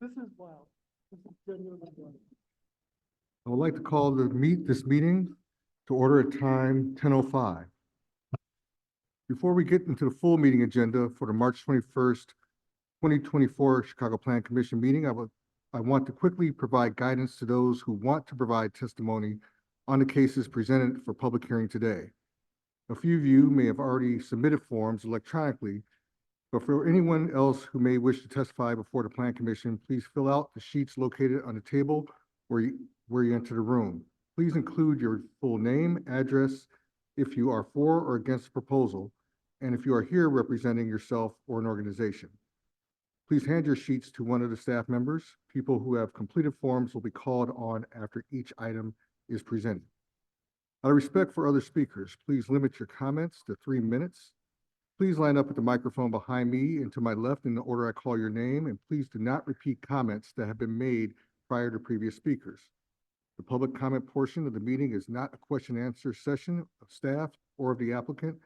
This is wild. This is genuinely wild. I would like to call this meeting to order at time 10:05. Before we get into the full meeting agenda for the March 21st, 2024 Chicago Plan Commission meeting, I want to quickly provide guidance to those who want to provide testimony on the cases presented for public hearing today. A few of you may have already submitted forms electronically, but for anyone else who may wish to testify before the Plan Commission, please fill out the sheets located on the table where you enter the room. Please include your full name, address, if you are for or against the proposal, and if you are here representing yourself or an organization. Please hand your sheets to one of the staff members. People who have completed forms will be called on after each item is presented. Out of respect for other speakers, please limit your comments to 3 minutes. Please line up at the microphone behind me and to my left in the order I call your name, and please do not repeat comments that have been made prior to previous speakers. The public comment portion of the meeting is not a question and answer session of staff or of the applicant,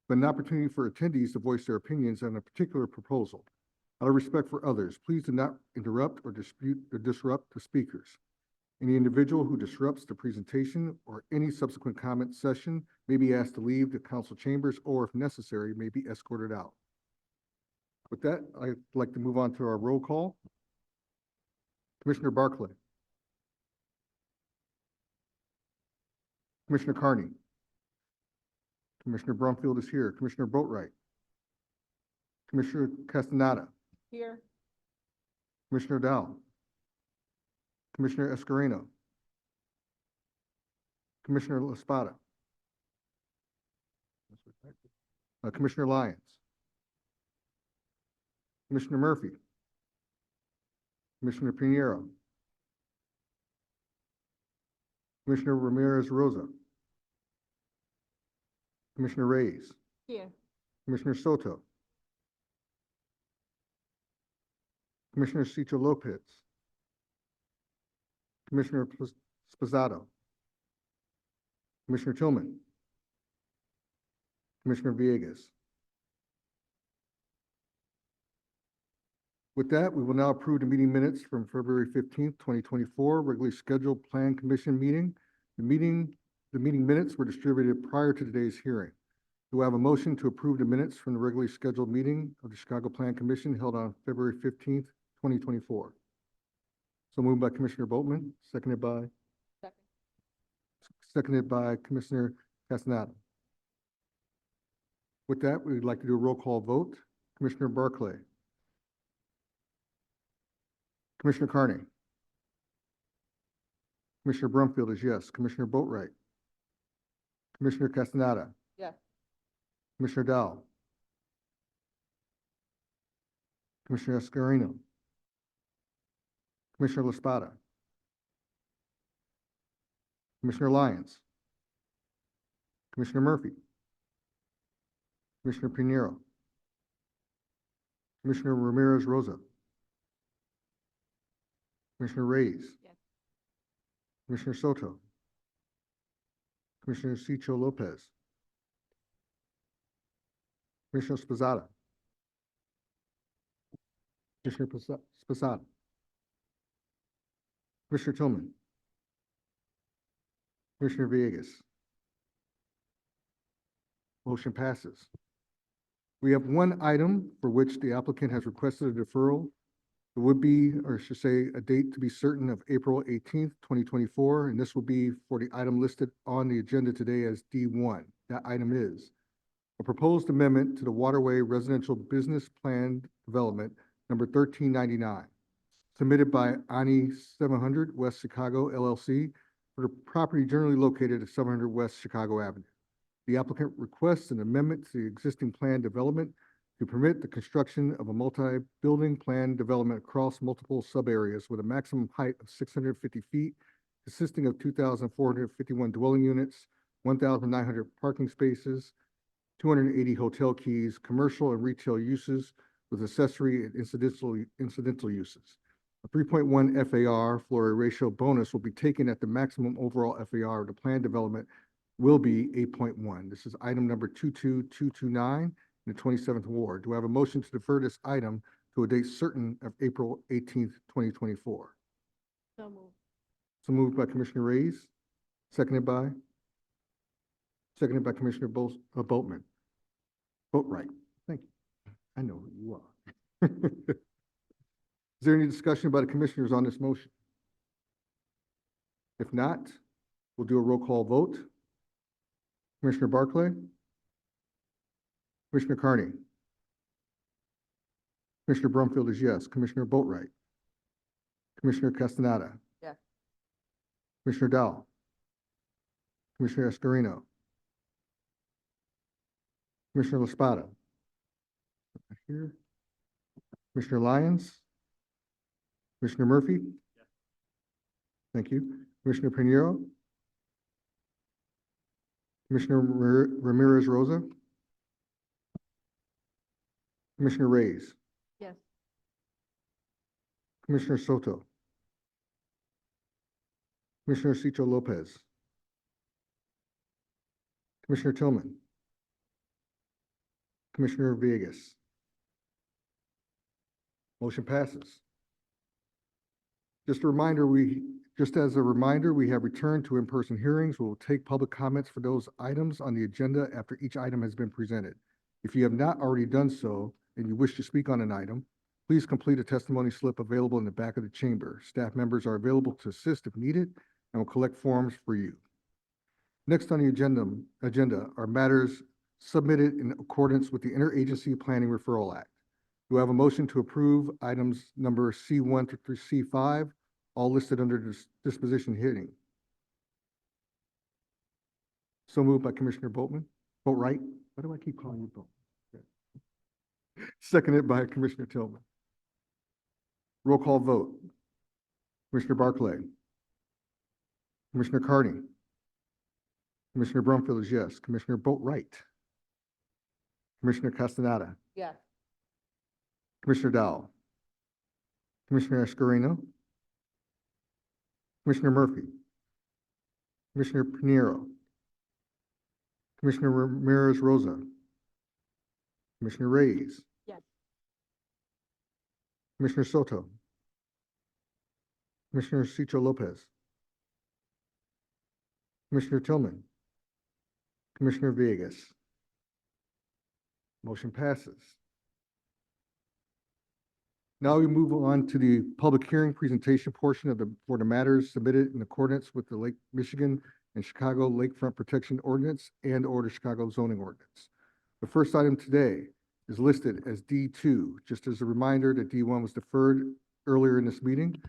but an opportunity for attendees to voice their opinions on a particular proposal. Out of respect for others, please do not interrupt or disrupt the speakers. Any individual who disrupts the presentation or any subsequent comment session may be asked to leave the council chambers or, if necessary, may be escorted out. With that, I'd like to move on to our roll call. Commissioner Barclay. Commissioner Carney. Commissioner Brumfield is here. Commissioner Boatwright. Commissioner Castaneda. Here. Commissioner Dow. Commissioner Escareno. Commissioner Laspada. Commissioner Lyons. Commissioner Murphy. Commissioner Pinheiro. Commissioner Ramirez Rosa. Commissioner Reyes. Here. Commissioner Soto. Commissioner Cicho Lopez. Commissioner Sposato. Commissioner Tillman. Commissioner Villegas. With that, we will now approve the meeting minutes from February 15th, 2024, regularly scheduled Plan Commission meeting. The meeting minutes were distributed prior to today's hearing. Do I have a motion to approve the minutes from the regularly scheduled meeting of the Chicago Plan Commission held on February 15th, 2024? So moved by Commissioner Boatman, seconded by Commissioner Castaneda. With that, we'd like to do a roll call vote. Commissioner Barclay. Commissioner Carney. Commissioner Brumfield is yes. Commissioner Boatwright. Commissioner Castaneda. Yes. Commissioner Dow. Commissioner Escareno. Commissioner Laspada. Commissioner Lyons. Commissioner Murphy. Commissioner Pinheiro. Commissioner Ramirez Rosa. Commissioner Reyes. Yes. Commissioner Soto. Commissioner Cicho Lopez. Commissioner Sposato. Commissioner Sposato. Commissioner Tillman. Commissioner Villegas. Motion passes. We have one item for which the applicant has requested a deferral. It would be, or I should say, a date to be certain of April 18th, 2024, and this will be for the item listed on the agenda today as D1. That item is a proposed amendment to the Waterway Residential Business Plan Development number 1399, submitted by Ani 700 West Chicago LLC for the property generally located at 700 West Chicago Avenue. The applicant requests an amendment to the existing plan development to permit the construction of a multi-building plan development across multiple sub-areas with a maximum height of 650 feet, consisting of 2,451 dwelling units, 1,900 parking spaces, 280 hotel keys, commercial and retail uses with accessory and incidental uses. A 3.1 FAR floor area ratio bonus will be taken at the maximum overall FAR of the plan development will be 8.1. This is item number 22229 in the 27th Ward. Do I have a motion to defer this item to a date certain of April 18th, 2024. So moved. So moved by Commissioner Reyes, seconded by Commissioner Boatman. Boatright, thank you. I know who you are. Is there any discussion by the commissioners on this motion? If not, we'll do a roll call vote. Commissioner Barclay? Commissioner Carney? Commissioner Brumfield is yes. Commissioner Boatright? Commissioner Castaneda? Yes. Commissioner Dowell? Commissioner Escarino? Commissioner LaSpada? Here. Commissioner Lyons? Commissioner Murphy? Yes. Thank you. Commissioner Pinheiro? Commissioner Ramirez Rosa? Commissioner Reyes? Yes. Commissioner Soto? Commissioner Cicho Lopez? Commissioner Tillman? Commissioner Villegas? Motion passes. Just as a reminder, we have returned to in-person hearings. We will take public comments for those items on the agenda after each item has been presented. If you have not already done so and you wish to speak on an item, please complete a testimony slip available in the back of the chamber. Staff members are available to assist if needed and will collect forms for you. Next on the agenda are matters submitted in accordance with the Interagency Planning Referral Act. Do I have a motion to approve items number C1 through C5, all listed under this disposition heading? So moved by Commissioner Boatman. Boatright? Why do I keep calling you Boat? Okay. Seconded by Commissioner Tillman. Roll call vote. Commissioner Barclay. Commissioner Carney. Commissioner Brumfield is yes. Commissioner Boatright. Commissioner Castaneda. Yes. Commissioner Dowell. Commissioner Escarino. Commissioner Murphy. Commissioner Pinheiro. Commissioner Ramirez Rosa. Commissioner Reyes. Yes. Commissioner Soto. Commissioner Cicho Lopez. Commissioner Tillman. Commissioner Villegas. Motion passes. Now we move on to the public hearing presentation portion for the matters submitted in accordance with the Lake Michigan and Chicago Lakefront Protection Ordinance and/or the Chicago Zoning Ordinance. The first item today is listed as D2. Just as a reminder that D1 was deferred earlier in this meeting.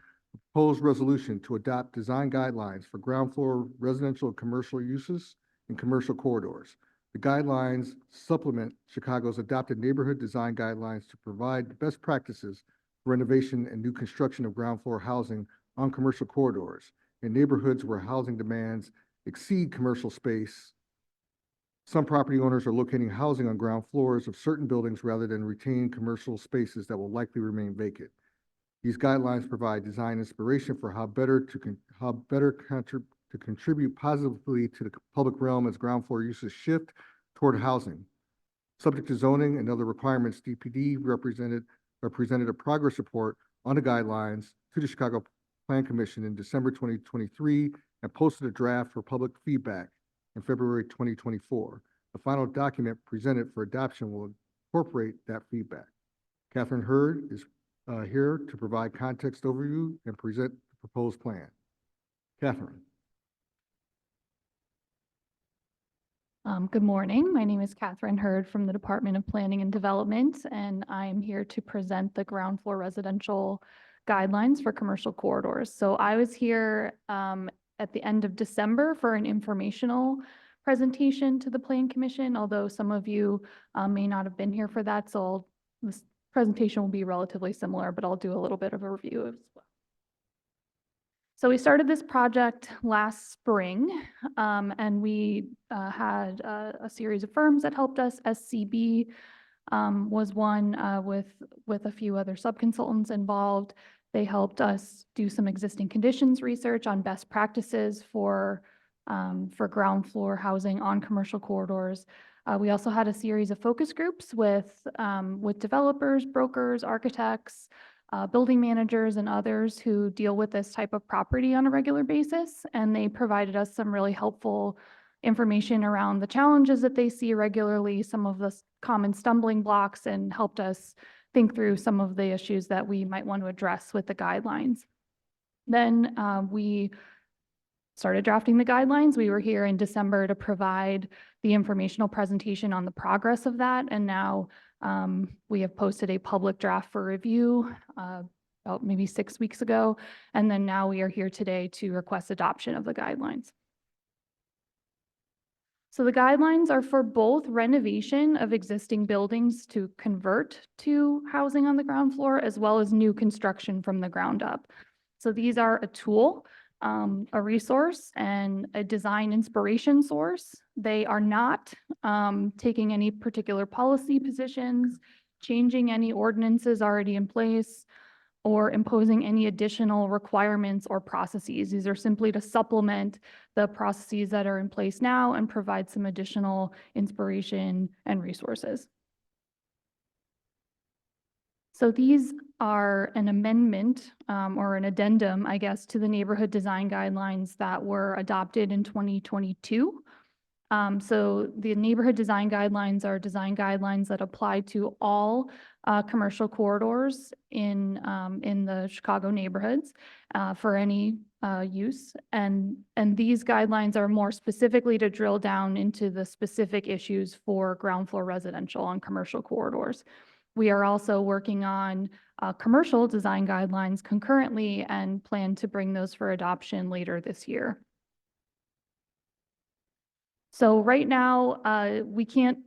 Proposed resolution to adopt design guidelines for ground floor residential and commercial uses in commercial corridors. The guidelines supplement Chicago's adopted neighborhood design guidelines to provide best practices for renovation and new construction of ground floor housing on commercial corridors in neighborhoods where housing demands exceed commercial space. Some property owners are locating housing on ground floors of certain buildings rather than retaining commercial spaces that will likely remain vacant. These guidelines provide design inspiration for how better to contribute positively to the public realm as ground floor uses shift toward housing. Subject to zoning and other requirements, DPD presented a progress report on the guidelines to the Chicago Plan Commission in December 2023 and posted a draft for public feedback in February 2024. The final document presented for adoption will incorporate that feedback. Catherine Hurd is here to provide context overview and present the proposed plan. Catherine. Good morning. My name is Catherine Hurd from the Department of Planning and Development, and I am here to present the ground floor residential guidelines for commercial corridors. So I was here at the end of December for an informational presentation to the Plan Commission, although some of you may not have been here for that. So this presentation will be relatively similar, but I'll do a little bit of a review as well. So we started this project last spring, and we had a series of firms that helped us. SCB was one with a few other subconsultants involved. They helped us do some existing conditions research on best practices for ground floor housing on commercial corridors. We also had a series of focus groups with developers, brokers, architects, building managers, and others who deal with this type of property on a regular basis. And they provided us some really helpful information around the challenges that they see regularly, some of the common stumbling blocks, and helped us think through some of the issues that we might want to address with the guidelines. Then we started drafting the guidelines. We were here in December to provide the informational presentation on the progress of that. And now we have posted a public draft for review about maybe 6 weeks ago. And then now we are here today to request adoption of the guidelines. So the guidelines are for both renovation of existing buildings to convert to housing on the ground floor, as well as new construction from the ground up. So these are a tool, a resource, and a design inspiration source. They are not taking any particular policy positions, changing any ordinances already in place, or imposing any additional requirements or processes. These are simply to supplement the processes that are in place now and provide some additional inspiration and resources. So these are an amendment or an addendum, I guess, to the neighborhood design guidelines that were adopted in 2022. So the neighborhood design guidelines are design guidelines that apply to all commercial corridors in the Chicago neighborhoods for any use. And these guidelines are more specifically to drill down into the specific issues for ground floor residential on commercial corridors. We are also working on commercial design guidelines concurrently and plan to bring those for adoption later this year. So right now, we can't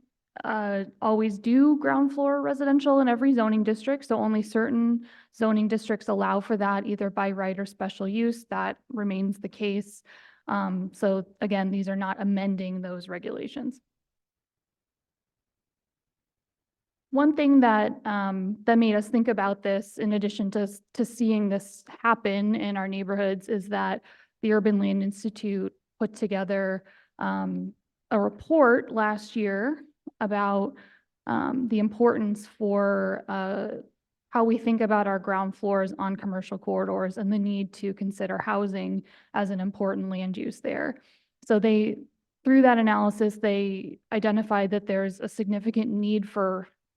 always do ground floor residential in every zoning district. So only certain zoning districts allow for that, either by right or special use. That remains the case. So again, these are not amending those regulations. One thing that that made us think about this, in addition to seeing this happen in our neighborhoods, is that the Urban Land Institute put together a report last year about the importance for how we think about our ground floors on commercial corridors and the need to consider housing as an important land use there. So through that analysis, they identified that there's a significant need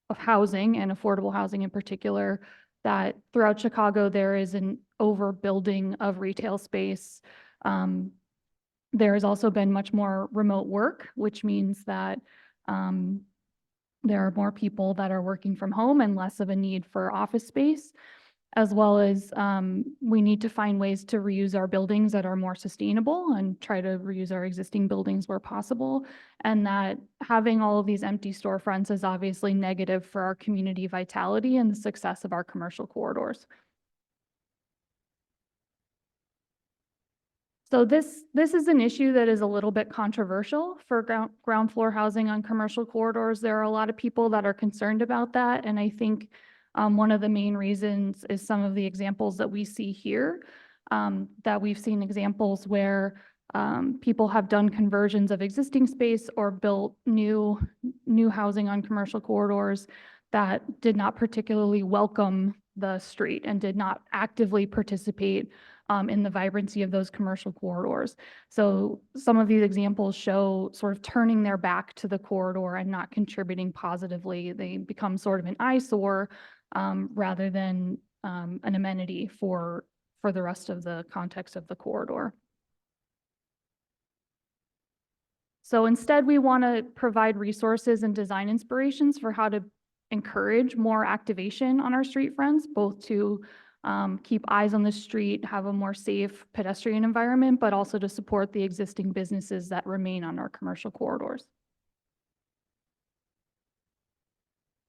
of housing, and affordable housing in particular, that throughout Chicago there is an overbuilding of retail space. There has also been much more remote work, which means that there are more people that are working from home and less of a need for office space, as well as we need to find ways to reuse our buildings that are more sustainable and try to reuse our existing buildings where possible. And that having all of these empty storefronts is obviously negative for our community vitality and the success of our commercial corridors. So this is an issue that is a little bit controversial for ground floor housing on commercial corridors. There are a lot of people that are concerned about that. And I think one of the main reasons is some of the examples that we see here, that we've seen examples where people have done conversions of existing space or built new housing on commercial corridors that did not particularly welcome the street and did not actively participate in the vibrancy of those commercial corridors. So some of these examples show sort of turning their back to the corridor and not contributing positively. They become sort of an eyesore rather than an amenity for the rest of the context of the corridor. So instead, we want to provide resources and design inspirations for how to encourage more activation on our street fronts, both to keep eyes on the street, have a more safe pedestrian environment, but also to support the existing businesses that remain on our commercial corridors.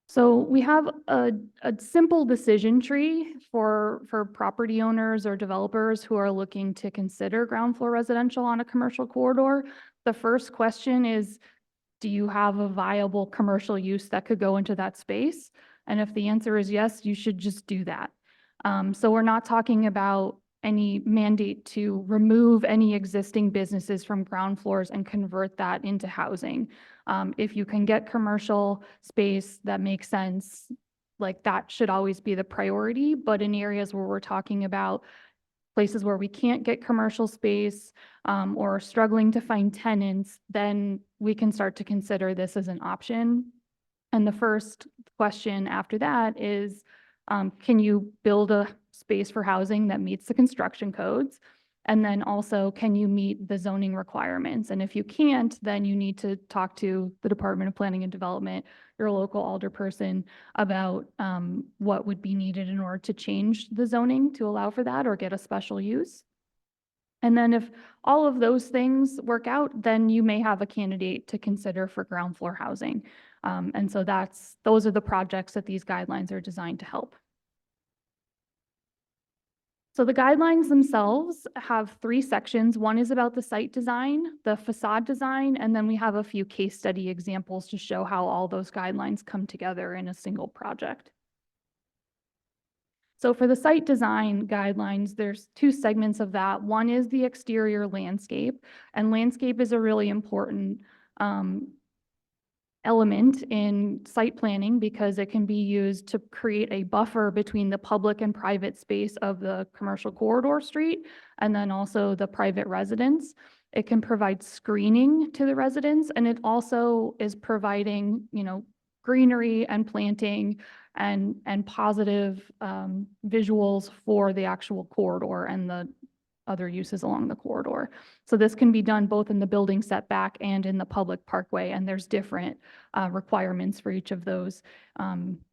So we have a simple decision tree for property owners or developers who are looking to consider ground floor residential on a commercial corridor. The first question is, do you have a viable commercial use that could go into that space? And if the answer is yes, you should just do that. So we're not talking about any mandate to remove any existing businesses from ground floors and convert that into housing. If you can get commercial space that makes sense, like that should always be the priority. But in areas where we're talking about places where we can't get commercial space, or struggling to find tenants, then we can start to consider this as an option. And the first question after that is, can you build a space for housing that meets the construction codes? And then also, can you meet the zoning requirements? And if you can't, then you need to talk to the Department of Planning and Development, your local alderperson, about what would be needed in order to change the zoning to allow for that or get a special use. And then if all of those things work out, then you may have a candidate to consider for ground floor housing. And so those are the projects that these guidelines are designed to help. So the guidelines themselves have 3 sections. One is about the site design, the facade design, and then we have a few case study examples to show how all those guidelines come together in a single project. So for the site design guidelines, there's 2 segments of that. One is the exterior landscape, and landscape is a really important element in site planning because it can be used to create a buffer between the public and private space of the commercial corridor street and then also the private residence. It can provide screening to the residents, and it also is providing, greenery and planting and positive visuals for the actual corridor and the other uses along the corridor. So this can be done both in the building setback and in the public parkway, and there's different requirements for each of those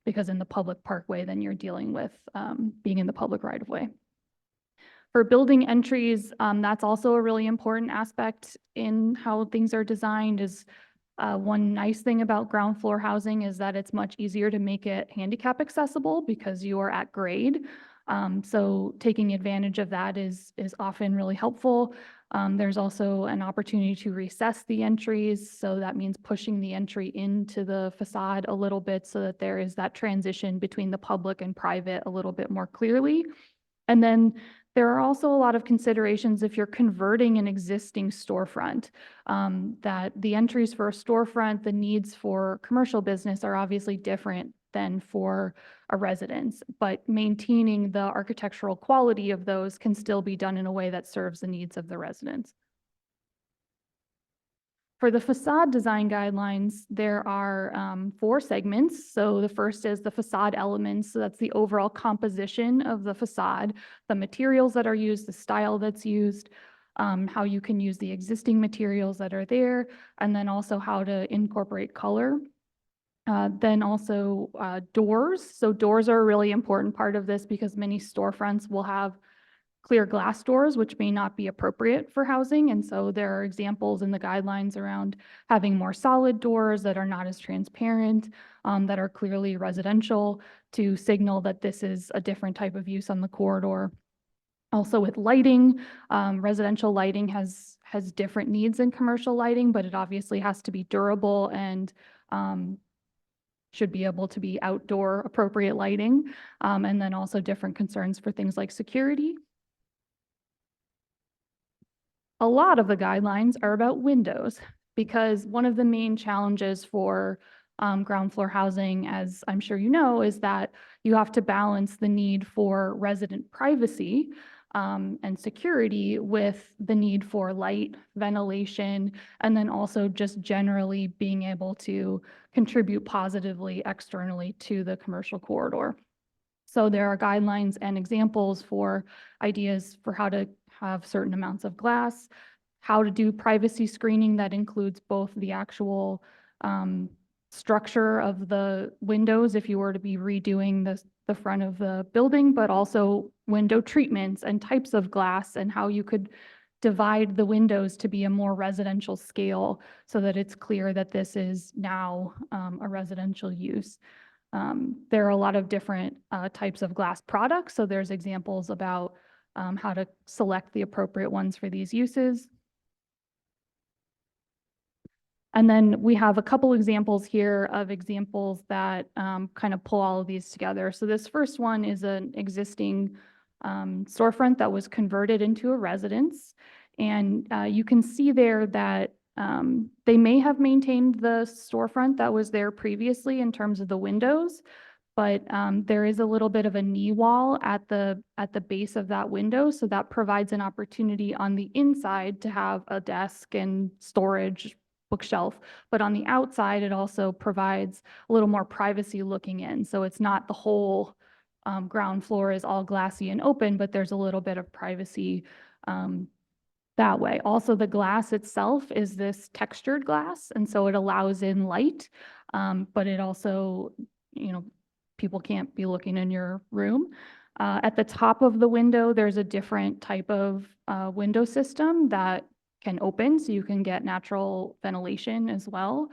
because in the public parkway, then you're dealing with being in the public right of way. For building entries, that's also a really important aspect in how things are designed. Is one nice thing about ground floor housing is that it's much easier to make it handicap accessible because you are at grade. So taking advantage of that is often really helpful. There's also an opportunity to recess the entries. So that means pushing the entry into the facade a little bit so that there is that transition between the public and private a little bit more clearly. And then there are also a lot of considerations if you're converting an existing storefront, that the entries for a storefront, the needs for commercial business are obviously different than for a residence, but maintaining the architectural quality of those can still be done in a way that serves the needs of the residents. For the facade design guidelines, there are 4 segments. So the first is the facade elements. So that's the overall composition of the facade, the materials that are used, the style that's used, how you can use the existing materials that are there, and then also how to incorporate color. Then also doors. So doors are a really important part of this because many storefronts will have clear glass doors, which may not be appropriate for housing. And so there are examples in the guidelines around having more solid doors that are not as transparent, that are clearly residential to signal that this is a different type of use on the corridor. Also with lighting, residential lighting has different needs than commercial lighting, but it obviously has to be durable and should be able to be outdoor appropriate lighting, and then also different concerns for things like security. A lot of the guidelines are about windows because one of the main challenges for ground floor housing, as I'm sure you know, is that you have to balance the need for resident privacy and security with the need for light, ventilation, and then also just generally being able to contribute positively externally to the commercial corridor. So there are guidelines and examples for ideas for how to have certain amounts of glass, how to do privacy screening that includes both the actual structure of the windows if you were to be redoing the front of the building, but also window treatments and types of glass and how you could divide the windows to be a more residential scale so that it's clear that this is now a residential use. There are a lot of different types of glass products. So there's examples about how to select the appropriate ones for these uses. And then we have a couple examples here of examples that kind of pull all of these together. So this first one is an existing storefront that was converted into a residence. And you can see there that they may have maintained the storefront that was there previously in terms of the windows, but there is a little bit of a knee wall at the base of that window, so that provides an opportunity on the inside to have a desk and storage bookshelf. But on the outside, it also provides a little more privacy looking in. So it's not the whole ground floor is all glassy and open, but there's a little bit of privacy that way. Also, the glass itself is this textured glass, and so it allows in light, but it also, people can't be looking in your room. At the top of the window, there's a different type of window system that can open, so you can get natural ventilation as well.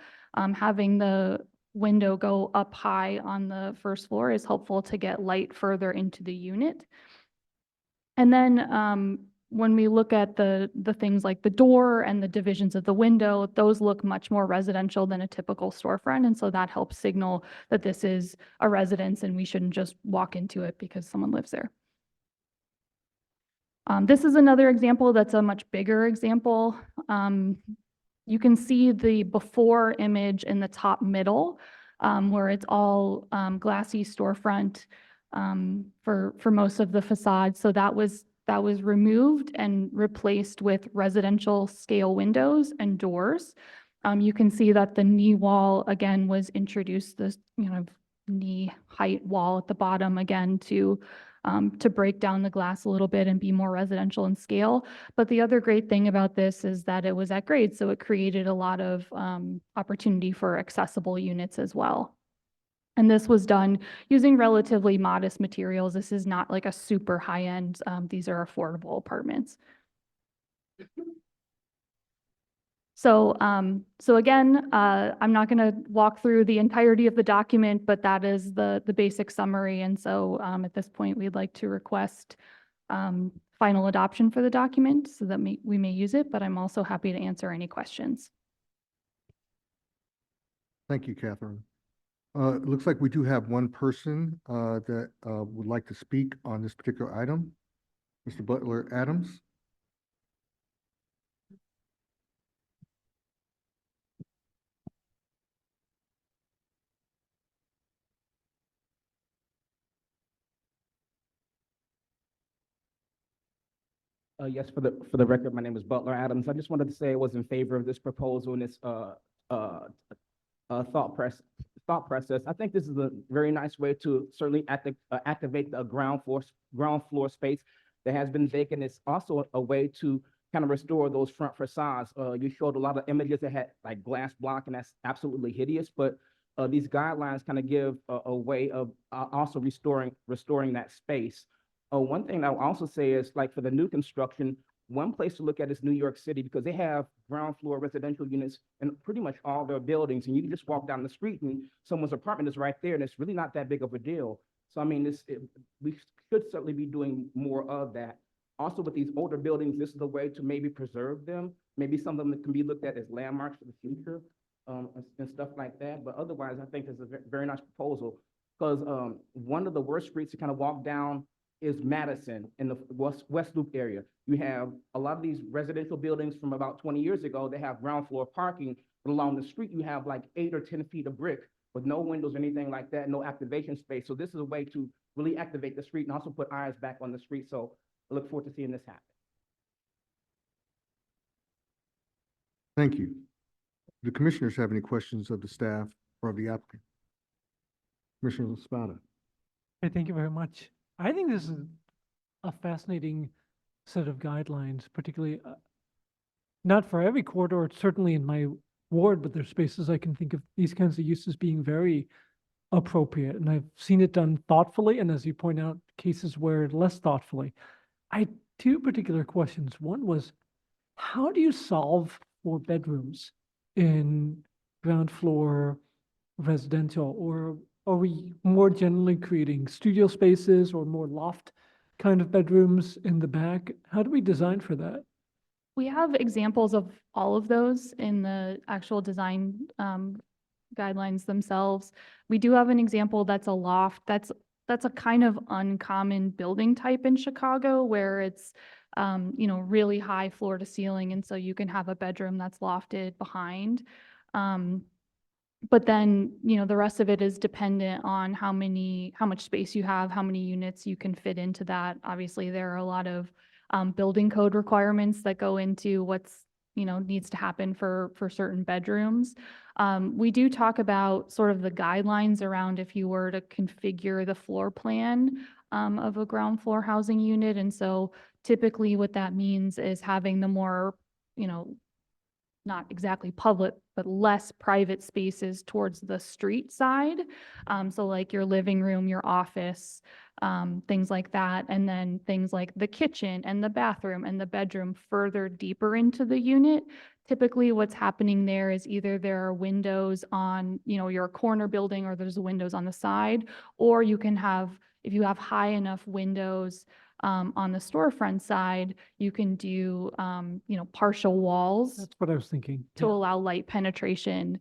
Having the window go up high on the first floor is helpful to get light further into the unit. And then when we look at the things like the door and the divisions of the window, those look much more residential than a typical storefront. And so that helps signal that this is a residence and we shouldn't just walk into it because someone lives there. This is another example that's a much bigger example. You can see the before image in the top middle, where it's all glassy storefront for most of the facade. So that was removed and replaced with residential scale windows and doors. You can see that the knee wall again was introduced, this knee height wall at the bottom again to break down the glass a little bit and be more residential in scale. But the other great thing about this is that it was at grade, so it created a lot of opportunity for accessible units as well. And this was done using relatively modest materials. This is not like a super high-end, these are affordable apartments. So again, I'm not going to walk through the entirety of the document, but that is the basic summary. And so at this point, we'd like to request final adoption for the document so that we may use it, but I'm also happy to answer any questions. Thank you, Catherine. It looks like we do have one person that would like to speak on this particular item. Mr. Butler Adams. Yes, for the record, my name is Butler Adams. I just wanted to say I was in favor of this proposal and this thought process. I think this is a very nice way to certainly activate the ground floor space that has been vacant. It's also a way to kind of restore those front facades. You showed a lot of images that had like glass block, and that's absolutely hideous. But these guidelines kind of give a way of also restoring that space. One thing I'll also say is, like, for the new construction, one place to look at is New York City, because they have ground floor residential units in pretty much all their buildings, and you can just walk down the street and someone's apartment is right there, and it's really not that big of a deal. So I mean, we should certainly be doing more of that. Also, with these older buildings, this is a way to maybe preserve them. Maybe some of them can be looked at as landmarks for the future, and stuff like that. But otherwise, I think it's a very nice proposal, because one of the worst streets to kind of walk down is Madison in the West Loop area. You have a lot of these residential buildings from about 20 years ago. They have ground floor parking, but along the street, you have like 8 or 10 feet of brick with no windows or anything like that, no activation space. So this is a way to really activate the street and also put eyes back on the street. So I look forward to seeing this happen. Thank you. Do commissioners have any questions of the staff or of the applicant? Commissioner Spada. Hey, thank you very much. I think this is a fascinating set of guidelines, particularly not for every corridor, certainly in my ward, but there's spaces I can think of these kinds of uses being very appropriate. And I've seen it done thoughtfully, and as you point out, cases where less thoughtfully. I had 2 particular questions. One was, how do you solve for bedrooms in ground floor residential, or are we more generally creating studio spaces or more loft kind of bedrooms in the back? How do we design for that? We have examples of all of those in the actual design guidelines themselves. We do have an example that's a loft. That's that's a kind of uncommon building type in Chicago where it's, really high floor to ceiling. And so you can have a bedroom that's lofted behind. But then, the rest of it is dependent on how much space you have, how many units you can fit into that. Obviously, there are a lot of building code requirements that go into what's, needs to happen for certain bedrooms. We do talk about sort of the guidelines around if you were to configure the floor plan of a ground floor housing unit. And so typically what that means is having the more, not exactly public, but less private spaces towards the street side. So like your living room, your office, things like that. And then things like the kitchen and the bathroom and the bedroom further deeper into the unit. Typically what's happening there is either there are windows on, your corner building, or there's windows on the side, or you can have, if you have high enough windows on the storefront side, you can do, partial walls That's what I was thinking. to Yeah. allow light penetration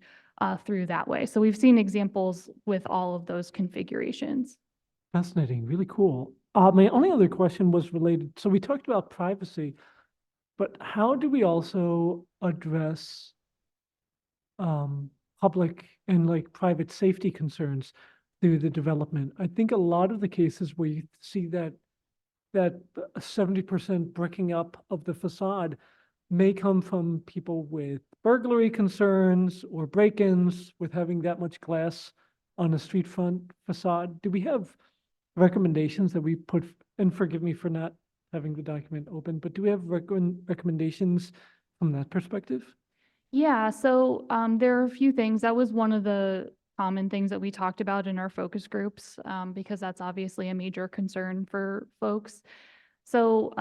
through that way. So we've seen examples with all of those configurations. Fascinating, really cool. My only other question was related, so we talked about privacy, but how do we also address public and like private safety concerns through the development? I think a lot of the cases where you see that 70% bricking up of the facade may come from people with burglary concerns or break-ins with having that much glass on a street front facade. Do we have recommendations that we put, and forgive me for not having the document open, but do we have recommendations from that perspective? Yeah, so there are a few things. That was one of the common things that we talked about in our focus groups, because that's obviously a major concern for folks. So,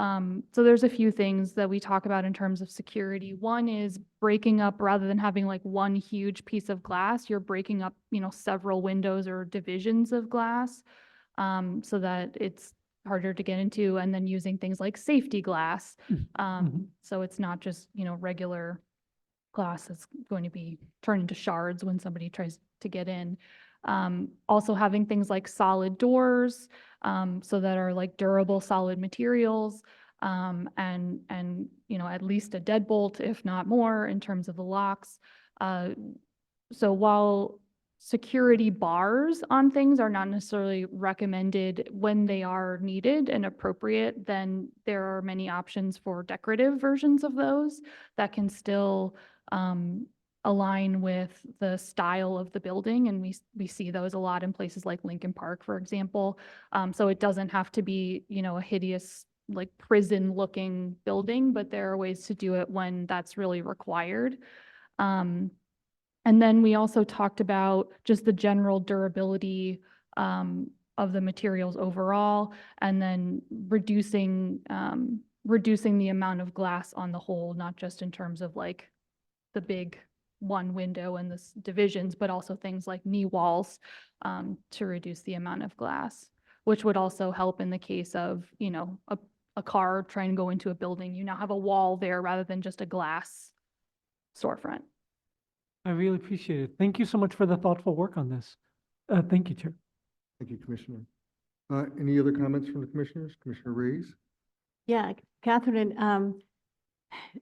so there's a few things that we talk about in terms of security. One is breaking up, rather than having like one huge piece of glass, you're breaking up, several windows or divisions of glass, so that it's harder to get into, and then using things like safety glass. So it's not just, regular glass that's going to be turned into shards when somebody tries to get in. Also having things like solid doors, so that are like durable, solid materials, and at least a deadbolt, if not more, in terms of the locks. So while security bars on things are not necessarily recommended, when they are needed and appropriate, then there are many options for decorative versions of those that can still align with the style of the building. And we see those a lot in places like Lincoln Park, for example. So it doesn't have to be, a hideous, like prison looking building, but there are ways to do it when that's really required. And then we also talked about just the general durability of the materials overall, and then reducing the amount of glass on the whole, not just in terms of like the big one window and the divisions, but also things like knee walls to reduce the amount of glass, which would also help in the case of, a car trying to go into a building. You now have a wall there rather than just a glass storefront. I really appreciate it. Thank you so much for the thoughtful work on this. Thank you, Chair. Thank you, Commissioner. Any other comments from the commissioners? Commissioner Reyes? Yeah, Catherine,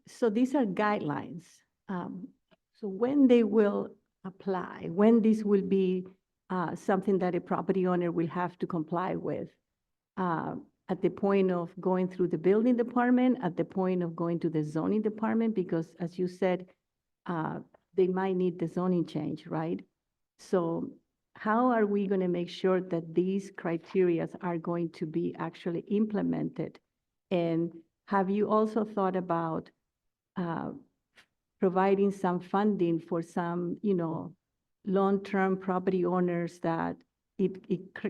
so these are guidelines. So when they will apply, when this will be something that a property owner will have to comply with, at the point of going through the building department, at the point of going to the zoning department, because as you said, they might need the zoning change, right? So how are we going to make sure that these criteria are going to be actually implemented? And have you also thought about providing some funding for some, long-term property owners that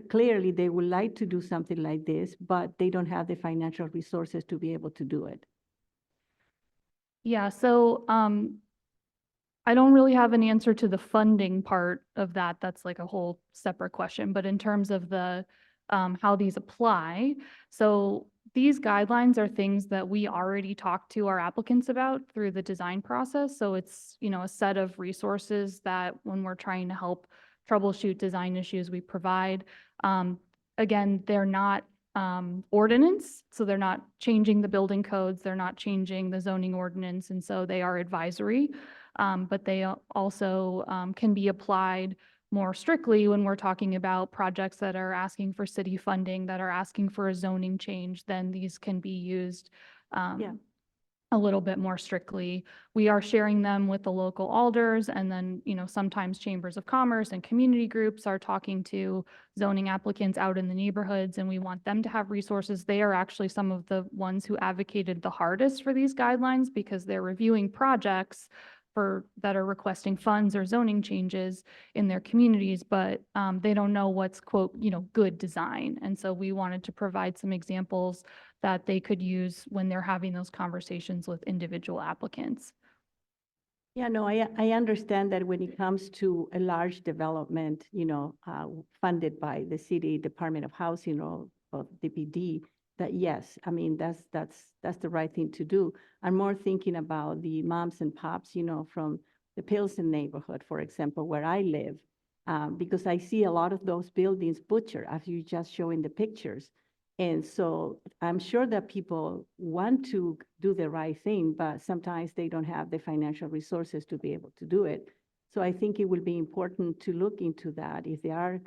clearly they would like to do something like this, but they don't have the financial resources to be able to do it? Yeah, so I don't really have an answer to the funding part of that. That's like a whole separate question. But in terms of the how these apply, so these guidelines are things that we already talked to our applicants about through the design process. So it's, a set of resources that when we're trying to help troubleshoot design issues, we provide. again, they're not ordinance, so they're not changing the building codes, they're not changing the zoning ordinance, and so they are advisory. But they also can be applied more strictly when we're talking about projects that are asking for city funding, that are asking for a zoning change, then these can be used Yeah. a little bit more strictly. We are sharing them with the local alders, and then, sometimes chambers of commerce and community groups are talking to zoning applicants out in the neighborhoods, and we want them to have resources. They are actually some of the ones who advocated the hardest for these guidelines because they're reviewing projects that are requesting funds or zoning changes in their communities, but they don't know what's, quote, good design. And so we wanted to provide some examples that they could use when they're having those conversations with individual applicants. Yeah, no, I understand that when it comes to a large development, funded by the city Department of Housing or DPD, that yes, I mean, that's the right thing to do. I'm more thinking about the moms and pops, from the Pilsen neighborhood, for example, where I live, because I see a lot of those buildings butchered, as you just showing the pictures. And so I'm sure that people want to do the right thing, but sometimes they don't have the financial resources to be able to do it. So I think it will be important to look into that if there are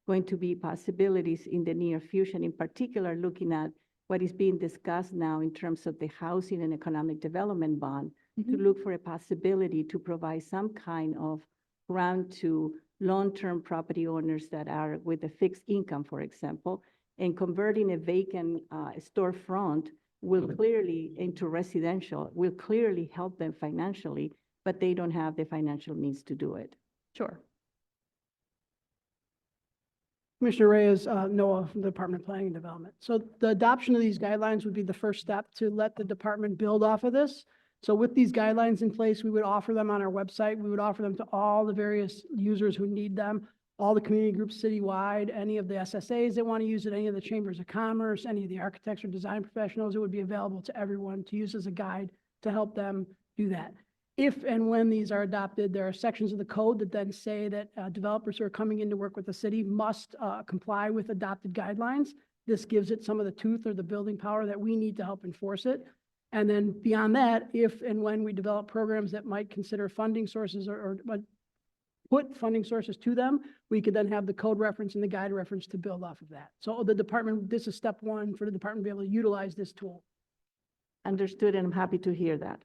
going to be possibilities in the near future, in particular, looking at what is being discussed now in terms of the housing and economic development bond, to look for a possibility to provide some kind of grant to long-term property owners that are with a fixed income, for example, and converting a vacant storefront will clearly into residential, will clearly help them financially, but they don't have the financial means to do it. Sure. Commissioner Reyes, Noah from the Department of Planning and Development. So the adoption of these guidelines would be the first step to let the department build off of this. So with these guidelines in place, we would offer them on our website. We would offer them to all the various users who need them, all the community groups citywide, any of the SSAs that want to use it, any of the chambers of commerce, any of the architects or design professionals. It would be available to everyone to use as a guide to help them do that. If and when these are adopted, there are sections of the code that then say that developers who are coming in to work with the city must comply with adopted guidelines. This gives it some of the tooth or the building power that we need to help enforce it. And then beyond that, if and when we develop programs that might consider funding sources or put funding sources to them, we could then have the code reference and the guide reference to build off of that. So the department, this is step one for the department to be able to utilize this tool. Understood, and I'm happy to hear that.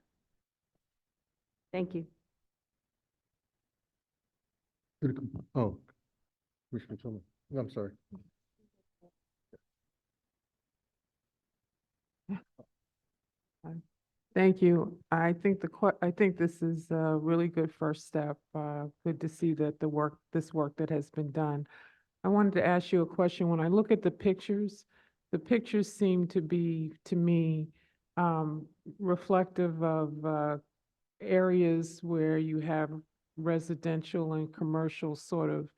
Thank you. Oh, Commissioner Tillman. I'm sorry. Thank you. I think this is a really good first step. Good to see that this work that has been done. I wanted to ask you a question. When I look at the pictures seem to be, to me, reflective of areas where you have residential and commercial sort of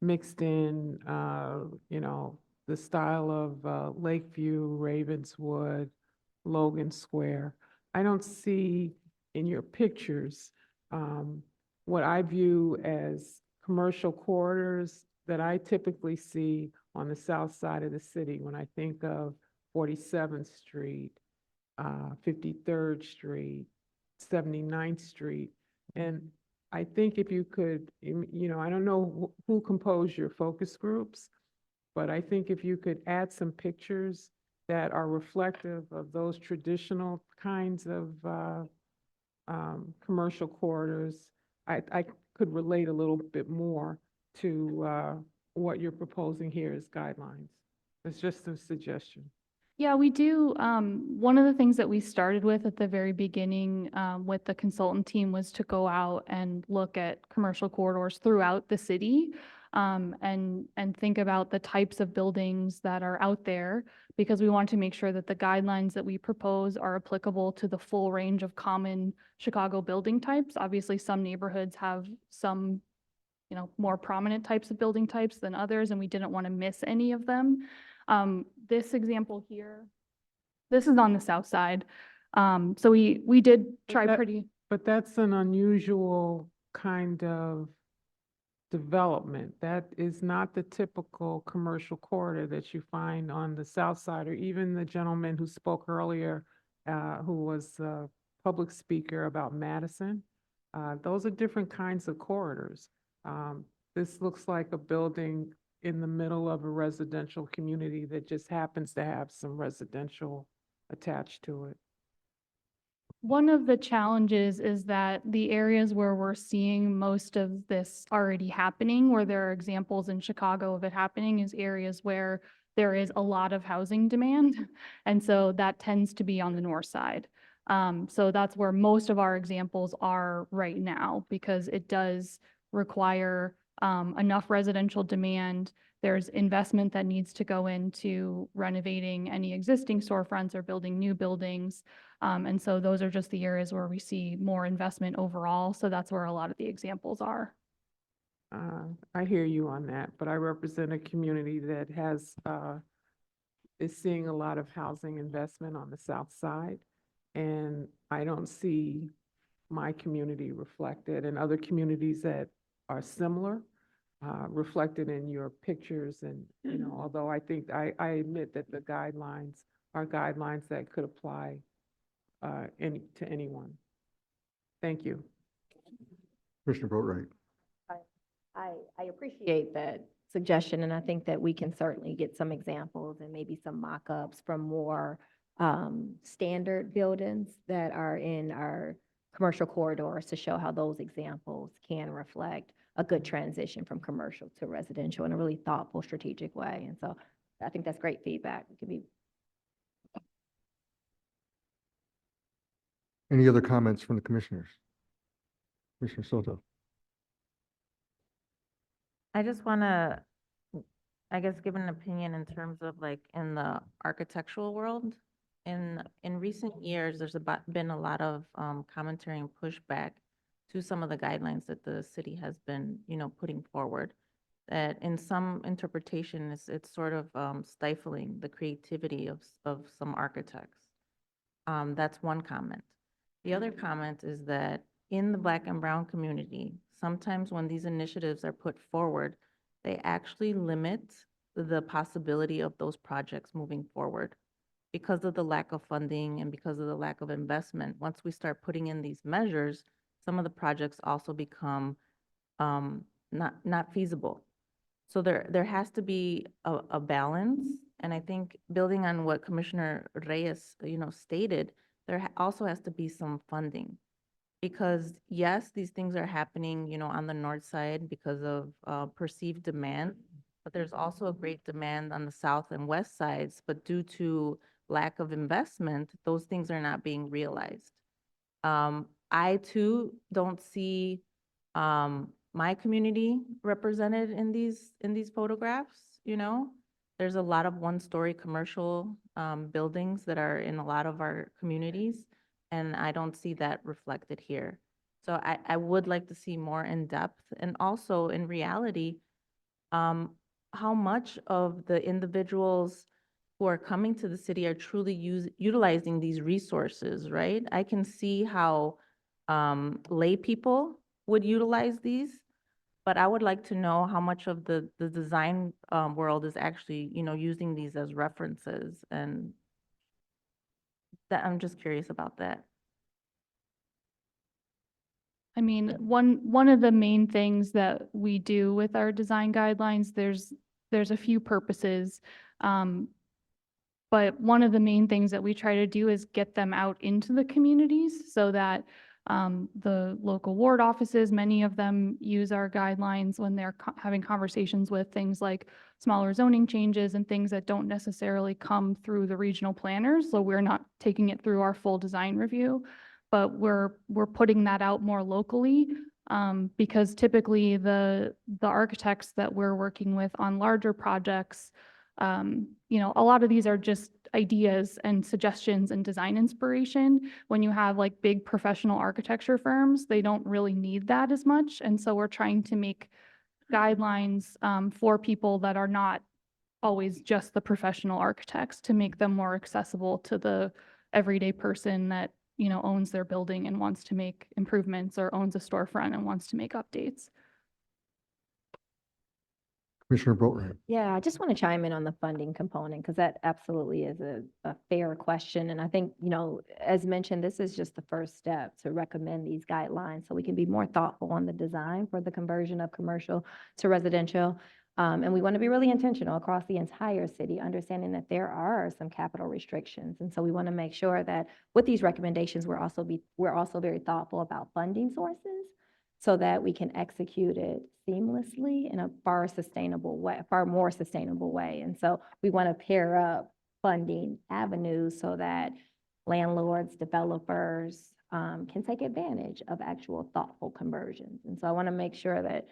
mixed in, the style of Lakeview, Ravenswood, Logan Square. I don't see in your pictures what I view as commercial corridors that I typically see on the south side of the city when I think of 47th Street, 53rd Street, 79th Street. And I think if you could, I don't know who composed your focus groups, but I think if you could add some pictures that are reflective of those traditional kinds of commercial corridors, I could relate a little bit more to what you're proposing here as guidelines. It's just a suggestion. Yeah, we do. One of the things that we started with at the very beginning with the consultant team was to go out and look at commercial corridors throughout the city and think about the types of buildings that are out there, because we want to make sure that the guidelines that we propose are applicable to the full range of common Chicago building types. Obviously, some neighborhoods have some, more prominent types of building types than others, and we didn't want to miss any of them. This example here, this is on the south side. So we did try that- pretty. But that's an unusual kind of development. That is not the typical commercial corridor that you find on the south side, or even the gentleman who spoke earlier, who was a public speaker about Madison. Those are different kinds of corridors. This looks like a building in the middle of a residential community that just happens to have some residential attached to it. One of the challenges is that the areas where we're seeing most of this already happening, where there are examples in Chicago of it happening, is areas where there is a lot of housing demand. And so that tends to be on the north side. So that's where most of our examples are right now, because it does require enough residential demand. There's investment that needs to go into renovating any existing storefronts or building new buildings. And so those are just the areas where we see more investment overall. So that's where a lot of the examples are. I hear you on that, but I represent a community that is seeing a lot of housing investment on the south side. And I don't see my community reflected, and other communities that are similar, reflected in your pictures. And, you know, although I think, I admit that the guidelines are guidelines that could apply to anyone. Thank you. Commissioner Boatright. I appreciate that suggestion, and I think that we can certainly get some examples and maybe some mock-ups from more standard buildings that are in our commercial corridors to show how those examples can reflect a good transition from commercial to residential in a really thoughtful, strategic way. And so I think that's great feedback. It could be. Any other comments from the commissioners? Commissioner Soto. I just want to, I guess, give an opinion in terms of like in the architectural world. In recent years, there's been a lot of commentary and pushback to some of the guidelines that the city has been, you know, putting forward. That in some interpretation, it's sort of stifling the creativity of some architects. That's one comment. The other comment is that in the Black and Brown community, sometimes when these initiatives are put forward, they actually limit the possibility of those projects moving forward because of the lack of funding and because of the lack of investment. Once we start putting in these measures, some of the projects also become not feasible. So there has to be a balance. And I think building on what Commissioner Reyes, you know, stated, there also has to be some funding. Because yes, these things are happening, you know, on the north side because of perceived demand, but there's also a great demand on the south and west sides, but due to lack of investment, those things are not being realized. I too don't see my community represented in these photographs, you know. There's a lot of one-story commercial buildings that are in a lot of our communities, and I don't see that reflected here. So I would like to see more in depth, and also in reality, how much of the individuals who are coming to the city are truly utilizing these resources, right? I can see how lay people would utilize these, but I would like to know how much of the design world is actually, you know, using these as references, and that I'm just curious about that. I mean, one of the main things that we do with our design guidelines, there's a few purposes. But one of the main things that we try to do is get them out into the communities so that the local ward offices, many of them use our guidelines when they're having conversations with things like smaller zoning changes and things that don't necessarily come through the regional planners. So we're not taking it through our full design review, but we're putting that out more locally because typically the architects that we're working with on larger projects, you know, a lot of these are just ideas and suggestions and design inspiration. When you have like big professional architecture firms, they don't really need that as much. And so we're trying to make guidelines for people that are not always just the professional architects, to make them more accessible to the everyday person that, you know, owns their building and wants to make improvements, or owns a storefront and wants to make updates. Commissioner Boatright. Yeah, I just want to chime in on the funding component because that absolutely is a fair question. And I think, as mentioned, this is just the first step to recommend these guidelines so we can be more thoughtful on the design for the conversion of commercial to residential. And we want to be really intentional across the entire city, understanding that there are some capital restrictions. And so we want to make sure that with these recommendations, we're also very thoughtful about funding sources so that we can execute it seamlessly in a far more sustainable way. And so we want to pair up funding avenues so that landlords, developers can take advantage of actual thoughtful conversions. And so I want to make sure that,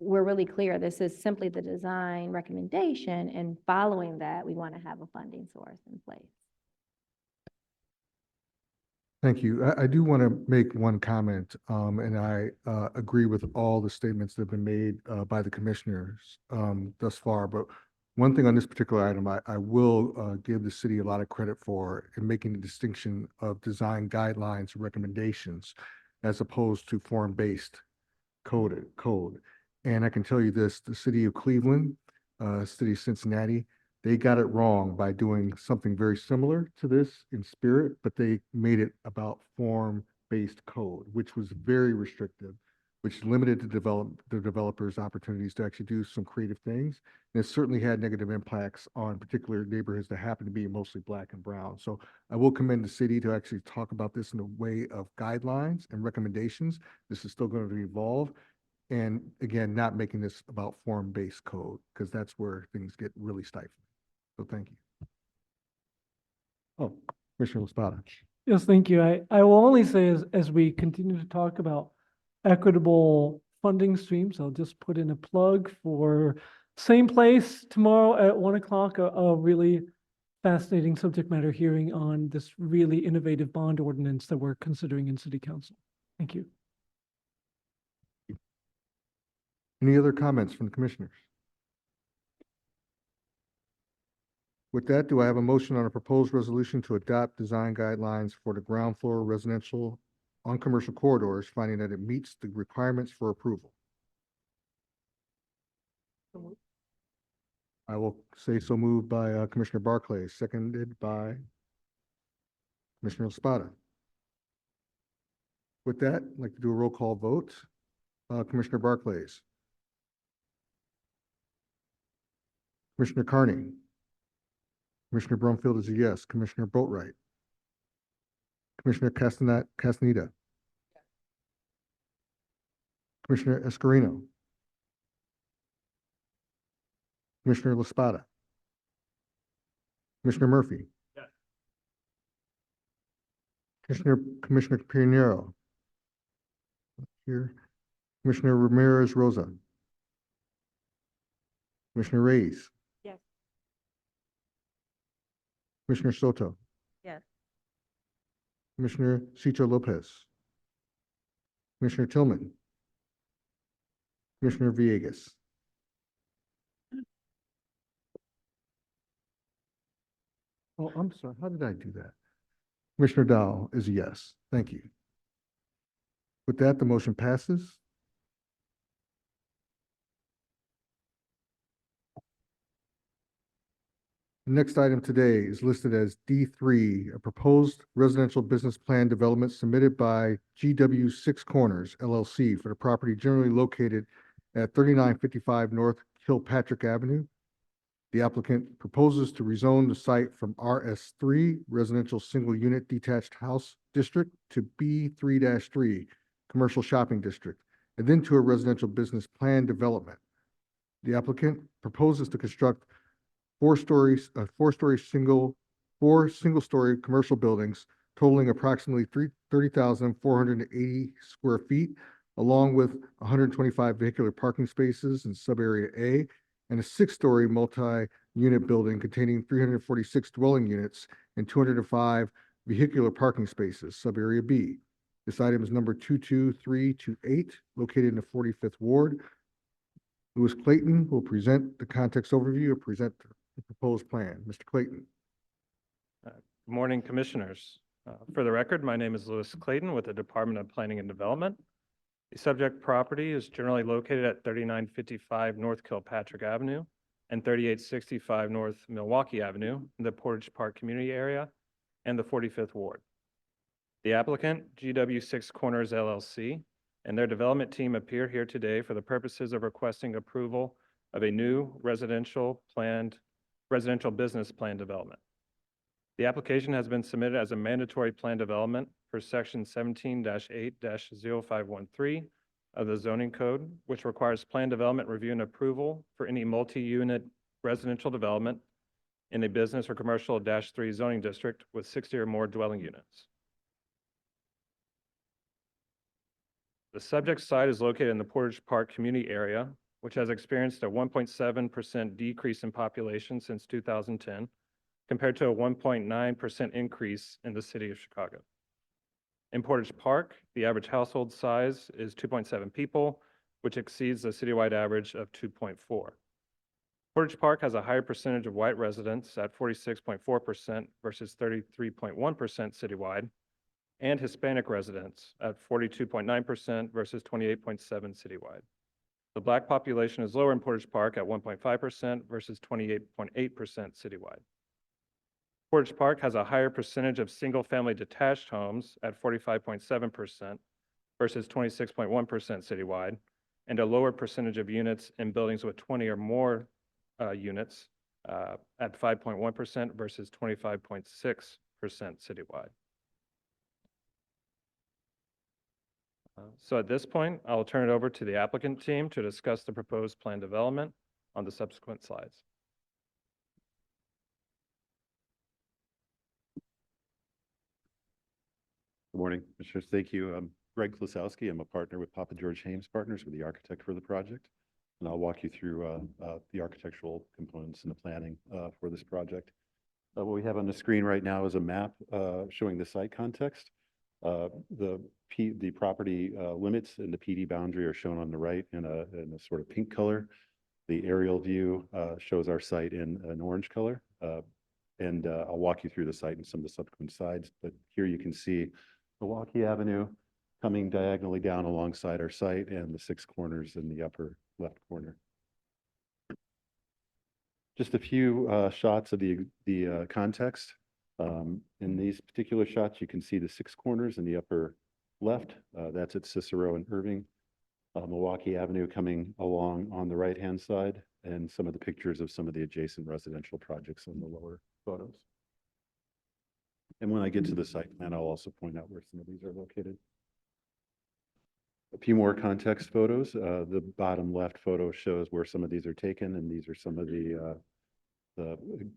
we're really clear, this is simply the design recommendation, and following that, we want to have a funding source in place. Thank you. I do want to make one comment, and I agree with all the statements that have been made by the commissioners thus far. But one thing on this particular item, I will give the city a lot of credit for in making the distinction of design guidelines and recommendations as opposed to form-based code. And I can tell you this, the city of Cleveland, city of Cincinnati, they got it wrong by doing something very similar to this in spirit, but they made it about form-based code, which was very restrictive, which limited the developers' opportunities to actually do some creative things. And it certainly had negative impacts on particular neighborhoods that happen to be mostly Black and brown. So I will commend the city to actually talk about this in a way of guidelines and recommendations. This is still going to evolve. And again, not making this about form-based code, because that's where things get really stifling. So thank you. Oh, Commissioner Laspada. Yes, thank you. I will only say as we continue to talk about equitable funding streams, I'll just put in a plug for same place tomorrow at 1 o'clock, a really fascinating subject matter hearing on this really innovative bond ordinance that we're considering in City Council. Thank you. Any other comments from the commissioners? With that, do I have a motion on a proposed resolution to adopt design guidelines for the ground floor residential on commercial corridors, finding that it meets the requirements for approval? I will say so moved by Commissioner Barclay, seconded by Commissioner Laspada. With that, I'd like to do a roll call vote. Commissioner Barclays. Commissioner Carney. Commissioner Brumfield is a yes. Commissioner Boatright. Commissioner Castaneda. Commissioner Escarino. Commissioner Laspada. Commissioner Murphy. Yes. Commissioner Pinheiro. Here. Commissioner Ramirez Rosa. Commissioner Reyes. Yes. Commissioner Soto. Yes. Commissioner Cicho Lopez. Commissioner Tillman. Commissioner Villegas. Oh, I'm sorry. How did I do that? Commissioner Dow is a yes. Thank you. With that, the motion passes. The next item today is listed as D3, a proposed residential business plan development submitted by GW Six Corners LLC for the property generally located at 3955 North Kilpatrick Avenue. The applicant proposes to rezone the site from RS3 Residential Single Unit Detached House District to B3-3 Commercial Shopping District, and then to a residential business plan development. The applicant proposes to construct four single-story commercial buildings totaling approximately 30,480 square feet, along with 125 vehicular parking spaces in sub-area A, and a six-story multi-unit building containing 346 dwelling units and 205 vehicular parking spaces, sub-area B. This item is number 22328, located in the 45th Ward. Louis Clayton will present the context overview and present the proposed plan. Mr. Clayton. Good morning, Commissioners. For the record, my name is Louis Clayton with the Department of Planning and Development. The subject property is generally located at 3955 North Kilpatrick Avenue and 3865 North Milwaukee Avenue in the Portage Park Community Area and the 45th Ward. The applicant, GW Six Corners LLC, and their development team appear here today for the purposes of requesting approval of a new residential business plan development. The application has been submitted as a mandatory plan development for section 17-8-0513 of the zoning code, which requires plan development review and approval for any multi-unit residential development in a business or commercial -3 zoning district with 60 or more dwelling units. The subject site is located in the Portage Park community area, which has experienced a 1.7% decrease in population since 2010, compared to a 1.9% increase in the city of Chicago. In Portage Park, the average household size is 2.7 people, which exceeds the citywide average of 2.4. Portage Park has a higher percentage of white residents at 46.4% versus 33.1% citywide, and Hispanic residents at 42.9% versus 28.7% citywide. The Black population is lower in Portage Park at 1.5% versus 28.8% citywide. Portage Park has a higher percentage of single-family detached homes at 45.7% versus 26.1% citywide, and a lower percentage of units in buildings with 20 or more units at 5.1% versus 25.6% citywide. So at this point, I'll turn it over to the applicant team to discuss the proposed plan development on the subsequent slides. Good morning, Commissioners. Thank you. I'm Greg Klosowski. I'm a partner with Papa George Hames Partners, with the architect for the project. And I'll walk you through the architectural components and the planning for this project. What we have on the screen right now is a map showing the site context. The property limits and the PD boundary are shown on the right in a sort of pink color. The aerial view shows our site in an orange color. And I'll walk you through the site and some of the subsequent sides. But here you can see Milwaukee Avenue coming diagonally down alongside our site and the Six Corners in the upper left corner. Just a few shots of the context. In these particular shots, you can see the Six Corners in the upper left. That's at Cicero and Irving. Milwaukee Avenue coming along on the right-hand side, and some of the pictures of some of the adjacent residential projects on the lower photos. And when I get to the site plan, I'll also point out where some of these are located. A few more context photos. The bottom left photo shows where some of these are taken, and these are some of the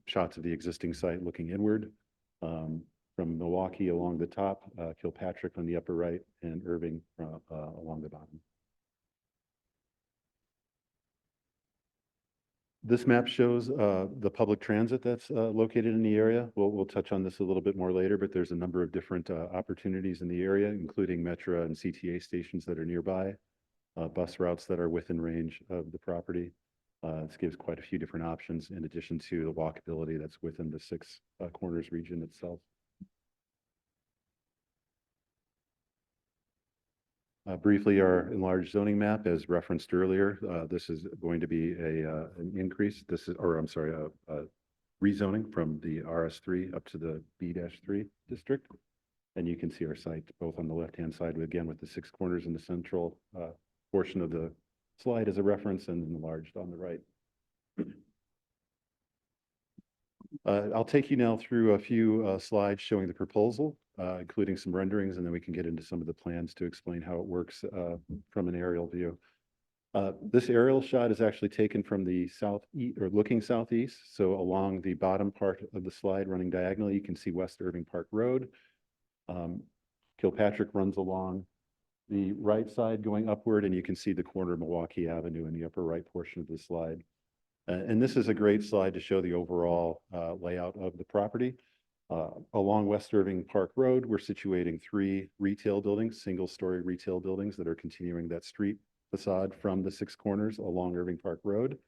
shots of the existing site looking inward. From Milwaukee along the top, Kilpatrick on the upper right, and Irving along the bottom. This map shows the public transit that's located in the area. We'll touch on this a little bit more later, but there's a number of different opportunities in the area, including Metra and CTA stations that are nearby, bus routes that are within range of the property. This gives quite a few different options in addition to the walkability that's within the Six Corners region itself. Briefly, our enlarged zoning map, as referenced earlier, this is going to be an increase. This is, or I'm sorry, a rezoning from the RS3 up to the B-3 district. And you can see our site both on the left-hand side, again, with the Six Corners in the central portion of the slide as a reference, and enlarged on the right. I'll take you now through a few slides showing the proposal, including some renderings, and then we can get into some of the plans to explain how it works from an aerial view. This aerial shot is actually taken from the southeast, or looking southeast. So along the bottom part of the slide, running diagonally, you can see West Irving Park Road. Kilpatrick runs along the right side going upward, and you can see the corner of Milwaukee Avenue in the upper right portion of the slide. And this is a great slide to show the overall layout of the property. Along West Irving Park Road, we're situating 3 retail buildings, single-story retail buildings that are continuing that street facade from the Six Corners along Irving Park Road.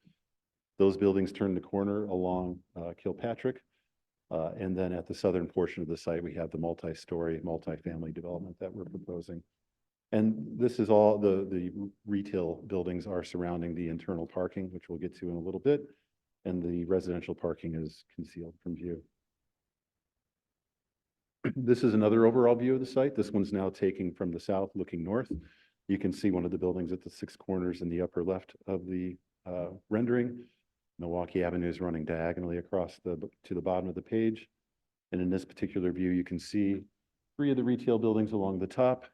Those buildings turn the corner along Kilpatrick. And then at the southern portion of the site, we have the multi-story, multi-family development that we're proposing. And this is all, the retail buildings are surrounding the internal parking, which we'll get to in a little bit. And the residential parking is concealed from view. This is another overall view of the site. This one's now taking from the south, looking north. You can see one of the buildings at the 6 corners in the upper left of the rendering. Milwaukee Avenue is running diagonally across to the bottom of the page. And in this particular view, you can see 3 of the retail buildings along the top.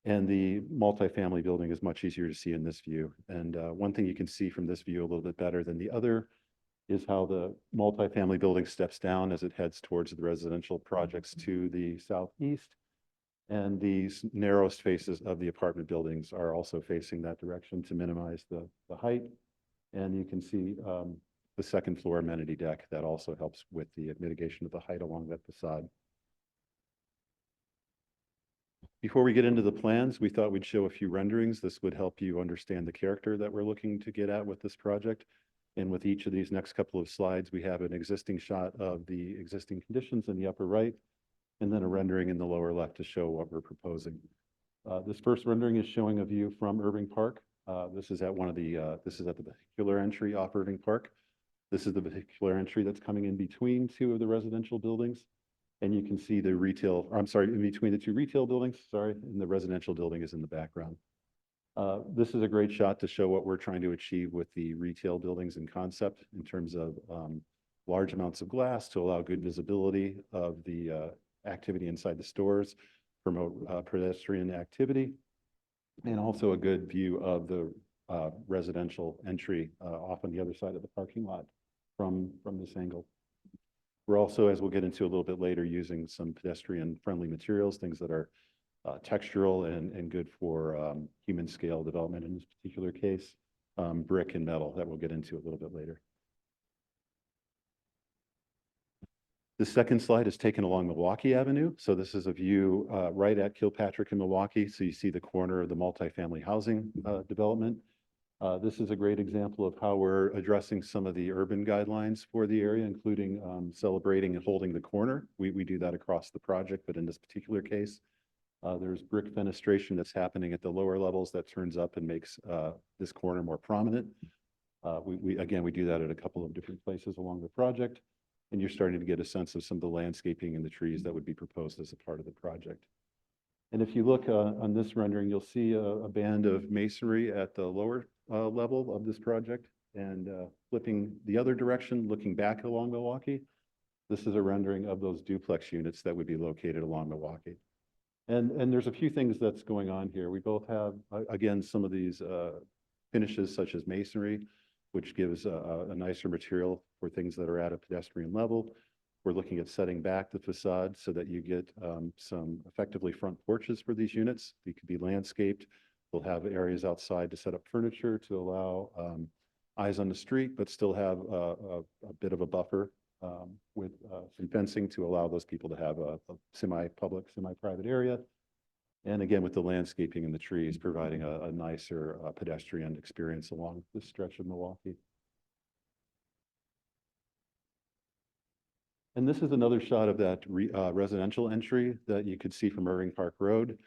And the multifamily building is much easier to see in this view. And one thing you can see from this view a little bit better than the other is how the multifamily building steps down as it heads towards the residential projects to the southeast. And these narrow spaces of the apartment buildings are also facing that direction to minimize the height. And you can see the second floor amenity deck that also helps with the mitigation of the height along that facade. Before we get into the plans, we thought we'd show a few renderings. This would help you understand the character that we're looking to get at with this project. And with each of these next couple of slides, we have an existing shot of the existing conditions in the upper right, and then a rendering in the lower left to show what we're proposing. This first rendering is showing a view from Irving Park. This is at this is at the vehicular entry off Irving Park. This is the vehicular entry that's coming in between 2 of the residential buildings. And you can see the retail, I'm sorry, in between the 2 retail buildings, sorry, and the residential building is in the background. This is a great shot to show what we're trying to achieve with the retail buildings in concept in terms of large amounts of glass to allow good visibility of the activity inside the stores, promote pedestrian activity, and also a good view of the residential entry off on the other side of the parking lot from this angle. We're also, as we'll get into a little bit later, using some pedestrian-friendly materials, things that are textural and good for human scale development in this particular case, brick and metal that we'll get into a little bit later. The second slide is taken along Milwaukee Avenue. So this is a view right at Kilpatrick and Milwaukee. So you see the corner of the multifamily housing development. This is a great example of how we're addressing some of the urban guidelines for the area, including celebrating and holding the corner. We do that across the project, but in this particular case, there's brick fenestration that's happening at the lower levels that turns up and makes this corner more prominent. Again, we do that at a couple of different places along the project, and you're starting to get a sense of some of the landscaping and the trees that would be proposed as a part of the project. And if you look on this rendering, you'll see a band of masonry at the lower level of this project, and flipping the other direction, looking back along Milwaukee, this is a rendering of those duplex units that would be located along Milwaukee. And there's a few things that's going on here. We both have, again, some of these finishes such as masonry, which gives a nicer material for things that are at a pedestrian level. We're looking at setting back the facade so that you get some effectively front porches for these units. They could be landscaped. We'll have areas outside to set up furniture to allow eyes on the street, but still have a bit of a buffer with some fencing to allow those people to have a semi-public, semi-private area. And again, with the landscaping and the trees, providing a nicer pedestrian experience along this stretch of Milwaukee. And this is another shot of that residential entry that you could see from Irving Park Road.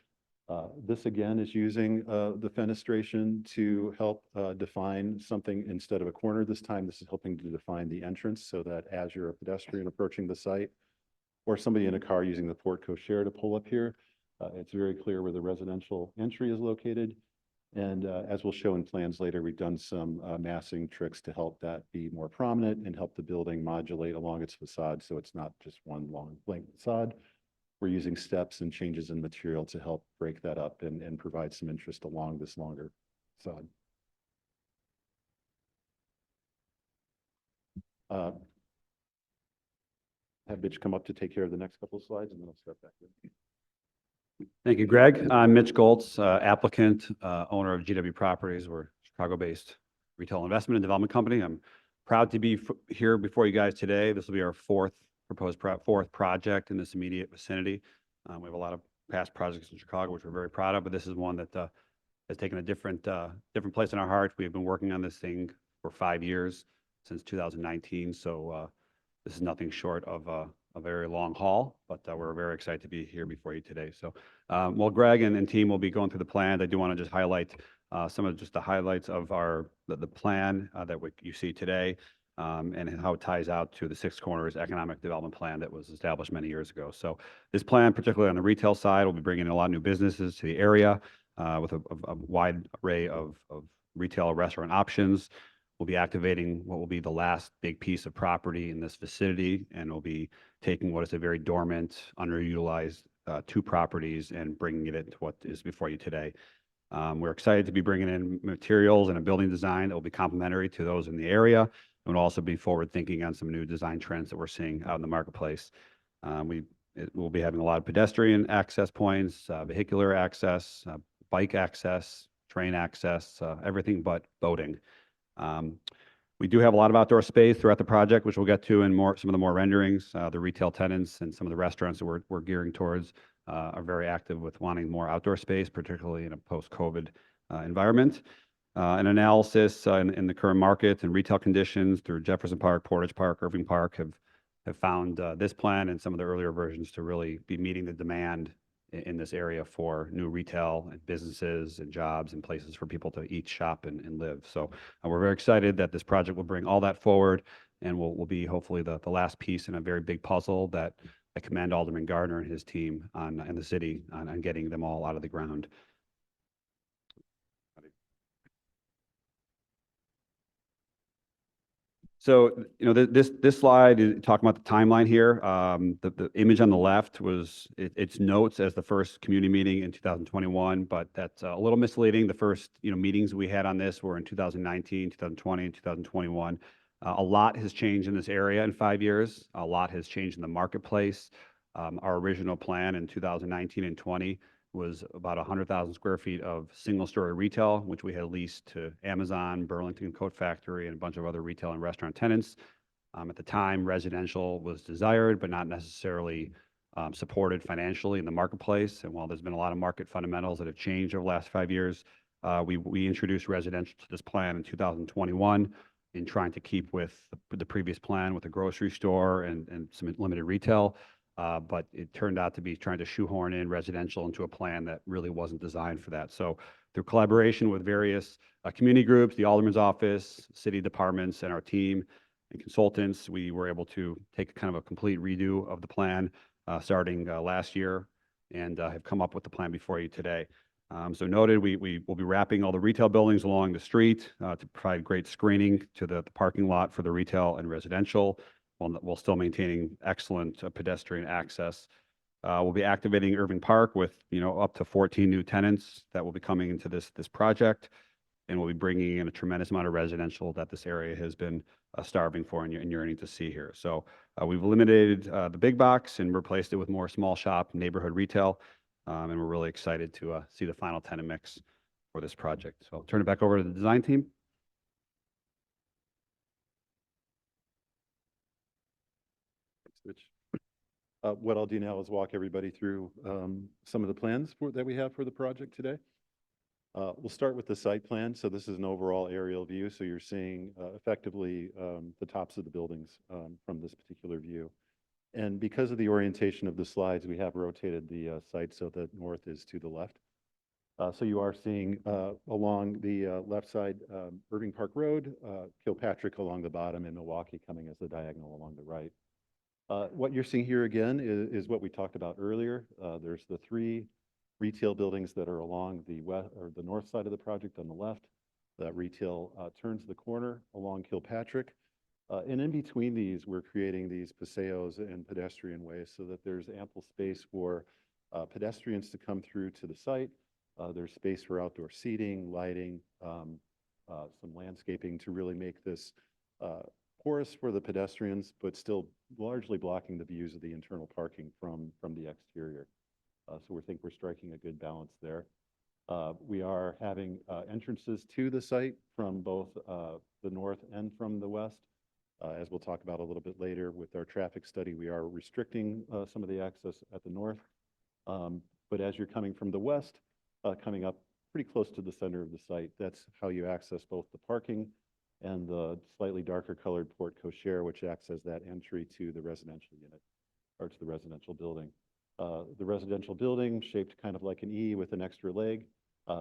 This again is using the fenestration to help define something instead of a corner. This time, this is helping to define the entrance so that as you're a pedestrian approaching the site or somebody in a car using the port cochere to pull up here, it's very clear where the residential entry is located. And as we'll show in plans later, we've done some massing tricks to help that be more prominent and help the building modulate along its facade so it's not just one long blank facade. We're using steps and changes in material to help break that up and provide some interest along this longer facade. Have Mitch come up to take care of the next couple of slides, and then I'll start back with. Thank you, Greg. I'm Mitch Goltz, applicant, owner of GW Properties. We're a Chicago-based retail investment and development company. I'm proud to be here before you guys today. This will be our fourth project in this immediate vicinity. We have a lot of past projects in Chicago, which we're very proud of, but this is one that has taken a different place in our hearts. We have been working on this thing for 5 years, since 2019. So this is nothing short of a very long haul, but we're very excited to be here before you today. So, while Greg and team will be going through the plan, I do want to just highlight some of just the highlights of the plan that you see today, and how it ties out to the Six Corners Economic Development Plan that was established many years ago. So this plan, particularly on the retail side, will be bringing in a lot of new businesses to the area with a wide array of retail restaurant options. We'll be activating what will be the last big piece of property in this vicinity, and we'll be taking what is a very dormant, underutilized two properties and bringing it into what is before you today. We're excited to be bringing in materials and a building design that will be complementary to those in the area, and we'll also be forward-thinking on some new design trends that we're seeing out in the marketplace. We'll be having a lot of pedestrian access points, vehicular access, bike access, train access, everything but boating. We do have a lot of outdoor space throughout the project, which we'll get to in some of the more renderings. The retail tenants and some of the restaurants that we're gearing towards are very active with wanting more outdoor space, particularly in a post-COVID environment. An analysis in the current market and retail conditions through Jefferson Park, Portage Park, Irving Park have found this plan and some of the earlier versions to really be meeting the demand in this area for new retail and businesses and jobs and places for people to eat, shop, and live. So we're very excited that this project will bring all that forward and will be hopefully the last piece in a very big puzzle that I commend Alderman Gardner and his team in the city on getting them all out of the ground. So, this slide is talking about the timeline here. The image on the left was its notes as the first community meeting in 2021, but that's a little misleading. The first, meetings we had on this were in 2019, 2020, and 2021. A lot has changed in this area in 5 years. A lot has changed in the marketplace. Our original plan in 2019 and 20 was about 100,000 square feet of single-story retail, which we had leased to Amazon, Burlington Coat Factory, and a bunch of other retail and restaurant tenants. At the time, residential was desired, but not necessarily supported financially in the marketplace. And while there's been a lot of market fundamentals that have changed over the last 5 years, we introduced residential to this plan in 2021 in trying to keep with the previous plan with the grocery store and some limited retail. But it turned out to be trying to shoehorn in residential into a plan that really wasn't designed for that. So through collaboration with various community groups, the Alderman's office, city departments, and our team and consultants, we were able to take kind of a complete redo of the plan starting last year and have come up with the plan before you today. So noted, we will be wrapping all the retail buildings along the street to provide great screening to the parking lot for the retail and residential, while still maintaining excellent pedestrian access. We'll be activating Irving Park with, up to 14 new tenants that will be coming into this project. And we'll be bringing in a tremendous amount of residential that this area has been starving for and yearning to see here. So we've eliminated the big box and replaced it with more small shop neighborhood retail. And we're really excited to see the final tenant mix for this project. So I'll turn it back over to the design team. Rich. What I'll do now is walk everybody through some of the plans that we have for the project today. We'll start with the site plan. So this is an overall aerial view. So you're seeing effectively the tops of the buildings from this particular view. And because of the orientation of the slides, we have rotated the site so that north is to the left. So you are seeing along the left side, Irving Park Road, Kilpatrick along the bottom, and Milwaukee coming as the diagonal along the right. What you're seeing here again is what we talked about earlier. There's the 3 retail buildings that are along the west or the north side of the project on the left. That retail turns the corner along Kilpatrick. And in between these, we're creating these paseos and pedestrian ways so that there's ample space for pedestrians to come through to the site. There's space for outdoor seating, lighting, some landscaping to really make this porous for the pedestrians, but still largely blocking the views of the internal parking from the exterior. So we think we're striking a good balance there. We are having entrances to the site from both the north and from the west. As we'll talk about a little bit later with our traffic study, we are restricting some of the access at the north. But as you're coming from the west, coming up pretty close to the center of the site, that's how you access both the parking and the slightly darker colored porte cochere, which acts as that entry to the residential unit. or to the residential building. The residential building shaped kind of like an E with an extra leg.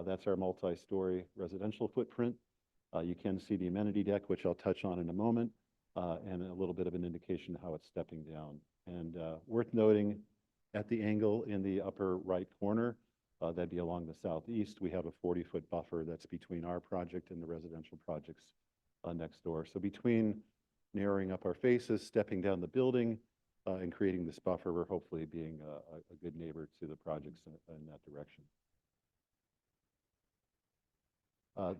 That's our multi-story residential footprint. You can see the amenity deck, which I'll touch on in a moment, and a little bit of an indication of how it's stepping down. And worth noting, at the angle in the upper right corner, that'd be along the southeast, we have a 40-foot buffer that's between our project and the residential projects next door. So between narrowing up our faces, stepping down the building, and creating this buffer, we're hopefully being a good neighbor to the projects in that direction.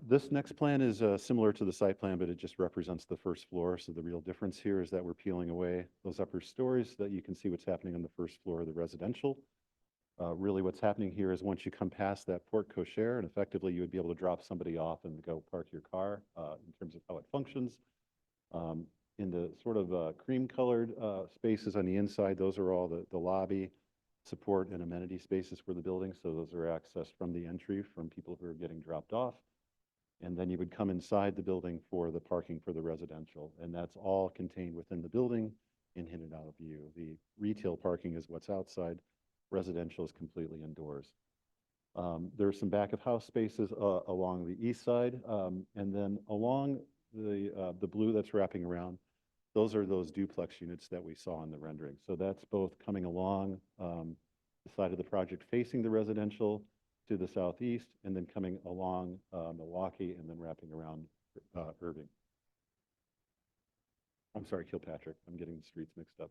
This next plan is similar to the site plan, but it just represents the first floor. So the real difference here is that we're peeling away those upper stories so that you can see what's happening on the first floor of the residential. Really what's happening here is once you come past that porte cochere, and effectively you would be able to drop somebody off and go park your car in terms of how it functions. In the sort of cream-colored spaces on the inside, those are all the lobby, support, and amenity spaces for the building. So those are accessed from the entry from people who are getting dropped off. And then you would come inside the building for the parking for the residential. And that's all contained within the building and hidden out of view. The retail parking is what's outside. Residential is completely indoors. There are some back of house spaces along the east side. And then along the blue that's wrapping around, those are those duplex units that we saw in the rendering. So that's both coming along the side of the project facing the residential to the southeast, and then coming along Milwaukee and then wrapping around Irving. I'm sorry, Kilpatrick. I'm getting the streets mixed up.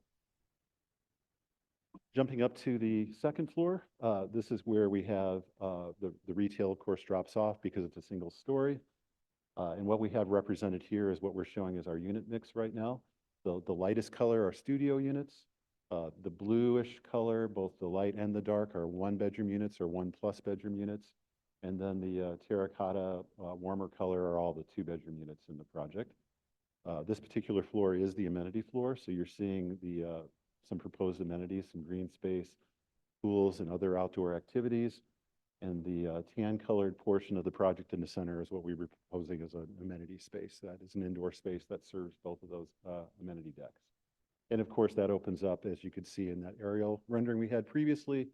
Jumping up to the second floor, this is where we have the retail, of course, drops off because it's a single story. And what we have represented here is what we're showing as our unit mix right now. The lightest color are studio units. The bluish color, both the light and the dark, are 1-bedroom units or 1+ bedroom units. And then the terracotta warmer color are all the 2-bedroom units in the project. This particular floor is the amenity floor. So you're seeing some proposed amenities, some green space, pools, and other outdoor activities. And the tan-colored portion of the project in the center is what we were proposing as an amenity space. That is an indoor space that serves both of those amenity decks. And of course, that opens up, as you could see in that aerial rendering we had previously,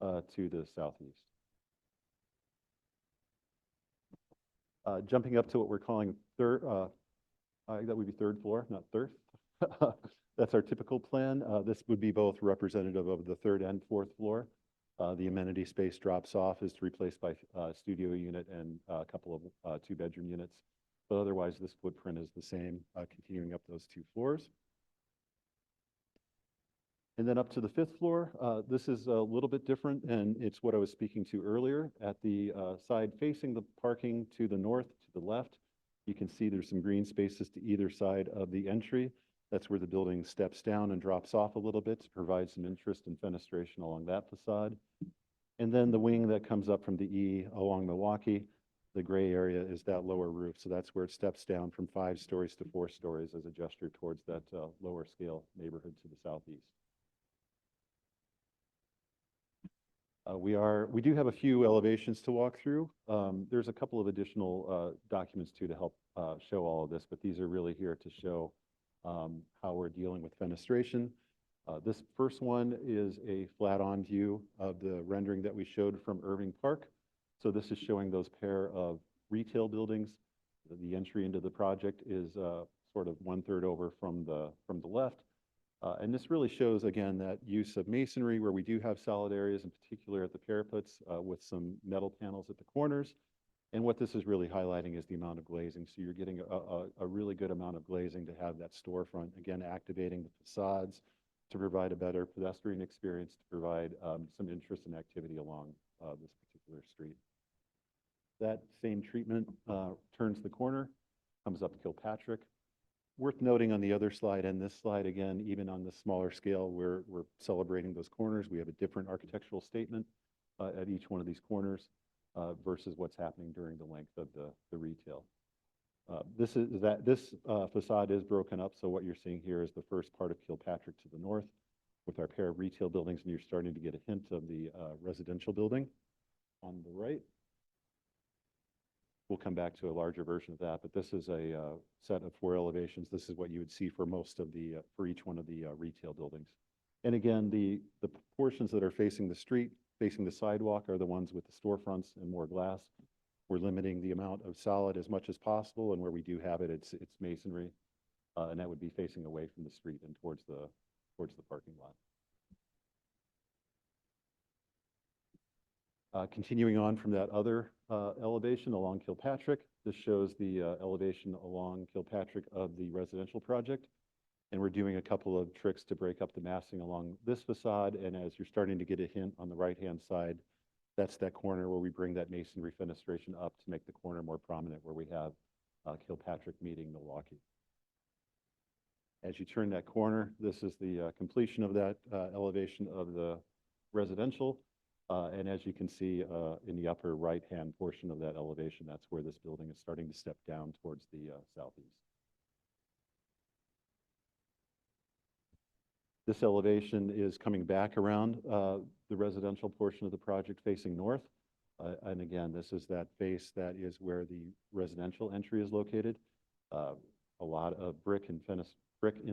to the southeast. Jumping up to what we're calling third, that would be third floor, not third. That's our typical plan. This would be both representative of the third and fourth floor. The amenity space drops off, is replaced by a studio unit and a couple of 2-bedroom units. But otherwise, this footprint is the same, continuing up those 2 floors. And then up to the 5th floor, this is a little bit different, and it's what I was speaking to earlier. At the side facing the parking to the north, to the left, you can see there's some green spaces to either side of the entry. That's where the building steps down and drops off a little bit to provide some interest and fenestration along that facade. And then the wing that comes up from the E along Milwaukee, the gray area is that lower roof. So that's where it steps down from 5 stories to 4 stories as a gesture towards that lower scale neighborhood to the southeast. We do have a few elevations to walk through. There's a couple of additional documents too to help show all of this, but these are really here to show how we're dealing with fenestration. This first one is a flat-on view of the rendering that we showed from Irving Park. So this is showing those pair of retail buildings. The entry into the project is sort of 1/3 over from the left. And this really shows, again, that use of masonry where we do have solid areas, in particular at the parapets, with some metal panels at the corners. And what this is really highlighting is the amount of glazing. So you're getting a really good amount of glazing to have that storefront, again, activating the facades to provide a better pedestrian experience, to provide some interest and activity along this particular street. That same treatment turns the corner, comes up Kilpatrick. Worth noting on the other slide and this slide, again, even on the smaller scale, we're celebrating those corners. We have a different architectural statement at each one of these corners versus what's happening during the length of the retail. This facade is broken up. So what you're seeing here is the first part of Kilpatrick to the north with our pair of retail buildings, and you're starting to get a hint of the residential building on the right. We'll come back to a larger version of that, but this is a set of 4 elevations. This is what you would see for most of the, for each one of the retail buildings And again, the portions that are facing the street, facing the sidewalk are the ones with the storefronts and more glass. We're limiting the amount of solid as much as possible, and where we do have it, it's masonry. And that would be facing away from the street and towards the parking lot. Continuing on from that other elevation along Kilpatrick, this shows the elevation along Kilpatrick of the residential project. And we're doing a couple of tricks to break up the massing along this facade. And as you're starting to get a hint on the right-hand side, that's that corner where we bring that masonry fenestration up to make the corner more prominent, where we have Kilpatrick meeting Milwaukee. As you turn that corner, this is the completion of that elevation of the residential. And as you can see in the upper right-hand portion of that elevation, that's where this building is starting to step down towards the southeast. This elevation is coming back around the residential portion of the project facing north. And again, this is that face that is where the residential entry is located. A lot of brick in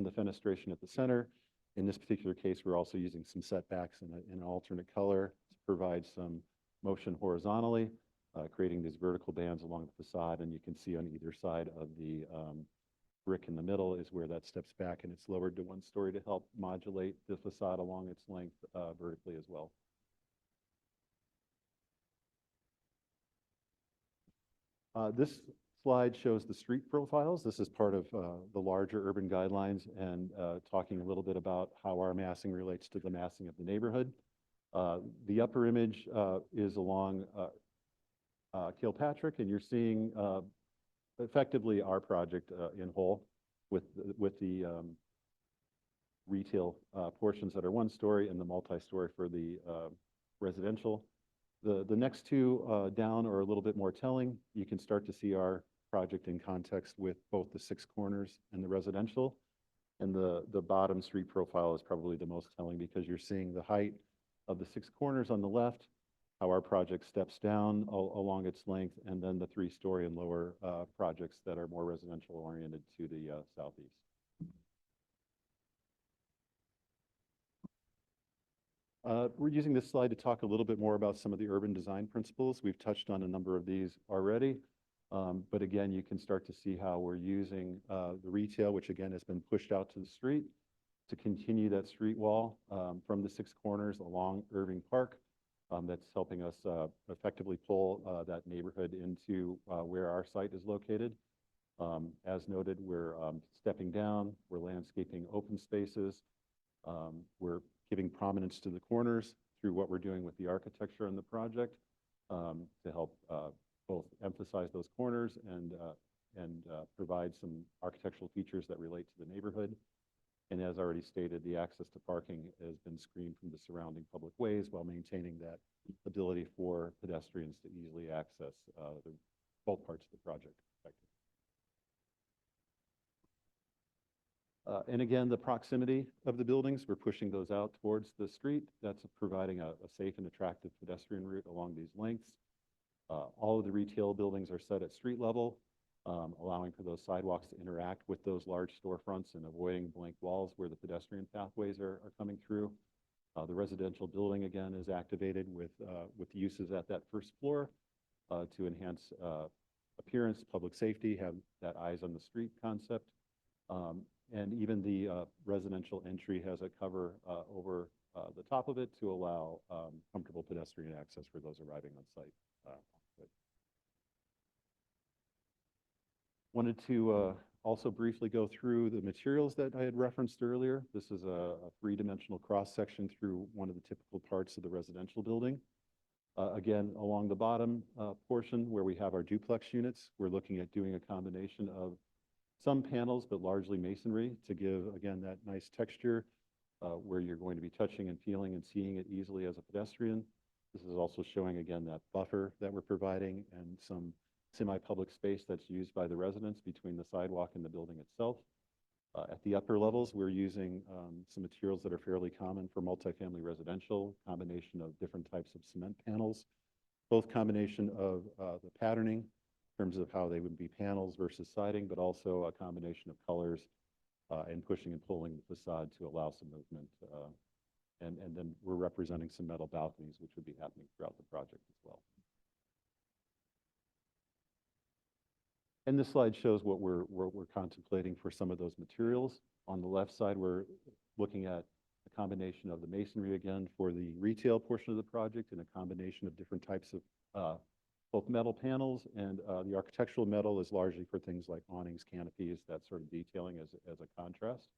the fenestration at the center. In this particular case, we're also using some setbacks in an alternate color to provide some motion horizontally, creating these vertical bands along the facade. And you can see on either side of the brick in the middle is where that steps back, and it's lowered to 1 story to help modulate the facade along its length vertically as well. This slide shows the street profiles. This is part of the larger urban guidelines, and talking a little bit about how our massing relates to the massing of the neighborhood. The upper image is along Kilpatrick, and you're seeing effectively our project in whole with the retail portions that are 1 story and the multi-story for the residential. The next two down are a little bit more telling. You can start to see our project in context with both the 6 corners and the residential. And the bottom street profile is probably the most telling, because you're seeing the height of the 6 corners on the left, how our project steps down along its length, and then the 3-story and lower projects that are more residential oriented to the southeast. We're using this slide to talk a little bit more about some of the urban design principles. We've touched on a number of these already, but again, you can start to see how we're using the retail, which again has been pushed out to the street, to continue that street wall from the 6 corners along Irving Park. That's helping us effectively pull that neighborhood into where our site is located. As noted, we're stepping down, we're landscaping open spaces, we're giving prominence to the corners through what we're doing with the architecture in the project to help both emphasize those corners and provide some architectural features that relate to the neighborhood. And as already stated, the access to parking has been screened from the surrounding public ways while maintaining that ability for pedestrians to easily access both parts of the project. And again, the proximity of the buildings, we're pushing those out towards the street. That's providing a safe and attractive pedestrian route along these lengths. All of the retail buildings are set at street level, allowing for those sidewalks to interact with those large storefronts and avoiding blank walls where the pedestrian pathways are coming through. The residential building, again, is activated with uses at that 1st floor to enhance appearance, public safety, have that eyes on the street concept. And even the residential entry has a cover over the top of it to allow comfortable pedestrian access for those arriving on site. Wanted to also briefly go through the materials that I had referenced earlier. This is a 3-dimensional cross-section through one of the typical parts of the residential building. Again, along the bottom portion where we have our duplex units, we're looking at doing a combination of some panels, but largely masonry, to give, again, that nice texture where you're going to be touching and feeling and seeing it easily as a pedestrian. This is also showing, again, that buffer that we're providing and some semi-public space that's used by the residents between the sidewalk and the building itself. At the upper levels, we're using some materials that are fairly common for multifamily residential, combination of different types of cement panels, both combination of the patterning in terms of how they would be panels versus siding, but also a combination of colors and pushing and pulling the facade to allow some movement And then we're representing some metal balconies, which would be happening throughout the project as well. And this slide shows what we're contemplating for some of those materials. On the left side, we're looking at a combination of the masonry again for the retail portion of the project and a combination of different types of both metal panels and the architectural metal is largely for things like awnings, canopies, that sort of detailing as a contrast.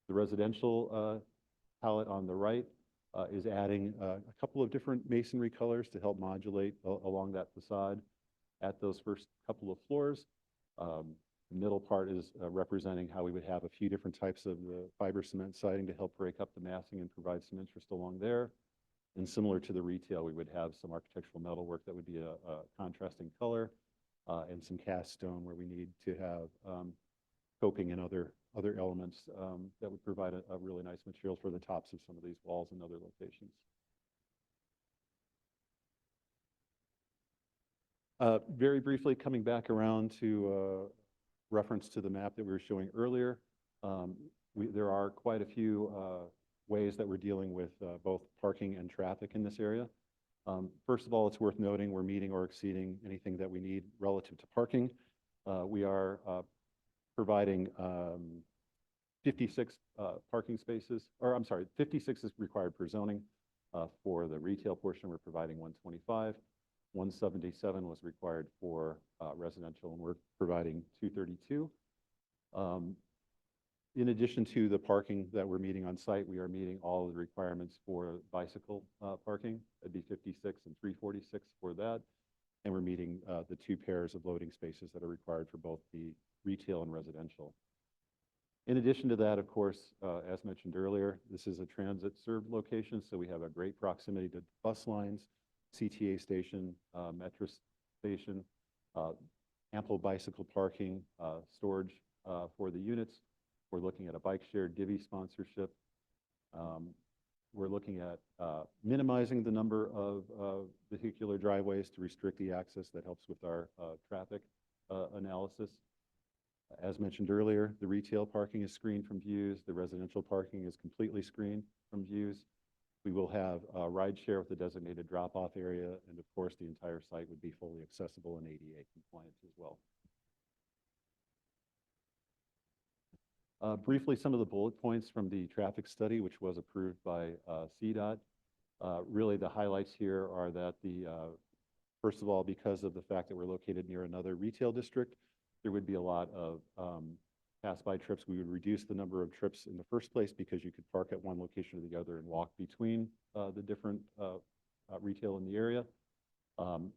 The residential palette on the right is adding a couple of different masonry colors to help modulate along that facade at those first couple of floors. The middle part is representing how we would have a few different types of the fiber cement siding to help break up the massing and provide some interest along there. And similar to the retail, we would have some architectural metalwork that would be a contrasting color and some cast stone where we need to have coping and other elements that would provide a really nice material for the tops of some of these walls and other locations. Very briefly, coming back around to reference to the map that we were showing earlier, there are quite a few ways that we're dealing with both parking and traffic in this area. First of all, it's worth noting we're meeting or exceeding anything that we need relative to parking. We are providing 56 parking spaces, or I'm sorry, 56 is required per zoning. For the retail portion, we're providing 125. 177 was required for residential, and we're providing 232. In addition to the parking that we're meeting on site, we are meeting all of the requirements for bicycle parking. That'd be 56 and 346 for that. And we're meeting the 2 pairs of loading spaces that are required for both the retail and residential. In addition to that, of course, as mentioned earlier, this is a transit served location, so we have a great proximity to bus lines, CTA station, metro station, ample bicycle parking, storage for the units. We're looking at a bike share divvy sponsorship. We're looking at minimizing the number of vehicular driveways to restrict the access. That helps with our traffic analysis. As mentioned earlier, the retail parking is screened from views. The residential parking is completely screened from views. We will have a ride share with a designated drop-off area, and of course, the entire site would be fully accessible and ADA compliant as well. Briefly, some of the bullet points from the traffic study, which was approved by CDOT. Really, the highlights here are that first of all, because of the fact that we're located near another retail district, there would be a lot of pass-by trips. We would reduce the number of trips in the first place because you could park at one location or the other and walk between the different retail in the area.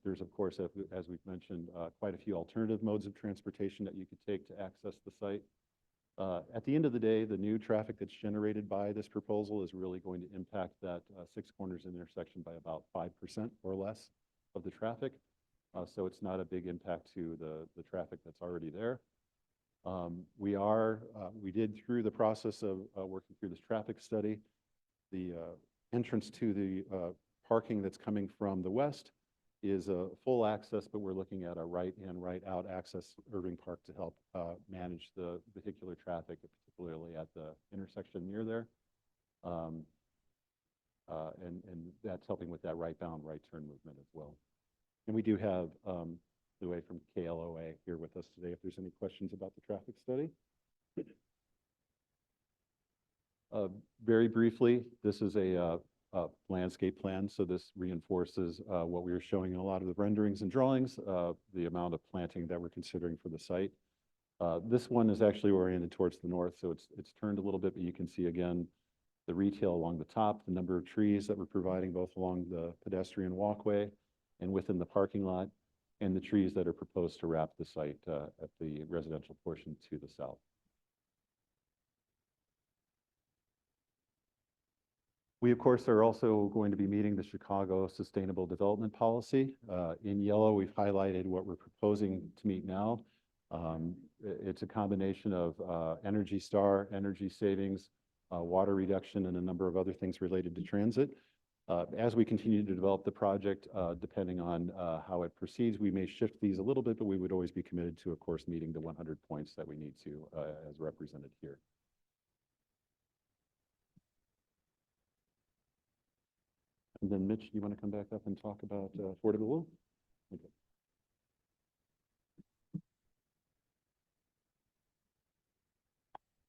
There's, of course, as we've mentioned, quite a few alternative modes of transportation that you could take to access the site. At the end of the day, the new traffic that's generated by this proposal is really going to impact that Six Corners intersection by about 5% or less of the traffic. So it's not a big impact to the traffic that's already there. We did, through the process of working through this traffic study, the entrance to the parking that's coming from the west is a full access, but we're looking at a right in, right out access Irving Park to help manage the vehicular traffic, particularly at the intersection near there. And that's helping with that right-bound, right-turn movement as well. And we do have Louis from KLOA here with us today if there's any questions about the traffic study. Very briefly, this is a landscape plan, so this reinforces what we were showing in a lot of the renderings and drawings, the amount of planting that we're considering for the site. This one is actually oriented towards the north, so it's turned a little bit, but you can see again the retail along the top, the number of trees that we're providing both along the pedestrian walkway and within the parking lot, and the trees that are proposed to wrap the site at the residential portion to the south. We, of course, are also going to be meeting the Chicago Sustainable Development Policy. In yellow, we've highlighted what we're proposing to meet now. It's a combination of Energy Star, energy savings, water reduction, and a number of other things related to transit. As we continue to develop the project, depending on how it proceeds, we may shift these a little bit, but we would always be committed to, of course, meeting the 100 points that we need to as represented here. And then Mitch, you want to come back up and talk about affordable? Okay.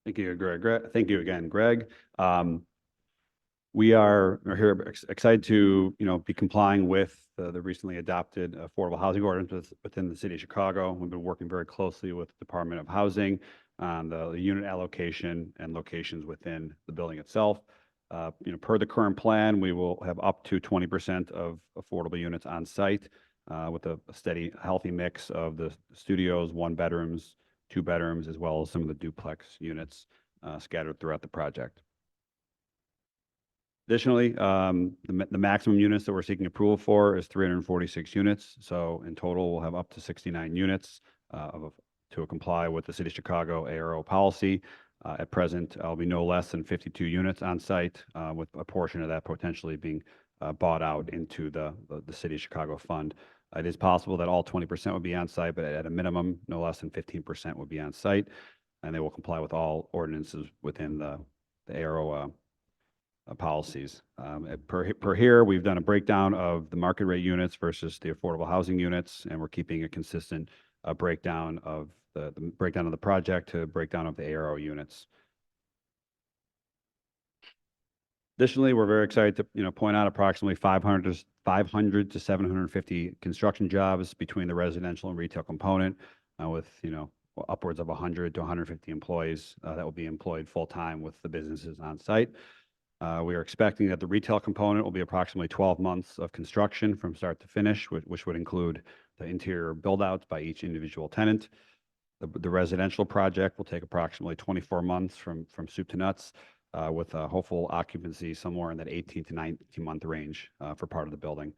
Thank you, Thank you again, Greg. We are here excited to, be complying with the recently adopted affordable housing ordinance within the city of Chicago. We've been working very closely with the Department of Housing on the unit allocation and locations within the building itself. Per the current plan, we will have up to 20% of affordable units on site with a steady, healthy mix of the studios, 1 bedrooms, 2 bedrooms, as well as some of the duplex units scattered throughout the project. Additionally, the maximum units that we're seeking approval for is 346 units. So in total, we'll have up to 69 units to comply with the City of Chicago ARO policy. At present, I'll be no less than 52 units on site, with a portion of that potentially being bought out into the City of Chicago fund. It is possible that all 20% would be on site, but at a minimum, no less than 15% would be on site, and they will comply with all ordinances within the ARO policies. Per here, we've done a breakdown of the market rate units versus the affordable housing units, and we're keeping a consistent breakdown of the breakdown of the project to breakdown of the ARO units. Additionally, we're very excited to, point out approximately 500 to 750 construction jobs between the residential and retail component, with, upwards of 100 to 150 employees that will be employed full-time with the businesses on site. We are expecting that the retail component will be approximately 12 months of construction from start to finish, which would include the interior build-outs by each individual tenant. The residential project will take approximately 24 months from soup to nuts, with a hopeful occupancy somewhere in that 18 to 19-month range for part of the building.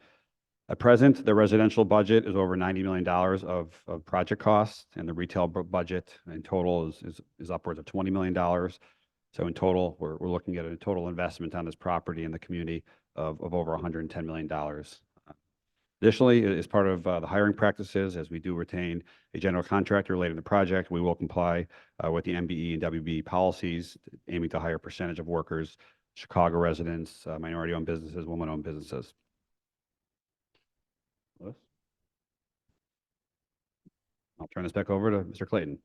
At present, the residential budget is over $90 million of project costs, and the retail budget in total is upwards of $20 million. So in total, we're looking at a total investment on this property in the community of over $110 million. Additionally, as part of the hiring practices, as we do retain a general contractor related to the project, we will comply with the MBE and WB policies, aiming to hire a percentage of workers, Chicago residents, minority-owned businesses, women-owned businesses. Louis? I'll turn this back over to Mr. Clayton.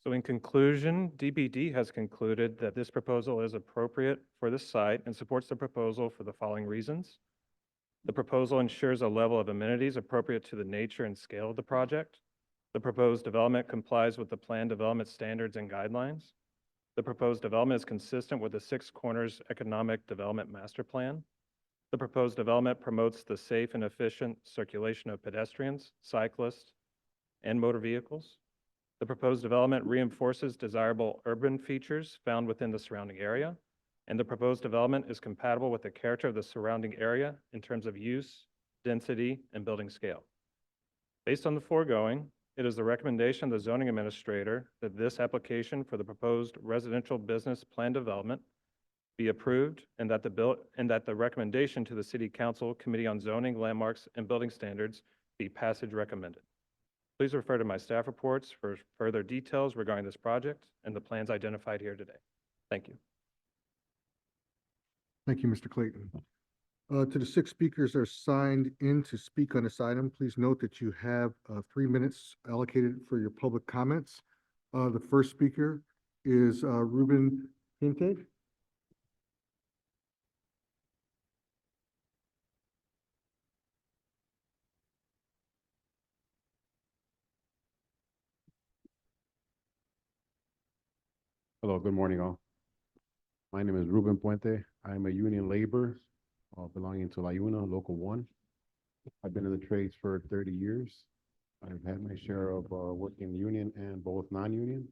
So in conclusion, DPD has concluded that this proposal is appropriate for this site and supports the proposal for the following reasons. The proposal ensures a level of amenities appropriate to the nature and scale of the project. The proposed development complies with the plan development standards and guidelines. The proposed development is consistent with the Six Corners Economic Development Master Plan. The proposed development promotes the safe and efficient circulation of pedestrians, cyclists, and motor vehicles. The proposed development reinforces desirable urban features found within the surrounding area, and the proposed development is compatible with the character of the surrounding area in terms of use, density, and building scale. Based on the foregoing, it is the recommendation of the zoning administrator that this application for the proposed residential business plan development be approved, and that the recommendation to the City Council Committee on Zoning, Landmarks, and Building Standards be passage recommended. Please refer to my staff reports for further details regarding this project and the plans identified here today. Thank you. Thank you, Mr. Clayton. To the 6 speakers that are signed in to speak on this item, please note that you have 3 minutes allocated for your public comments. The first speaker is Ruben Pinte. Hello, good morning all. My name is Ruben Puente. I'm a union laborer belonging to La Una, Local 1. I've been in the trades for 30 years. I've had my share of working union and both non-union.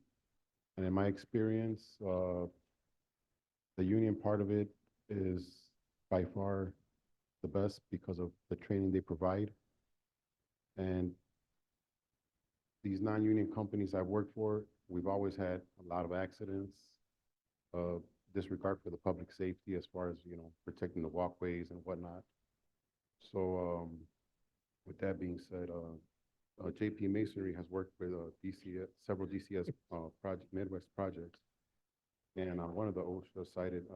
And in my experience, the union part of it is by far the best because of the training they provide. And these non-union companies I've worked for, we've always had a lot of accidents, disregard for the public safety as far as, protecting the walkways and whatnot. So with that being said, JP Masonry has worked with DCS, several DCS Midwest projects. And on one of the OSHA cited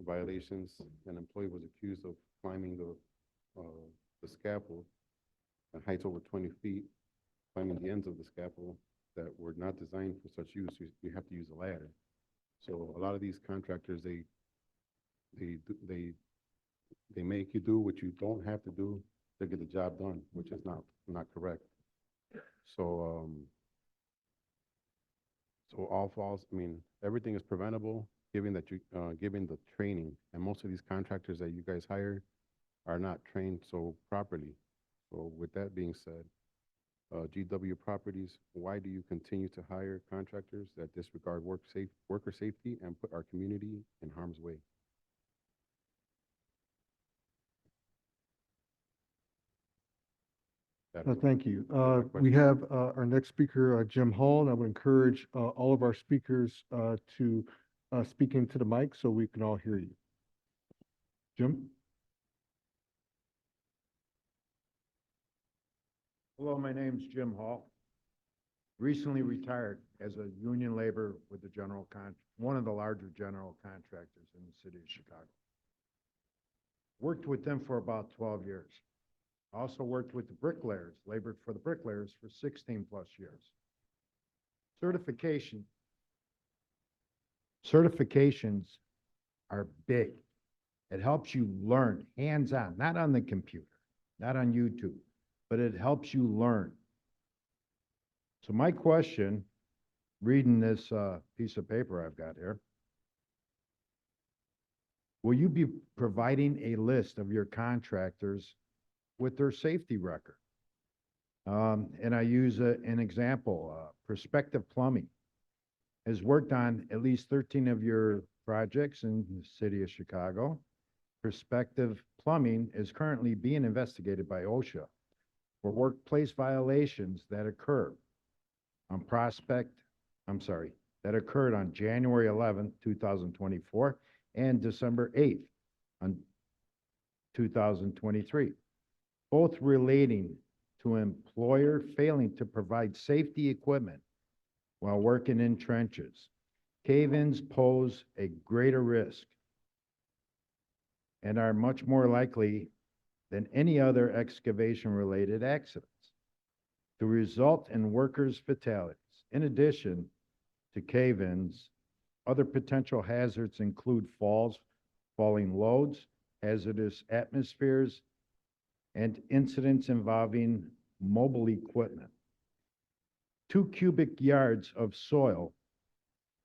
violations, an employee was accused of climbing the scaffold at heights over 20 feet, climbing the ends of the scaffold that were not designed for such use. You have to use a ladder. So a lot of these contractors, they make you do what you don't have to do to get the job done, which is not correct. So, so all falls, I mean, everything is preventable, given that given the training, and most of these contractors that you guys hire are not trained so properly. So with that being said, GW Properties, why do you continue to hire contractors that disregard worker safety and put our community in harm's way? Thank you. We have our next speaker, Jim Hall, and I would encourage all of our speakers to speak into the mic so we can all hear you. Jim? Hello, my name's Jim Hall. Recently retired as a union laborer with the one of the larger general contractors in the city of Chicago. Worked with them for about 12 years. Also worked with the bricklayers, labored for the bricklayers for 16 plus years. Certifications are big. It helps you learn hands-on, not on the computer, not on YouTube, but it helps you learn. So my question, reading this piece of paper I've got here, will you be providing a list of your contractors with their safety record? And I use an example, Perspective Plumbing has worked on at least 13 of your projects in the city of Chicago. Perspective Plumbing is currently being investigated by OSHA for workplace violations that occurred on that occurred on January 11th, 2024 and December 8th on 2023, both relating to employer failing to provide safety equipment while working in trenches. Cave-ins pose a greater risk and are much more likely than any other excavation-related accidents to result in workers' fatalities. In addition to cave-ins, other potential hazards include falls, falling loads, hazardous atmospheres, and incidents involving mobile equipment. 2 cubic yards of soil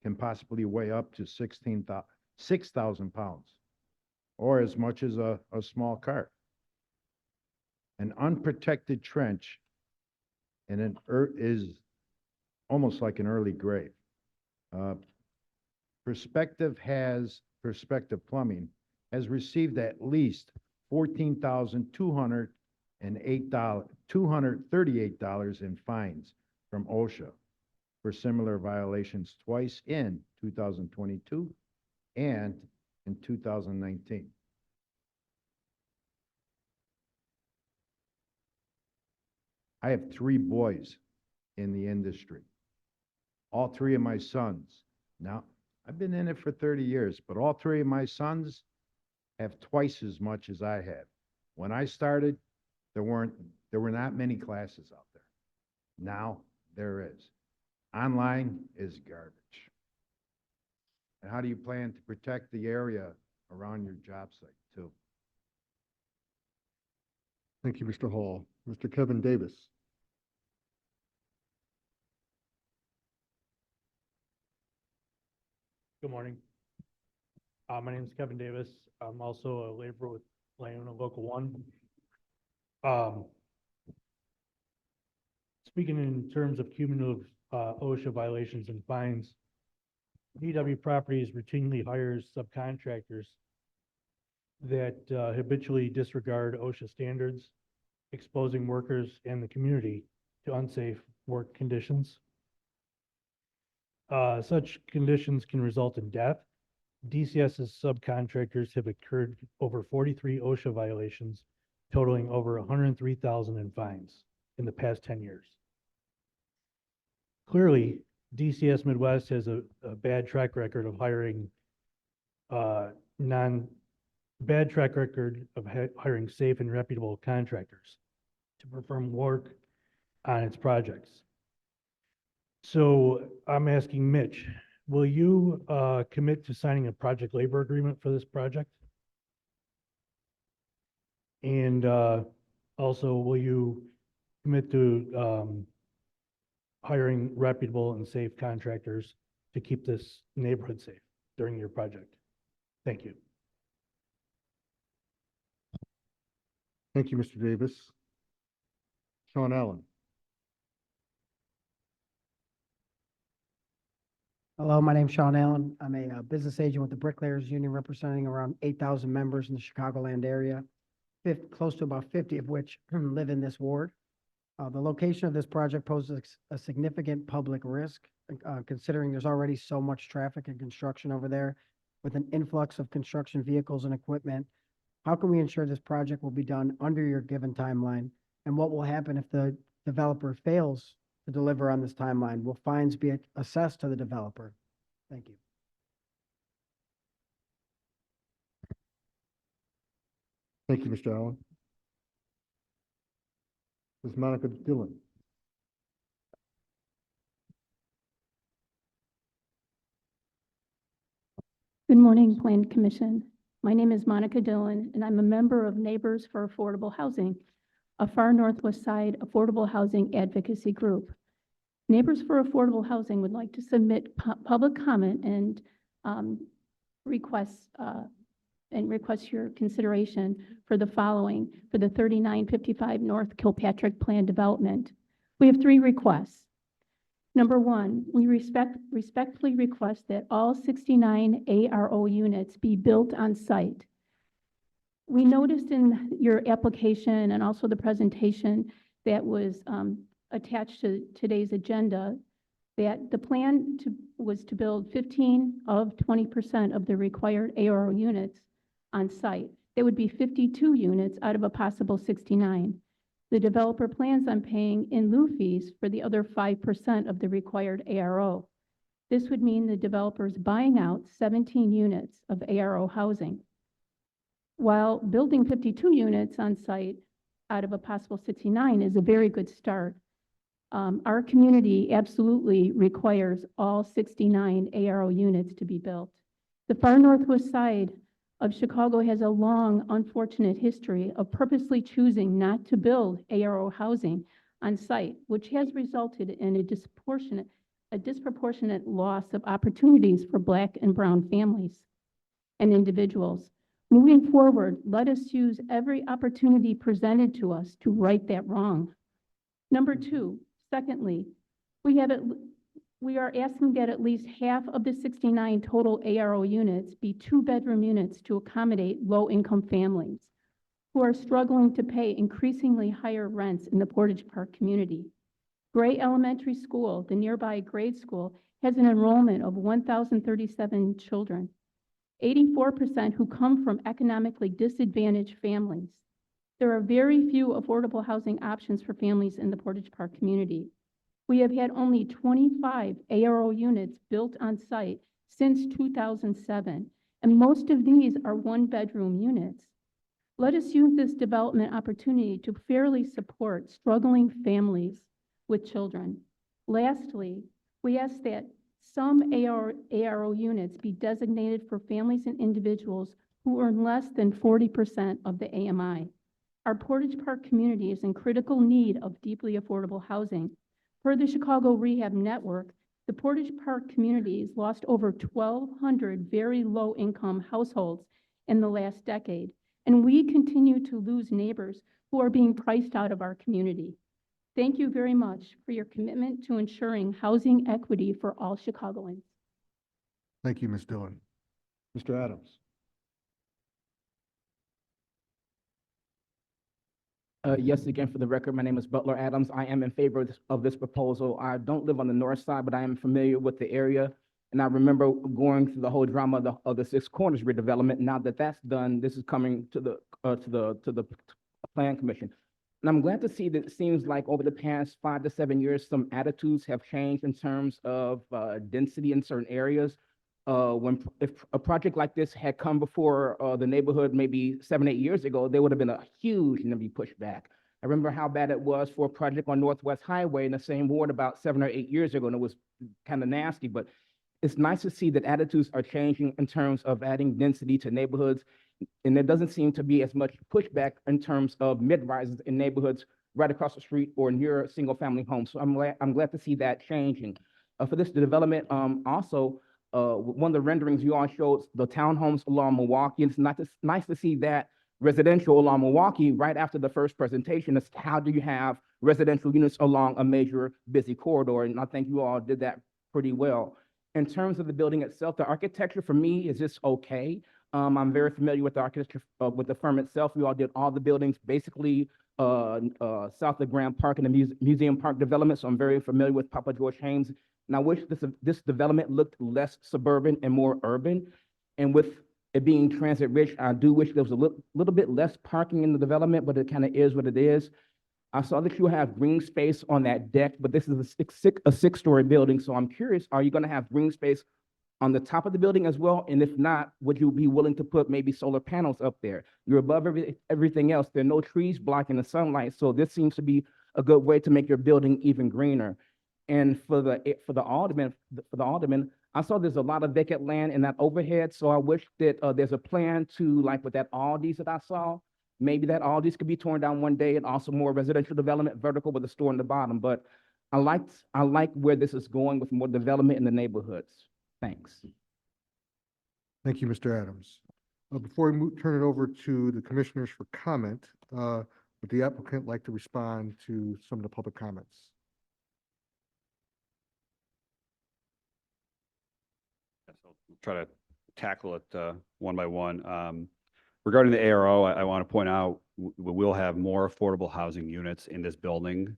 can possibly weigh up to 6,000 pounds, or as much as a small cart. An unprotected trench is almost like an early grave. Perspective Plumbing has received at least $14,238 in fines from OSHA for similar violations twice in 2022 and in 2019. I have 3 boys in the industry. All 3 of my sons. Now, I've been in it for 30 years, but all 3 of my sons have twice as much as I have. When I started, there were not many classes out there. Now there is. Online is garbage. And how do you plan to protect the area around your job site too? Thank you, Mr. Hall. Mr. Kevin Davis. Good morning. My name is Kevin Davis. I'm also a laborer with Laiuna Local 1. Speaking in terms of cumulative OSHA violations and fines, GW Properties routinely hires subcontractors that habitually disregard OSHA standards, exposing workers and the community to unsafe work conditions. Such conditions can result in death. DCS's subcontractors have incurred over 43 OSHA violations, totaling over 103,000 in fines in the past 10 years. Clearly, DCS Midwest has a bad track record of hiring, bad track record of hiring safe and reputable contractors to perform work on its projects. So I'm asking Mitch, will you commit to signing a project labor agreement for this project? And also, will you commit to hiring reputable and safe contractors to keep this neighborhood safe during your project? Thank you. Thank you, Mr. Davis. Sean Allen. Hello, my name's Sean Allen. I'm a business agent with the Bricklayers Union representing around 8,000 members in the Chicagoland area, close to about 50 of which live in this ward. The location of this project poses a significant public risk, considering there's already so much traffic and construction over there with an influx of construction vehicles and equipment. How can we ensure this project will be done under your given timeline? And what will happen if the developer fails to deliver on this timeline? Will fines be assessed to the developer? Thank you. Thank you, Mr. Allen. Ms. Monica Dillon. Good morning, Plan Commission. My name is Monica Dillon, and I'm a member of Neighbors for Affordable Housing, a far northwest side affordable housing advocacy group. Neighbors for Affordable Housing would like to submit public comment and request your consideration for the following for the 3955 North Kilpatrick Plan Development. We have 3 requests. Number 1, we respectfully request that all 69 ARO units be built on site. We noticed in your application and also the presentation that was attached to today's agenda that the plan was to build 15 of 20% of the required ARO units on site. There would be 52 units out of a possible 69. The developer plans on paying in lieu fees for the other 5% of the required ARO. This would mean the developer is buying out 17 units of ARO housing. While building 52 units on site out of a possible 69 is a very good start, our community absolutely requires all 69 ARO units to be built. The far northwest side of Chicago has a long, unfortunate history of purposely choosing not to build ARO housing on site, which has resulted in a disproportionate loss of opportunities for Black and brown families and individuals. Moving forward, let us use every opportunity presented to us to right that wrong. Number 2, secondly, we are asking that at least half of the 69 total ARO units be 2-bedroom units to accommodate low-income families who are struggling to pay increasingly higher rents in the Portage Park community. Gray Elementary School, the nearby grade school, has an enrollment of 1,037 children, 84% who come from economically disadvantaged families. There are very few affordable housing options for families in the Portage Park community. We have had only 25 ARO units built on site since 2007, and most of these are 1-bedroom units. Let us use this development opportunity to fairly support struggling families with children. Lastly, we ask that some ARO units be designated for families and individuals who earn less than 40% of the AMI. Our Portage Park community is in critical need of deeply affordable housing. Per the Chicago Rehab Network, the Portage Park community has lost over 1,200 very low-income households in the last decade, and we continue to lose neighbors who are being priced out of our community. Thank you very much for your commitment to ensuring housing equity for all Chicagoans. Thank you, Ms. Dillon. Mr. Adams. Yes, again, for the record, my name is Butler Adams. I am in favor of this proposal. I don't live on the north side, but I am familiar with the area. And I remember going through the whole drama of the Six Corners redevelopment. Now that that's done, this is coming to the Plan Commission. And I'm glad to see that it seems like over the past 5 to 7 years, some attitudes have changed in terms of density in certain areas. If a project like this had come before the neighborhood maybe 7, 8 years ago, there would have been a huge pushback. I remember how bad it was for a project on Northwest Highway in the same ward about 7 or 8 years ago, and it was kind of nasty. But it's nice to see that attitudes are changing in terms of adding density to neighborhoods. And there doesn't seem to be as much pushback in terms of mid-rises in neighborhoods right across the street or near single-family homes. So I'm glad to see that changing. For this development, also, one of the renderings you all showed the townhomes along Milwaukee, and it's nice to see that residential along Milwaukee right after the first presentation. Is how do you have residential units along a major busy corridor? And I think you all did that pretty well. In terms of the building itself, the architecture for me is just okay. I'm very familiar with the architecture with the firm itself. We all did all the buildings basically south of Grand Park and the Museum Park development. So I'm very familiar with Papa George Haynes. And I wish this development looked less suburban and more urban. And with it being transit rich, I do wish there was a little bit less parking in the development, but it kind of is what it is. I saw that you have green space on that deck, but this is a six-story building. So I'm curious, are you going to have green space on the top of the building as well? And if not, would you be willing to put maybe solar panels up there? You're above everything else. There are no trees blocking the sunlight. So this seems to be a good way to make your building even greener. And for the alderman, I saw there's a lot of vacant land in that overhead. So I wish that there's a plan to, like with that Aldi's that I saw, maybe that Aldi's could be torn down one day, and also more residential development vertical with a store in the bottom. But I like where this is going with more development in the neighborhoods. Thanks. Thank you, Mr. Adams. Before we turn it over to the commissioners for comment, would the applicant like to respond to some of the public comments? Yes, I'll try to tackle it one by one. Regarding the ARO, I want to point out we will have more affordable housing units in this building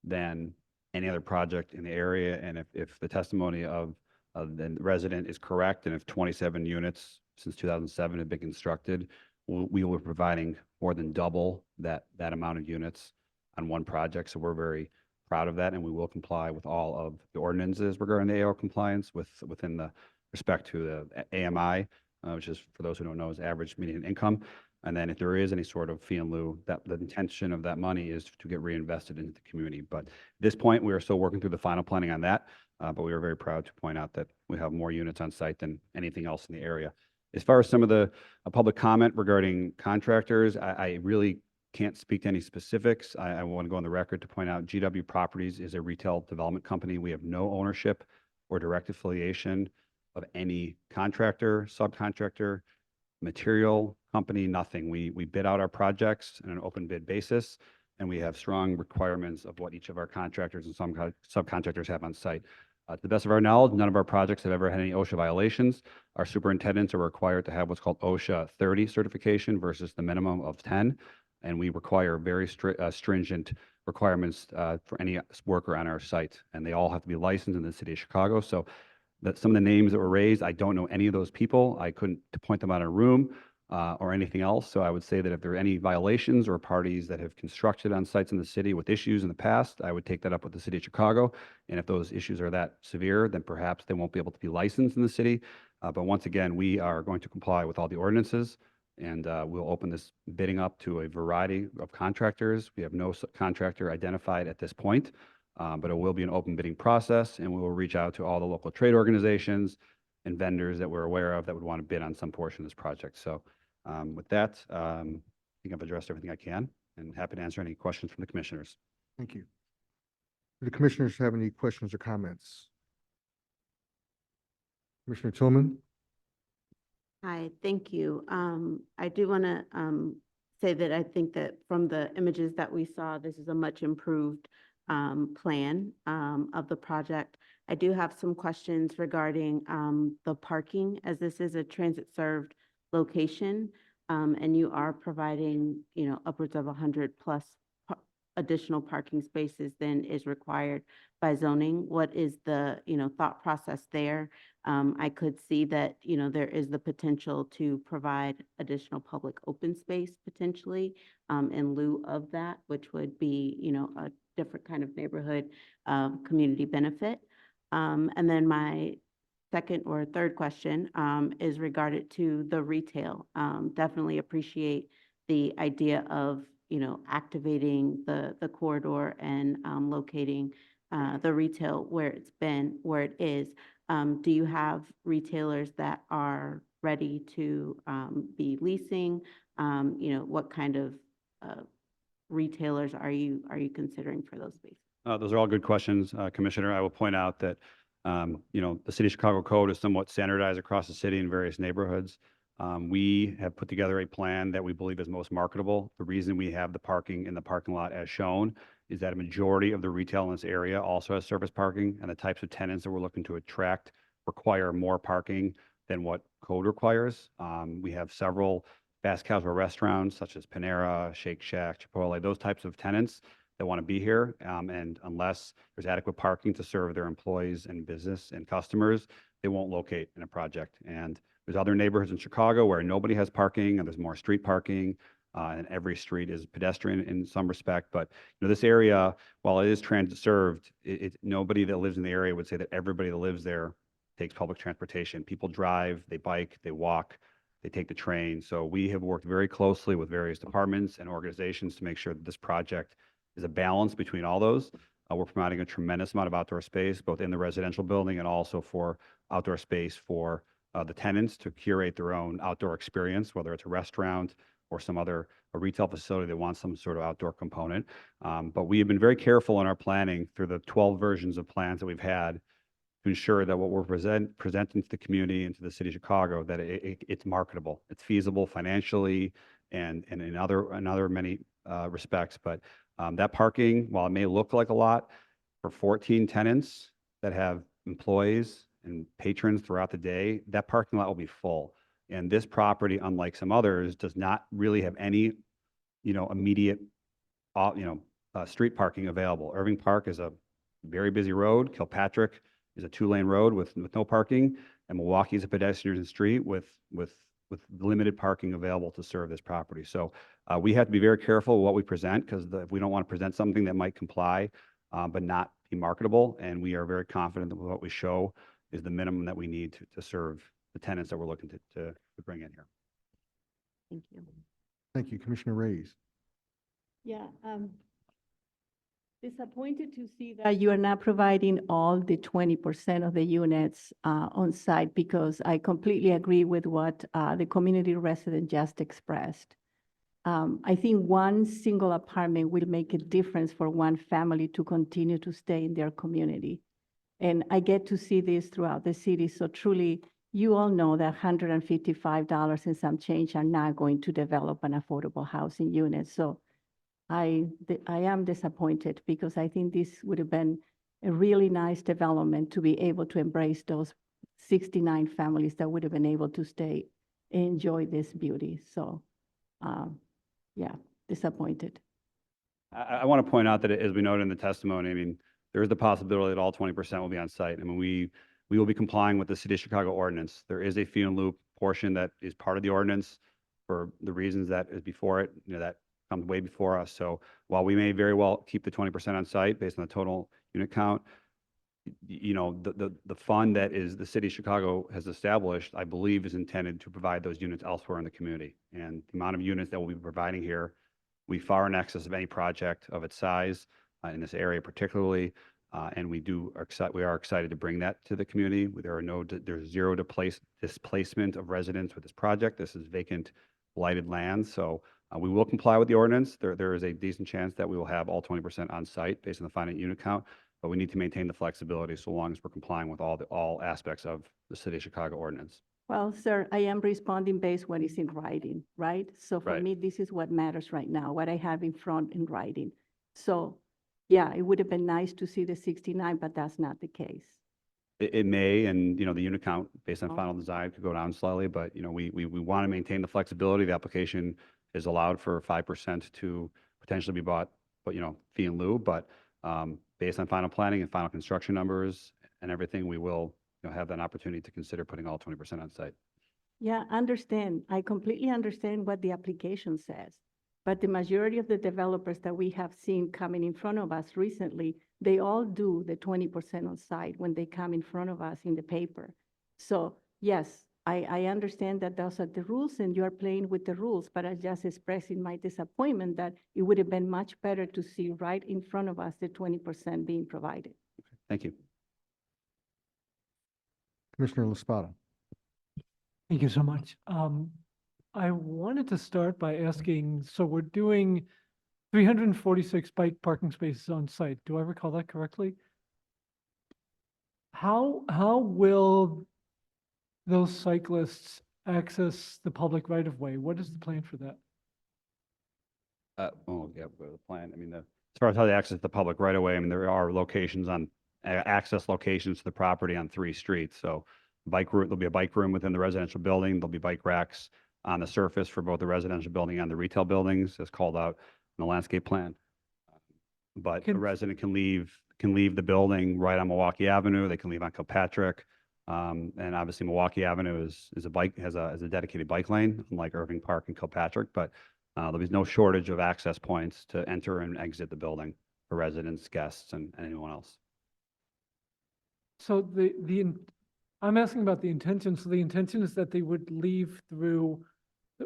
than any other project in the area. And if the testimony of the resident is correct, and if 27 units since 2007 have been constructed, we will be providing more than double that amount of units on one project. So we're very proud of that, and we will comply with all of the ordinances regarding the ARO compliance within the respect to the AMI, which is, for those who don't know, is average median income. And then if there is any sort of fee in lieu, that the intention of that money is to get reinvested into the community. But at this point, we are still working through the final planning on that. But we are very proud to point out that we have more units on site than anything else in the area. As far as some of the public comment regarding contractors, I really can't speak to any specifics. I want to go on the record to point out GW Properties is a retail development company. We have no ownership or direct affiliation of any contractor, subcontractor, material company, nothing. We bid out our projects on an open bid basis, and we have strong requirements of what each of our contractors and some subcontractors have on site. To the best of our knowledge, none of our projects have ever had any OSHA violations. Our superintendents are required to have what's called OSHA 30 certification versus the minimum of 10. And we require very stringent requirements for any worker on our site. And they all have to be licensed in the city of Chicago. So some of the names that were raised, I don't know any of those people. I couldn't point them out in a room or anything else. So I would say that if there are any violations or parties that have constructed on sites in the city with issues in the past, I would take that up with the city of Chicago. And if those issues are that severe, then perhaps they won't be able to be licensed in the city. But once again, we are going to comply with all the ordinances, and we'll open this bidding up to a variety of contractors. We have no contractor identified at this point, but it will be an open bidding process, and we will reach out to all the local trade organizations and vendors that we're aware of that would want to bid on some portion of this project. So with that, I think I've addressed everything I can, and happy to answer any questions from the commissioners. Thank you. Do the commissioners have any questions or comments? Commissioner Tillman? Hi, thank you. I do want to say that I think that from the images that we saw, this is a much improved plan of the project. I do have some questions regarding the parking, as this is a transit-served location, and you are providing, upwards of 100+ additional parking spaces than is required by zoning. What is the, thought process there? I could see that, there is the potential to provide additional public open space potentially in lieu of that, which would be, a different kind of neighborhood community benefit. And then my second or third question is regarded to the retail. Definitely appreciate the idea of, activating the corridor and locating the retail where it is. Do you have retailers that are ready to be leasing? What kind of retailers are you considering for those spaces? Those are all good questions, Commissioner. I will point out that, the City of Chicago Code is somewhat standardized across the city in various neighborhoods. We have put together a plan that we believe is most marketable. The reason we have the parking in the parking lot as shown is that a majority of the retail in this area also has surface parking, and the types of tenants that we're looking to attract require more parking than what code requires. We have several fast casual restaurants such as Panera, Shake Shack, Chipotle, those types of tenants that want to be here. And unless there's adequate parking to serve their employees and business and customers, they won't locate in a project. And there's other neighborhoods in Chicago where nobody has parking and there's more street parking. And every street is pedestrian in some respect. But this area, while it is transit served, nobody that lives in the area would say that everybody that lives there takes public transportation. People drive, they bike, they walk, they take the train. So we have worked very closely with various departments and organizations to make sure that this project is a balance between all those. We're providing a tremendous amount of outdoor space, both in the residential building and also for outdoor space for the tenants to curate their own outdoor experience, whether it's a restaurant or some other a retail facility that wants some sort of outdoor component. But we have been very careful in our planning through the 12 versions of plans that we've had to ensure that what we're presenting to the community and to the city of Chicago, that it's marketable, it's feasible financially and in other many respects. But that parking, while it may look like a lot, for 14 tenants that have employees and patrons throughout the day, that parking lot will be full. And this property, unlike some others, does not really have any, immediate, street parking available. Irving Park is a very busy road. Kilpatrick is a 2-lane road with no parking, and Milwaukee is a pedestrian street with limited parking available to serve this property. So we have to be very careful what we present, because we don't want to present something that might comply, but not be marketable. And we are very confident that what we show is the minimum that we need to serve the tenants that we're looking to bring in here. Thank you. Thank you, Commissioner Reyes. Yeah, disappointed to see that you are not providing all the 20% of the units on site, because I completely agree with what the community resident just expressed. I think one single apartment will make a difference for one family to continue to stay in their community. And I get to see this throughout the city. So truly, you all know that $155 and some change are not going to develop an affordable housing unit. So I am disappointed, because I think this would have been a really nice development to be able to embrace those 69 families that would have been able to stay and enjoy this beauty. So, yeah, disappointed. I want to point out that, as we noted in the testimony, there is the possibility that all 20% will be on site. We will be complying with the City of Chicago ordinance. There is a fee and loop portion that is part of the ordinance for the reasons that is before it, that comes way before us. So while we may very well keep the 20% on site based on the total unit count, the fund that is the City of Chicago has established, I believe, is intended to provide those units elsewhere in the community. And the amount of units that we'll be providing here, we far in excess of any project of its size in this area particularly. And we are excited to bring that to the community. There's zero displacement of residents with this project. This is vacant, blighted land. So we will comply with the ordinance. There is a decent chance that we will have all 20% on site based on the finite unit count, but we need to maintain the flexibility so long as we're complying with all aspects of the City of Chicago ordinance. Well, sir, I am responding based what is in writing, right? So for Right. me, this is what matters right now, what I have in front in writing. So, yeah, it would have been nice to see the 69, but that's not the case. It may, and the unit count based on Oh. final design could go down slightly, but we want to maintain the flexibility. The application is allowed for 5% to potentially be bought, but fee in lieu. But based on final planning and final construction numbers and everything, we will have an opportunity to consider putting all 20% on site. Yeah, understand. I completely understand what the application says. But the majority of the developers that we have seen coming in front of us recently, they all do the 20% on site when they come in front of us in the paper. So yes, I understand that those are the rules and you are playing with the rules, but I just expressing my disappointment that it would have been much better to see right in front of us the 20% being provided. Thank you. Commissioner LaSpada. Thank you so much. I wanted to start by asking, so we're doing 346 bike parking spaces on site. Do I recall that correctly? How will those cyclists access the public right of way? What is the plan for that? Yeah, with the plan, I mean, as far as how they access the public right away, I mean, there are locations on, access locations to the property on 3 streets. So bike route, there'll be a bike room within the residential building. There'll be bike racks on the surface for both the residential building and the retail buildings, as called out in the landscape plan. But a Can- resident can leave the building right on Milwaukee Avenue. They can leave on Kilpatrick. And obviously Milwaukee Avenue has a dedicated bike lane, unlike Irving Park and Kilpatrick, but there'll be no shortage of access points to enter and exit the building for residents, guests, and anyone else. So I'm asking about the intention. So the intention is that they would leave through,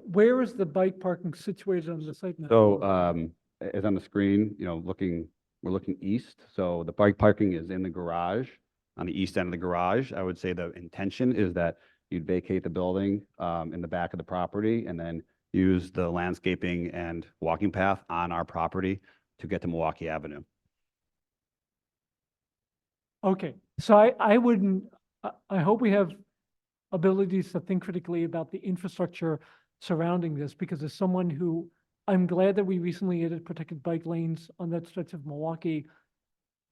where is the bike parking situated on the site now? So, as on the screen, we're looking east. So the bike parking is in the garage, on the east end of the garage. I would say the intention is that you'd vacate the building, in the back of the property and then use the landscaping and walking path on our property to get to Milwaukee Avenue. Okay, so I wouldn't, I hope we have abilities to think critically about the infrastructure surrounding this, because as someone who, I'm glad that we recently added protected bike lanes on that stretch of Milwaukee.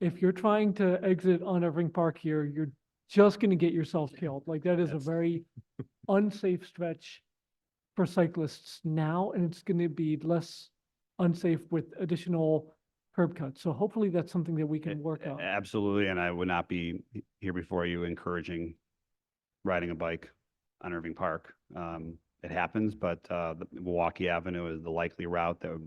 If you're trying to exit on Irving Park here, you're just gonna get yourself killed. Like, that is a very unsafe stretch for cyclists now, and it's gonna be less unsafe with additional curb cuts. So hopefully that's something that we can work on. Absolutely, and I would not be here before you encouraging riding a bike on Irving Park. It happens, but the Milwaukee Avenue is the likely route that,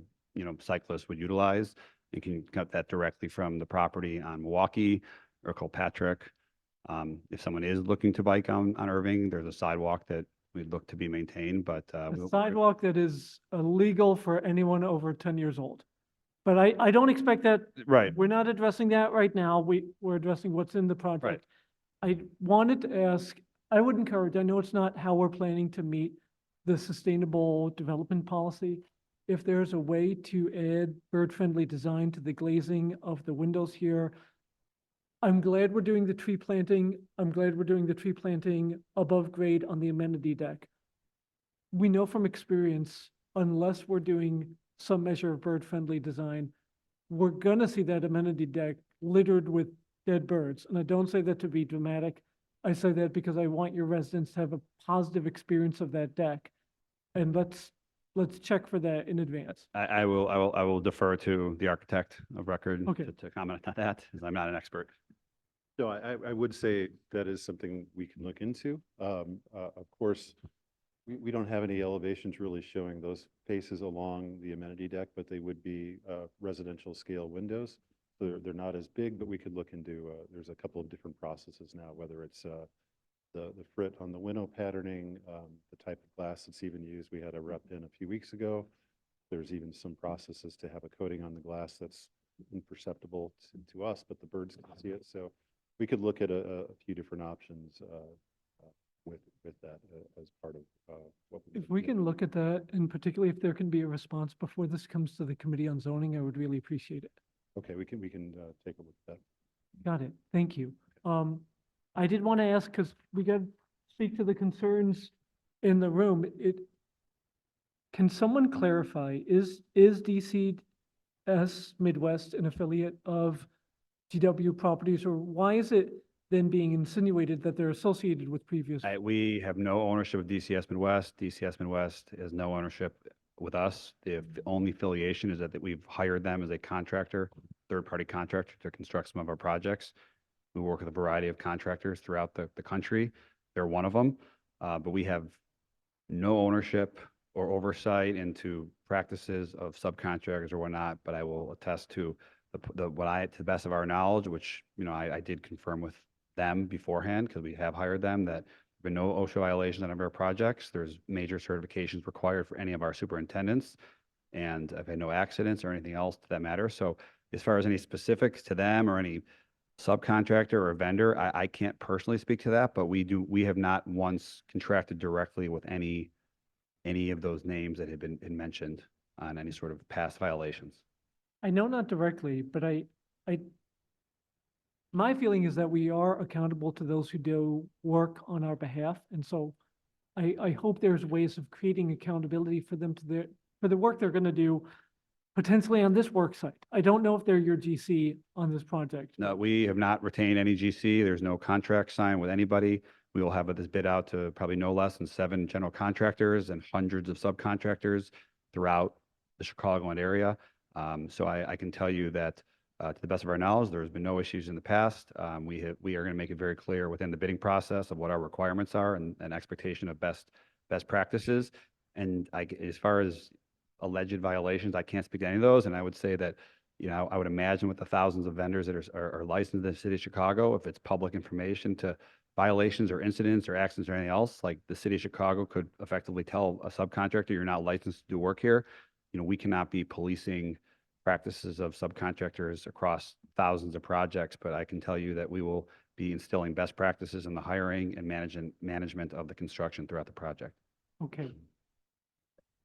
cyclists would utilize. You can cut that directly from the property on Milwaukee or Kilpatrick. If someone is looking to bike on Irving, there's a sidewalk that we'd look to be maintained, but A sidewalk that is illegal for anyone over 10 years old. But I don't expect that. Right. We're not addressing that right now. We're addressing what's in the project. I wanted to ask, I would encourage, I know it's not how we're planning to meet the sustainable development policy. If there's a way to add bird-friendly design to the glazing of the windows here, I'm glad we're doing the tree planting. I'm glad we're doing the tree planting above grade on the amenity deck. We know from experience, unless we're doing some measure of bird-friendly design, we're gonna see that amenity deck littered with dead birds. And I don't say that to be dramatic. I say that because I want your residents to have a positive experience of that deck. And let's check for that in advance. I will defer to the architect of record Okay. to comment on that, as I'm not an expert. No, I would say that is something we can look into. Of course, we don't have any elevations really showing those faces along the amenity deck, but they would be residential scale windows. So they're not as big, but we could look into, there's a couple of different processes now, whether it's the frit on the window patterning, the type of glass that's even used. We had a rep in a few weeks ago. There's even some processes to have a coating on the glass that's imperceptible to us, but the birds can see it. So we could look at a few different options with that as part of what. If we can look at that, and particularly if there can be a response before this comes to the Committee on Zoning, I would really appreciate it. Okay, we can take a look at that. Got it. Thank you. I did want to ask, because we got to speak to the concerns in the room. Can someone clarify, is DCS Midwest an affiliate of GW Properties, or why is it then being insinuated that they're associated with previous? We have no ownership of DCS Midwest. DCS Midwest has no ownership with us. The only affiliation is that we've hired them as a contractor, third-party contractor to construct some of our projects. We work with a variety of contractors throughout the country. They're one of them. But we have no ownership or oversight into practices of subcontractors or whatnot. But I will attest to to the best of our knowledge, which, I did confirm with them beforehand, because we have hired them, that there have been no OSHA violations on any of our projects. There's major certifications required for any of our superintendents. And I've had no accidents or anything else to that matter. So as far as any specifics to them or any subcontractor or vendor, I can't personally speak to that, but we have not once contracted directly with any of those names that have been mentioned on any sort of past violations. I know not directly, but my feeling is that we are accountable to those who do work on our behalf. And so I hope there's ways of creating accountability for them for the work they're going to do potentially on this work site. I don't know if they're your GC on this project. No, we have not retained any GC. There's no contract signed with anybody. We will have this bid out to probably no less than 7 general contractors and hundreds of subcontractors throughout the Chicagoland area. So I can tell you that to the best of our knowledge, there's been no issues in the past. We are going to make it very clear within the bidding process of what our requirements are and expectation of best practices. And as far as alleged violations, I can't speak to any of those. And I would say that, I would imagine with the thousands of vendors that are licensed in the city of Chicago, if it's public information to violations or incidents or accidents or anything else, like the city of Chicago could effectively tell a subcontractor, you're not licensed to do work here. We cannot be policing practices of subcontractors across thousands of projects, but I can tell you that we will be instilling best practices in the hiring and management of the construction throughout the project. Okay.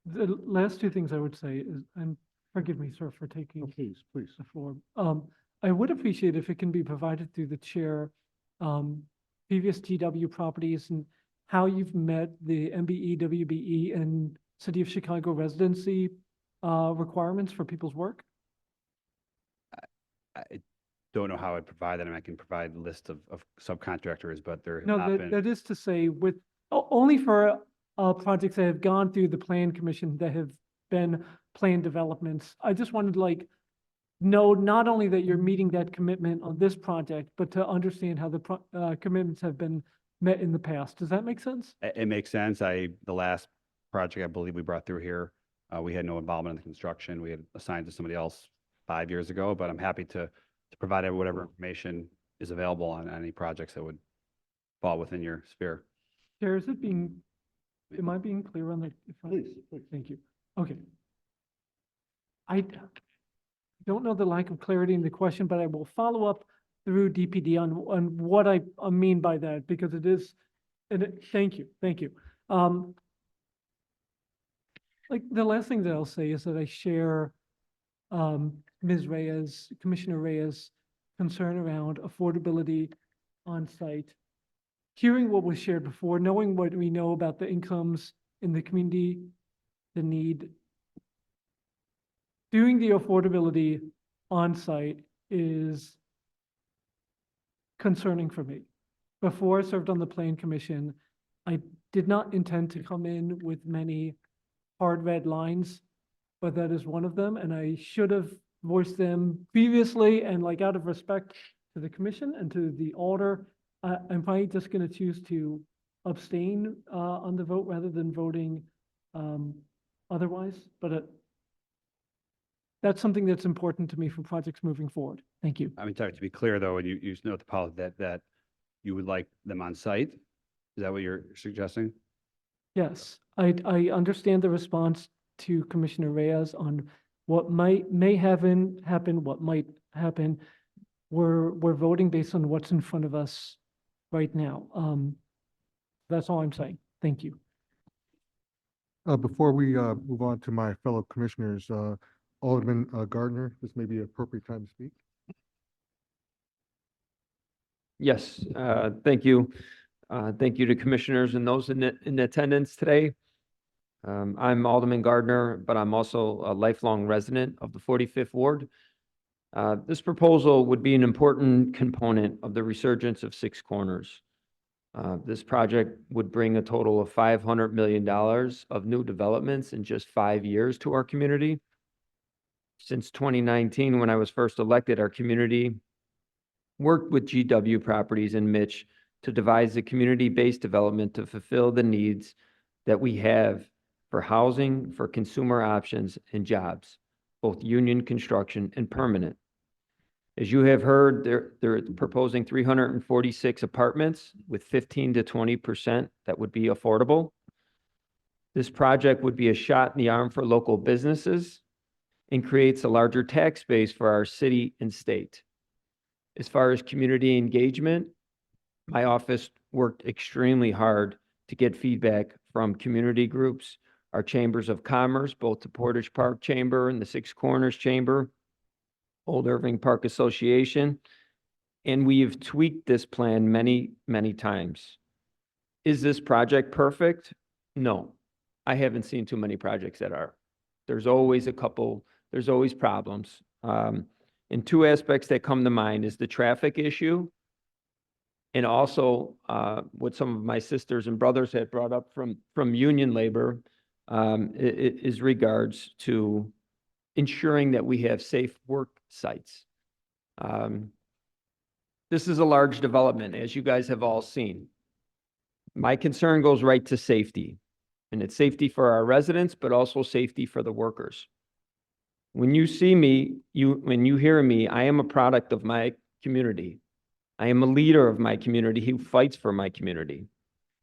The last two things I would say is, and forgive me, sir, for taking Please. the floor. I would appreciate if it can be provided through the chair, previous TW properties and how you've met the MBE, WBE, and City of Chicago residency requirements for people's work. I don't know how I'd provide that. I can provide a list of subcontractors, but there have No, not been. that is to say, only for projects that have gone through the plan commission that have been planned developments. I just wanted to know not only that you're meeting that commitment on this project, but to understand how the commitments have been met in the past. Does that make sense? It makes sense. The last project I believe we brought through here, we had no involvement in the construction. We had assigned to somebody else 5 years ago, but I'm happy to provide whatever information is available on any projects that would fall within your sphere. Chair, am I being clear on that? Please. Thank you. Okay. I don't know the lack of clarity in the question, but I will follow up through DPD on what I mean by that, because it is, thank you. The last thing that I'll say is that I share Commissioner Reyes' concern around affordability on site. Hearing what was shared before, knowing what we know about the incomes in the community, the need, doing the affordability on site is concerning for me. Before I served on the Plan Commission, I did not intend to come in with many hard red lines, but that is one of them, and I should have voiced them previously, and out of respect to the commission and to the order, I'm probably just going to choose to abstain on the vote rather than voting otherwise, but that's something that's important to me for projects moving forward. Thank you. To be clear though, you note the policy that you would like them on site. Is that what you're suggesting? Yes, I understand the response to Commissioner Reyes on what may happen, what might happen. We're voting based on what's in front of us right now. That's all I'm saying. Thank you. Before we move on to my fellow commissioners, Alderman Gardner, this may be an appropriate time to speak. Yes, thank you. Thank you to commissioners and those in attendance today. I'm Alderman Gardner, but I'm also a lifelong resident of the 45th Ward. This proposal would be an important component of the resurgence of Six Corners. This project would bring a total of $500 million of new developments in just 5 years to our community. Since 2019, when I was first elected, our community worked with GW Properties and Mitch to devise a community-based development to fulfill the needs that we have for housing, for consumer options, and jobs, both union construction and permanent. As you have heard, they're proposing 346 apartments with 15 to 20% that would be affordable. This project would be a shot in the arm for local businesses and creates a larger tax base for our city and state. As far as community engagement, my office worked extremely hard to get feedback from community groups, our chambers of commerce, both the Portage Park Chamber and the Six Corners Chamber, Old Irving Park Association, and we've tweaked this plan many, many times. Is this project perfect? No. I haven't seen too many projects that are. There's always there's always problems. And two aspects that come to mind is the traffic issue, and also what some of my sisters and brothers had brought up from union labor is regards to ensuring that we have safe work sites. This is a large development, as you guys have all seen. My concern goes right to safety, and it's safety for our residents, but also safety for the workers. When you see me, when you hear me, I am a product of my community. I am a leader of my community who fights for my community.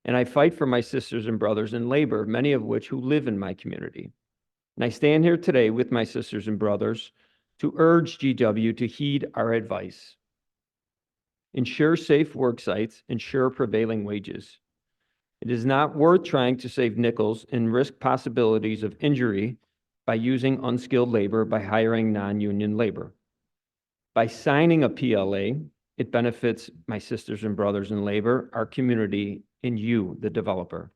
And I fight for my sisters and brothers in labor, many of which who live in my community. And I stand here today with my sisters and brothers to urge GW to heed our advice. Ensure safe work sites, ensure prevailing wages. It is not worth trying to save nickels and risk possibilities of injury by using unskilled labor, by hiring non-union labor. By signing a PLA, it benefits my sisters and brothers in labor, our community, and you, the developer.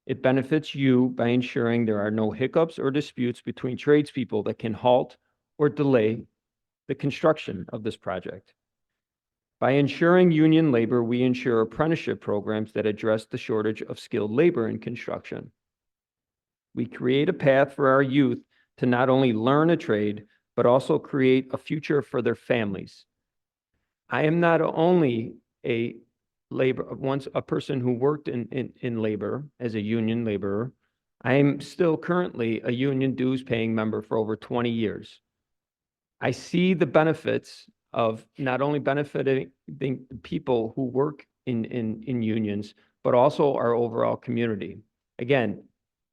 It benefits you by ensuring there are no hiccups or disputes between tradespeople that can halt or delay the construction of this project. By ensuring union labor, we ensure apprenticeship programs that address the shortage of skilled labor in construction. We create a path for our youth to not only learn a trade, but also create a future for their families. I am not only a person who worked in labor as a union laborer. I am still currently a union dues paying member for over 20 years. I see the benefits of not only benefiting the people who work in unions, but also our overall community. Again,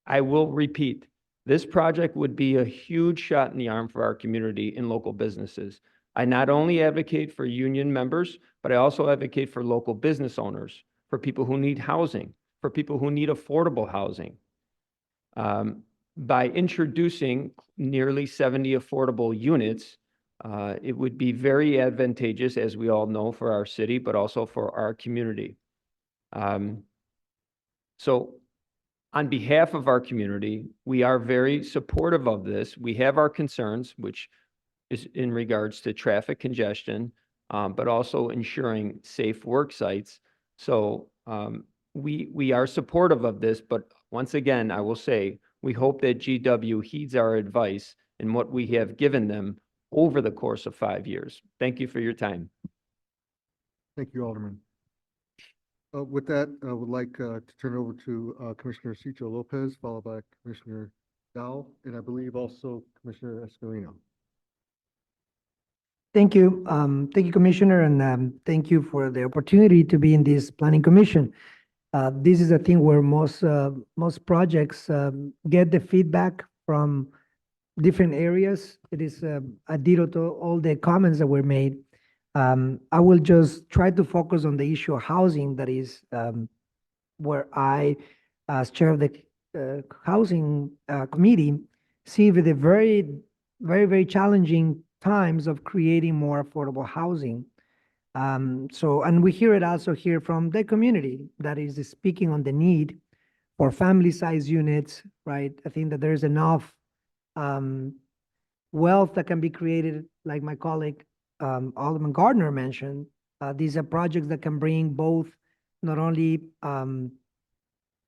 I will repeat, this project would be a huge shot in the arm for our community and local businesses. I not only advocate for union members, but I also advocate for local business owners, for people who need housing, for people who need affordable housing. By introducing nearly 70 affordable units, it would be very advantageous, as we all know, for our city, but also for our community. So on behalf of our community, we are very supportive of this. We have our concerns, which is in regards to traffic congestion, but also ensuring safe work sites. So we are supportive of this, but once again, I will say, we hope that GW heeds our advice and what we have given them over the course of 5 years. Thank you for your time. Thank you, Alderman. With that, I would like to turn it over to Commissioner Cicho Lopez, followed by Commissioner Dow, and I believe also Commissioner Escarino. Thank you. Thank you, Commissioner, and thank you for the opportunity to be in this Planning Commission. This is a thing where most projects get the feedback from different areas. It is a ditto to all the comments that were made. I will just try to focus on the issue of housing. That is where I, as chair of the housing committee, see the very, very, very challenging times of creating more affordable housing. And we hear it also here from the community that is speaking on the need for family-size units, right? I think that there's enough wealth that can be created, like my colleague Alderman Gardner mentioned. These are projects that can bring both not only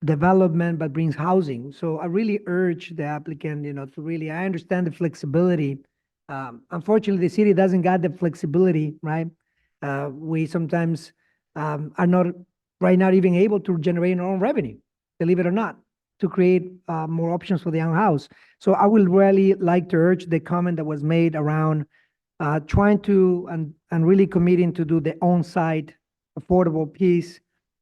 development, but brings housing. So I really urge the applicant, to really, I understand the flexibility. Unfortunately, the city doesn't got the flexibility, right? We sometimes are not right now even able to generate our own revenue, believe it or not, to create more options for the young house. So I will really like to urge the comment that was made around trying to and really committing to do the on-site affordable piece,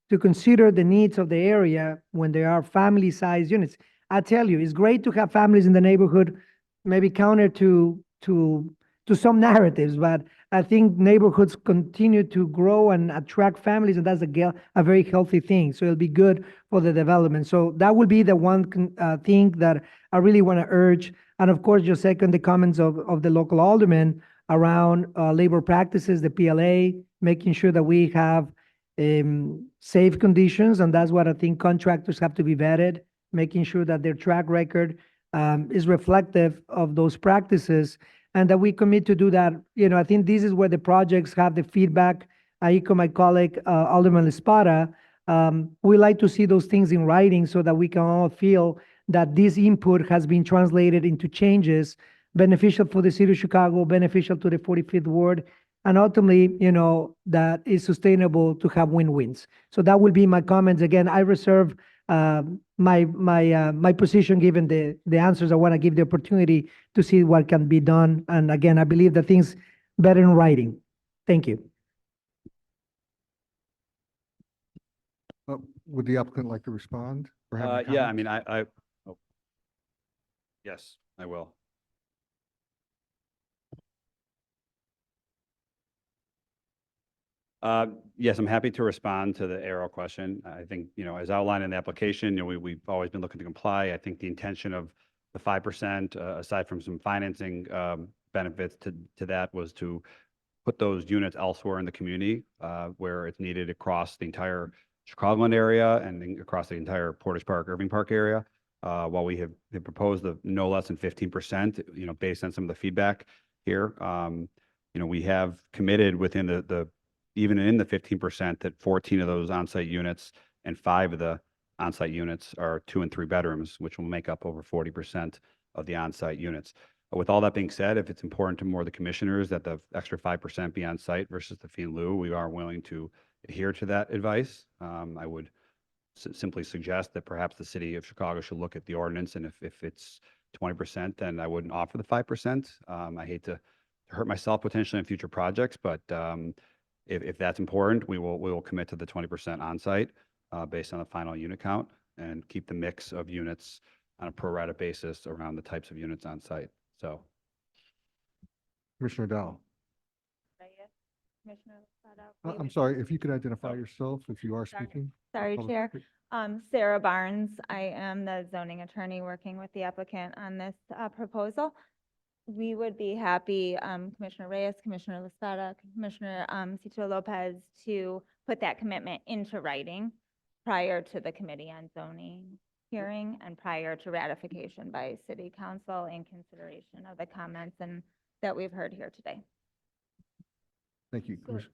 to consider the needs of the area when there are family-sized units. I tell you, it's great to have families in the neighborhood, maybe counter to some narratives, but I think neighborhoods continue to grow and attract families, and that's a very healthy thing. So it'll be good for the development. So that will be the one thing that I really want to urge. And of course, just second the comments of the local alderman around labor practices, the PLA, making sure that we have safe conditions, and that's what I think contractors have to be vetted, making sure that their track record is reflective of those practices, and that we commit to do that. You know, I think this is where the projects have the feedback. I echo my colleague, Alderman Espada. We like to see those things in writing so that we can all feel that this input has been translated into changes beneficial for the city of Chicago, beneficial to the 45th Ward, and ultimately, you know, that is sustainable to have win-wins. So that will be my comments. Again, I reserve my position, given the answers. I want to give the opportunity to see what can be done. And again, I believe that things better in writing. Thank you. Would the applicant like to respond? or have any Yeah, I comments? mean, oh. Yes, I will. Yes, I'm happy to respond to the arrow question. I think, you know, as outlined in the application, you know, we've always been looking to comply. I think the intention of the 5%, aside from some financing benefits to that, was to put those units elsewhere in the community where it's needed across the entire Chicagoland area and across the entire Portage Park, Irving Park area. While we have proposed the no less than 15%, you know, based on some of the feedback here, you know, we have committed within the even in the 15%, that 14 of those on-site units and 5 of the on-site units are 2 and 3 bedrooms, which will make up over 40% of the on-site units. With all that being said, if it's important to more of the commissioners that the extra 5% be on-site versus the fee in lieu, we are willing to adhere to that advice. I would simply suggest that perhaps the city of Chicago should look at the ordinance, and if it's 20%, then I wouldn't offer the 5%. I hate to hurt myself potentially in future projects, but if that's important, we will commit to the 20% on-site based on the final unit count, and keep the mix of units on a pro rata basis around the types of units on site. So, Commissioner Dow. Commissioner Lasada, I'm wait, sorry, if you could identify yourself if you are Sorry. speaking. Sorry, Public Chair. speak- Sarah Barnes. I am the zoning attorney working with the applicant on this proposal. We would be happy, Commissioner Reyes, Commissioner Lasada, Commissioner Cito Lopez, to put that commitment into writing prior to the Committee on Zoning hearing and prior to ratification by City Council in consideration of the comments that we've heard here today. Thank you. Sorry.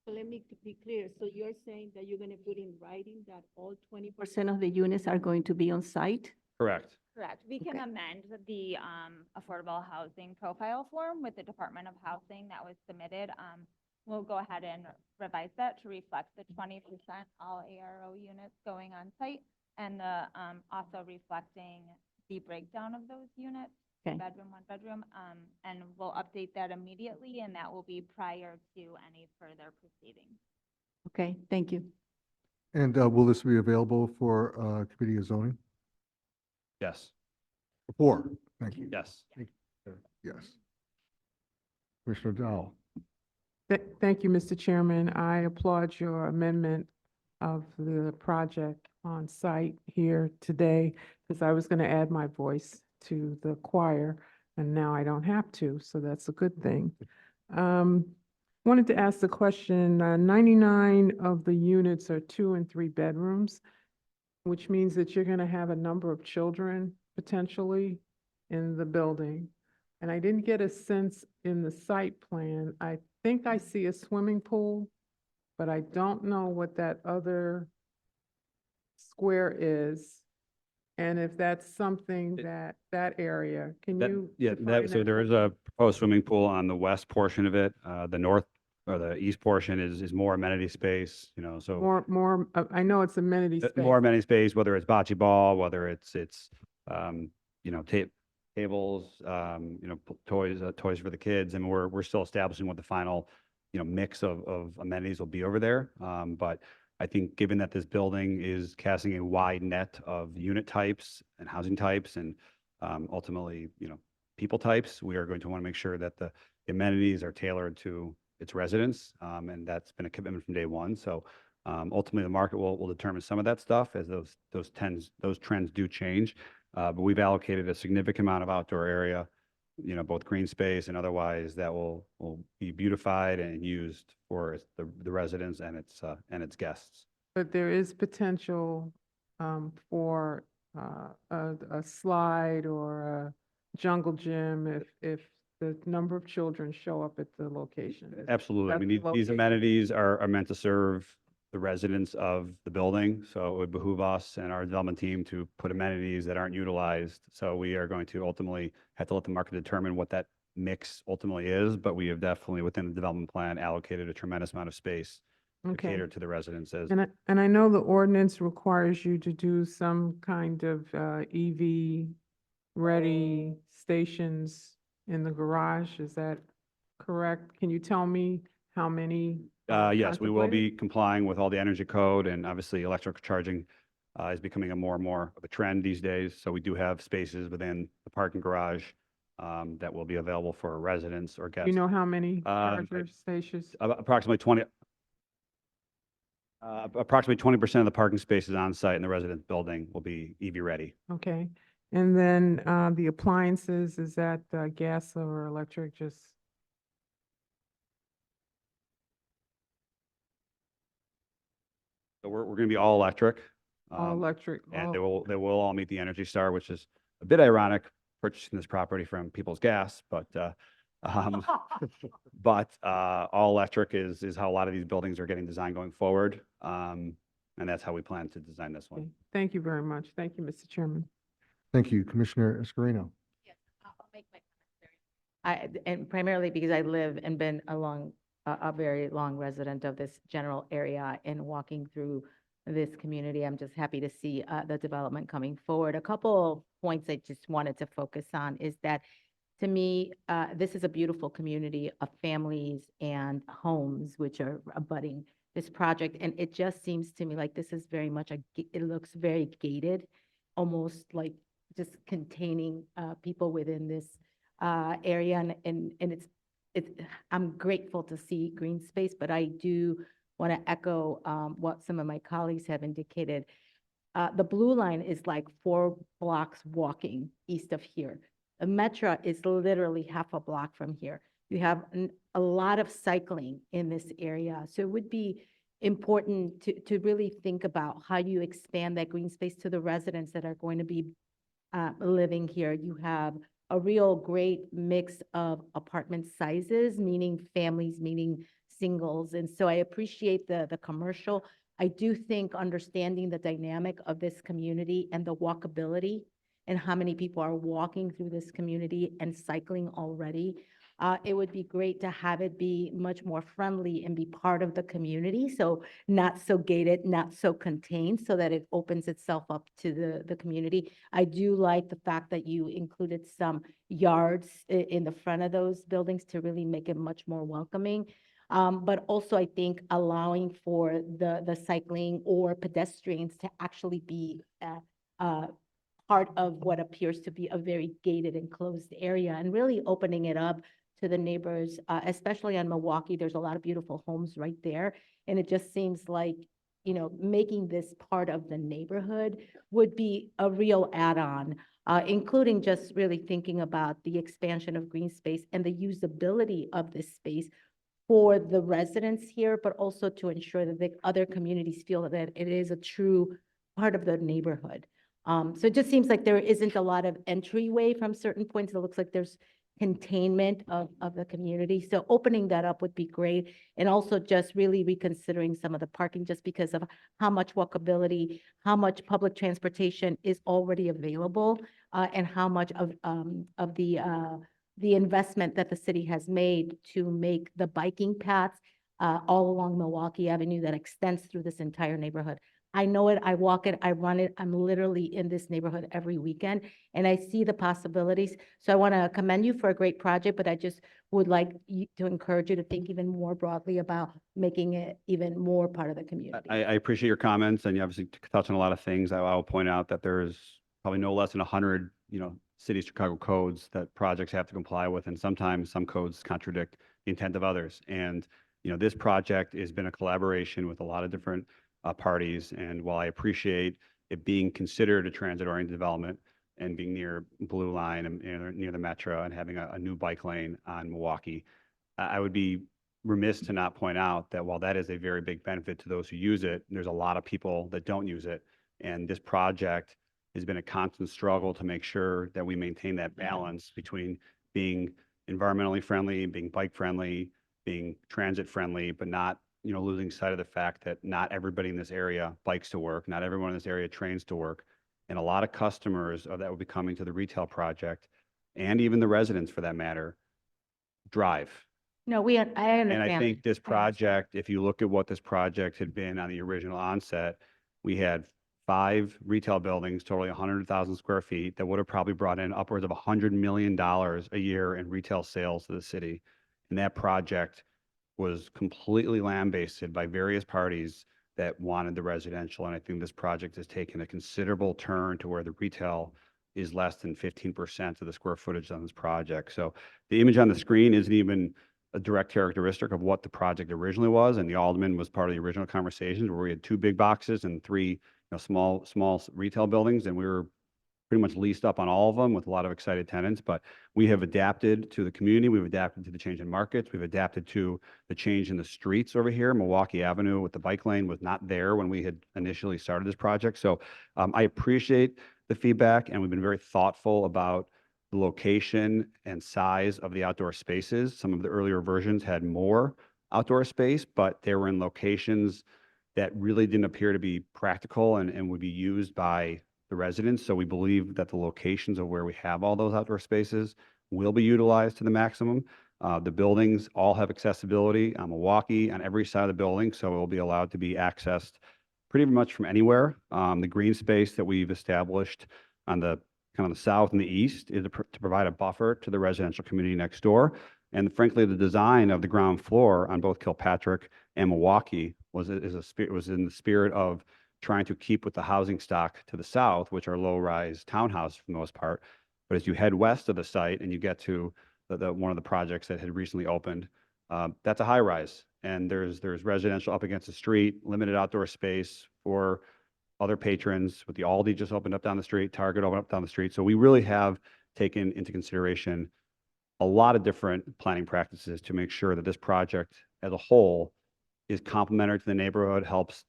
So let me be clear. So you're saying that you're going to put in writing that all 20% of the units are going to be on site? correct. Correct. We can Okay. amend the affordable housing profile form with the Department of Housing that was submitted. We'll go ahead and revise that to reflect the 20% all ARO units going on site, and the also reflecting the breakdown of those units, Okay. bedroom, 1 bedroom, and we'll update that immediately, and that will be prior to any further proceedings. Okay, thank you. And will this be available for Committee of Zoning? Yes, Before, thank you. yes. Yes. Commissioner Dow. Thank you, Mr. Chairman. I applaud your amendment of the project on site here today, because I was going to add my voice to the choir, and now I don't have to, so that's a good thing. Wanted to ask the question, 99 of the units are 2 and 3 bedrooms, which means that you're going to have a number of children potentially in the building. And I didn't get a sense in the site plan. I think I see a swimming pool, but I don't know what that other square is. And if that's something that area, can That- you? Yeah, define so there for is me? a proposed swimming pool on the west portion of it. The north or the east portion is more amenity space, you know, so. More, I know it's amenity space. More amenity space, whether it's bocce ball, whether it's, you know, tables, you know, toys for the kids. And we're still establishing what the final, you know, mix of amenities will be over there. But I think given that this building is casting a wide net of unit types and housing types and ultimately, you know, people types, we are going to want to make sure that the amenities are tailored to its residents. And that's been a commitment from day one. So ultimately, the market will determine some of that stuff as those trends do change. But we've allocated a significant amount of outdoor area, you know, both green space and otherwise, that will be beautified and used for the residents and its guests. But there is potential for a slide or a jungle gym if the number of children show up at the location. Absolutely. I That's mean, the these location. amenities are meant to serve the residents of the building. So it would behoove us and our development team to put amenities that aren't utilized. So we are going to ultimately have to let the market determine what that mix ultimately is. But we have definitely, within the development plan, allocated a tremendous amount of space to Okay. cater to the residents as. And I know the ordinance requires you to do some kind of EV-ready stations in the garage. Is that correct? Can you tell me how many? Yes, we will contemplated? be complying with all the energy code, and obviously electric charging is becoming more and more of a trend these days. So we do have spaces within the parking garage that will be available for residents or guests. You know how many Um, charger stations? Approximately 20%, approximately 20% of the parking spaces on site in the resident building will be EV ready. Okay. And then the appliances, is that gas or electric? Just, So we're going to be all electric. all electric? And all- they will all meet the Energy Star, which is a bit ironic, purchasing this property from People's Gas, but all electric is how a lot of these buildings are getting designed going forward. And that's how we plan to design this one. Okay. Thank you very much. Thank you, Mr. Chairman. Thank you, Commissioner Escareno. And primarily because I live and been a very long resident of this general area and walking through this community, I'm just happy to see the development coming forward. A couple of points I just wanted to focus on is that, to me, this is a beautiful community of families and homes which are abutting this project. And it just seems to me like this is very much it looks very gated, almost like just containing people within this area. And I'm grateful to see green space, but I do want to echo what some of my colleagues have indicated. The Blue Line is like 4 blocks walking east of here. The Metro is literally half a block from here. You have a lot of cycling in this area. So it would be important to really think about how you expand that green space to the residents that are going to be living here. You have a real great mix of apartment sizes, meaning families, meaning singles. And so I appreciate the commercial. I do think understanding the dynamic of this community and the walkability and how many people are walking through this community and cycling already, it would be great to have it be much more friendly and be part of the community. So not so gated, not so contained, so that it opens itself up to the community. I do like the fact that you included some yards in the front of those buildings to really make it much more welcoming. But also I think allowing for the cycling or pedestrians to actually be part of what appears to be a very gated and closed area, and really opening it up to the neighbors, especially on Milwaukee. There's a lot of beautiful homes right there. And it just seems like, you know, making this part of the neighborhood would be a real add-on, including just really thinking about the expansion of green space and the usability of this space for the residents here, but also to ensure that the other communities feel that it is a true part of the neighborhood. So it just seems like there isn't a lot of entryway from certain points. It looks like there's containment of the community. So opening that up would be great. And also just really reconsidering some of the parking, just because of how much walkability, how much public transportation is already available, and how much of the investment that the city has made to make the biking paths all along Milwaukee Avenue that extends through this entire neighborhood. I know it, I walk it, I run it. I'm literally in this neighborhood every weekend, and I see the possibilities. So I want to commend you for a great project, but I just would like to encourage you to think even more broadly about making it even more part of the community. I appreciate your comments, and you obviously touched on a lot of things. I will point out that there's probably no less than 100, city of Chicago codes that projects have to comply with, and sometimes some codes contradict the intent of others. And, this project has been a collaboration with a lot of different parties, and while I appreciate it being considered a transit-oriented development and being near Blue Line and near the Metro and having a new bike lane on Milwaukee, I would be remiss to not point out that while that is a very big benefit to those who use it, there's a lot of people that don't use it. And this project has been a constant struggle to make sure that we maintain that balance between being environmentally friendly, being bike friendly, being transit friendly, but not, losing sight of the fact that not everybody in this area bikes to work, not everyone in this area trains to work. And a lot of customers that will be coming to the retail project, and even the residents for that matter, drive. No, I understand. And I think this project, if you look at what this project had been on the original onset, we had 5 retail buildings, totaling 100,000 square feet, that would have probably brought in upwards of $100 million a year in retail sales to the city. And that project was completely lambasted by various parties that wanted the residential. And I think this project has taken a considerable turn to where the retail is less than 15% of the square footage on this project. So the image on the screen isn't even a direct characteristic of what the project originally was. And the Alderman was part of the original conversations where we had 2 big boxes and 3 small retail buildings, and we were pretty much leased up on all of them with a lot of excited tenants. But we have adapted to the community. We've adapted to the change in markets. We've adapted to the change in the streets over here. Milwaukee Avenue with the bike lane was not there when we had initially started this project. So I appreciate the feedback, and we've been very thoughtful about the location and size of the outdoor spaces. Some of the earlier versions had more outdoor space, but they were in locations that really didn't appear to be practical and would be used by the residents. So we believe that the locations of where we have all those outdoor spaces will be utilized to the maximum. The buildings all have accessibility on Milwaukee on every side of the building, so it will be allowed to be accessed pretty much from anywhere. The green space that we've established on the kind of the south and the east is to provide a buffer to the residential community next door. And frankly, the design of the ground floor on both Kilpatrick and Milwaukee was in the spirit of trying to keep with the housing stock to the south, which are low-rise townhouses for the most part. But as you head west of the site and you get to one of the projects that had recently opened, that's a high-rise. And there's residential up against the street, limited outdoor space for other patrons, with the Aldi just opened up down the street, Target opened up down the street. So we really have taken into consideration a lot of different planning practices to make sure that this project as a whole is complementary to the neighborhood, helps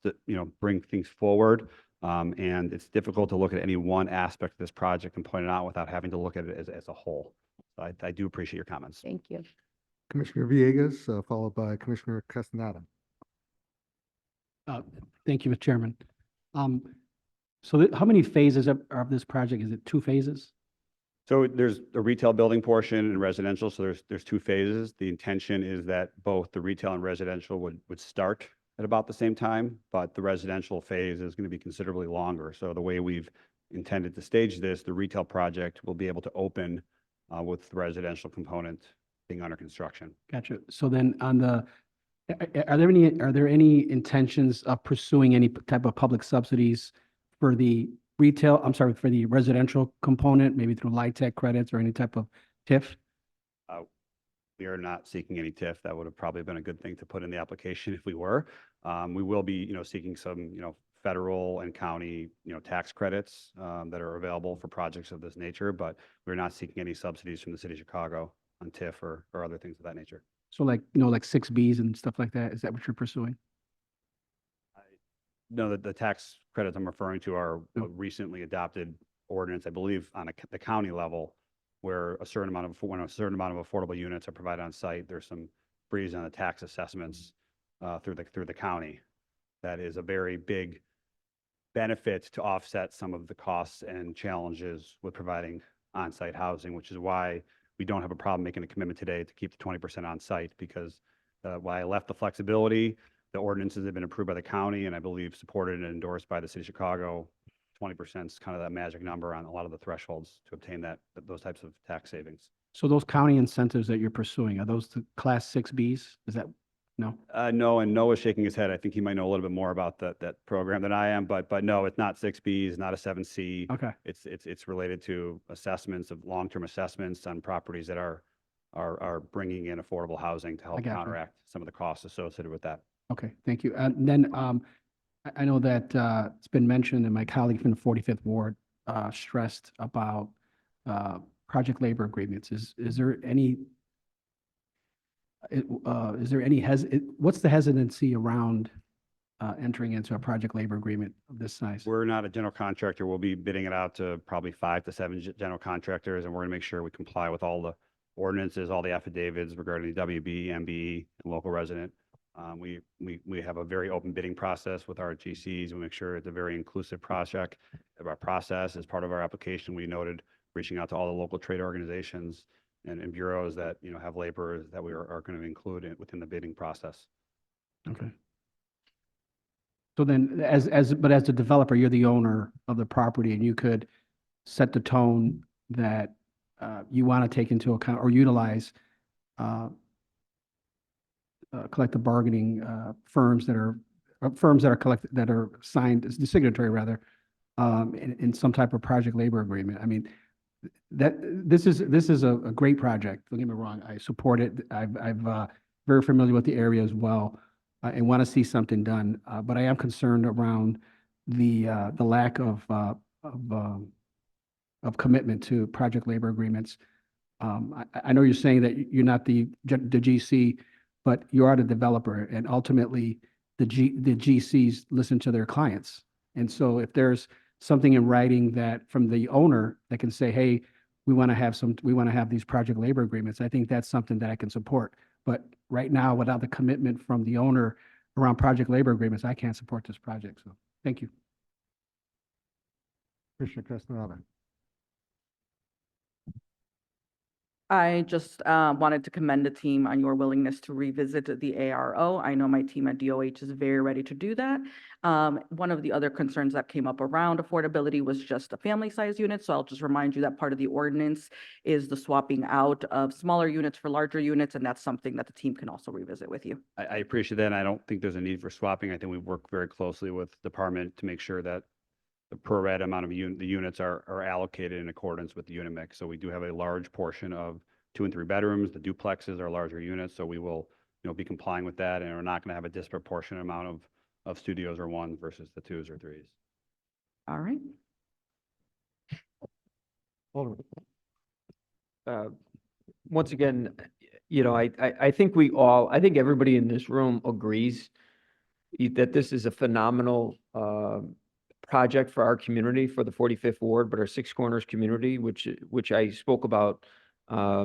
bring things forward. And it's difficult to look at any one aspect of this project and point it out without having to look at it as a whole. So I do appreciate your comments. Thank you. Commissioner Villegas, followed by Commissioner Castaneda. Thank you, Mr. Chairman. So how many phases of this project? Is it 2 phases? So there's a retail building portion and residential, so there's 2 phases. The intention is that both the retail and residential would start at about the same time, but the residential phase is going to be considerably longer. So the way we've intended to stage this, the retail project will be able to open with the residential component being under construction. Gotcha. So then are there any intentions of pursuing any type of public subsidies for the for the residential component, maybe through LIHTC credits or any type of TIF? We are not seeking any TIF. That would have probably been a good thing to put in the application if we were. We will be, seeking some, federal and county, tax credits that are available for projects of this nature, but we're not seeking any subsidies from the city of Chicago on TIF or other things of that nature. So like 6Bs and stuff like that, is that what you're pursuing? No, the tax credits I'm referring to are a recently adopted ordinance, I believe, on the county level, where when a certain amount of affordable units are provided on site, there's some freeze on the tax assessments through the county. That is a very big benefit to offset some of the costs and challenges with providing on-site housing, which is why we don't have a problem making a commitment today to keep the 20% on site because while I left the flexibility, the ordinances have been approved by the county and I believe supported and endorsed by the city of Chicago. 20% is kind of that magic number on a lot of the thresholds to obtain those types of tax savings. So those county incentives that you're pursuing, are those the Class 6Bs? Is that, no? No, and Noah's shaking his head. I think he might know a little bit more about that program than I am, but no, it's not 6B, it's not a 7C. Okay. It's related to assessments of long-term assessments on properties that are bringing in affordable housing to help got you. counteract some of the costs associated with that. Okay, thank you. And then I know that it's been mentioned, and my colleague from the 45th Ward stressed about project labor agreements. Is there any, what's the hesitancy around entering into a project labor agreement of this size? We're not a general contractor. We'll be bidding it out to probably 5 to 7 general contractors, and we're going to make sure we comply with all the ordinances, all the affidavits regarding the WB, MBE, and local resident. We have a very open bidding process with our GCs. We make sure it's a very inclusive project. Our process as part of our application, we noted reaching out to all the local trade organizations and bureaus that, have laborers that we are going to include within the bidding process. Okay. So then, as the developer, you're the owner of the property, and you could set the tone that you want to take into account or utilize collective bargaining firms that are signed as the signatory rather in some type of project labor agreement. I mean, this is a great project. Don't get me wrong. I support it. I've very familiar with the area as well, and want to see something done. But I am concerned around the lack of commitment to project labor agreements. I know you're saying that you're not the GC, but you are the developer, and ultimately the GCs listen to their clients. And so if there's something in writing that from the owner that can say, hey, we want to have these project labor agreements, I think that's something that I can support. But right now, without the commitment from the owner around project labor agreements, I can't support this project. So thank you. Commissioner Castaneda. I just wanted to commend the team on your willingness to revisit the ARO. I know my team at DOH is very ready to do that. One of the other concerns that came up around affordability was just a family size unit. So I'll just remind you that part of the ordinance is the swapping out of smaller units for larger units, and that's something that the team can also revisit with you. I appreciate that, and I don't think there's a need for swapping. I think we work very closely with the department to make sure that the pro rata amount of the units are allocated in accordance with the unit mix. So we do have a large portion of 2 and 3 bedrooms. The duplexes are larger units, so we will, be complying with that, and we're not going to have a disproportionate amount of studios or 1s versus the 2s or 3s. All right. Alderman. Once again, I think I think everybody in this room agrees that this is a phenomenal project for our community, for the 45th Ward, but our Six Corners community, which I spoke about.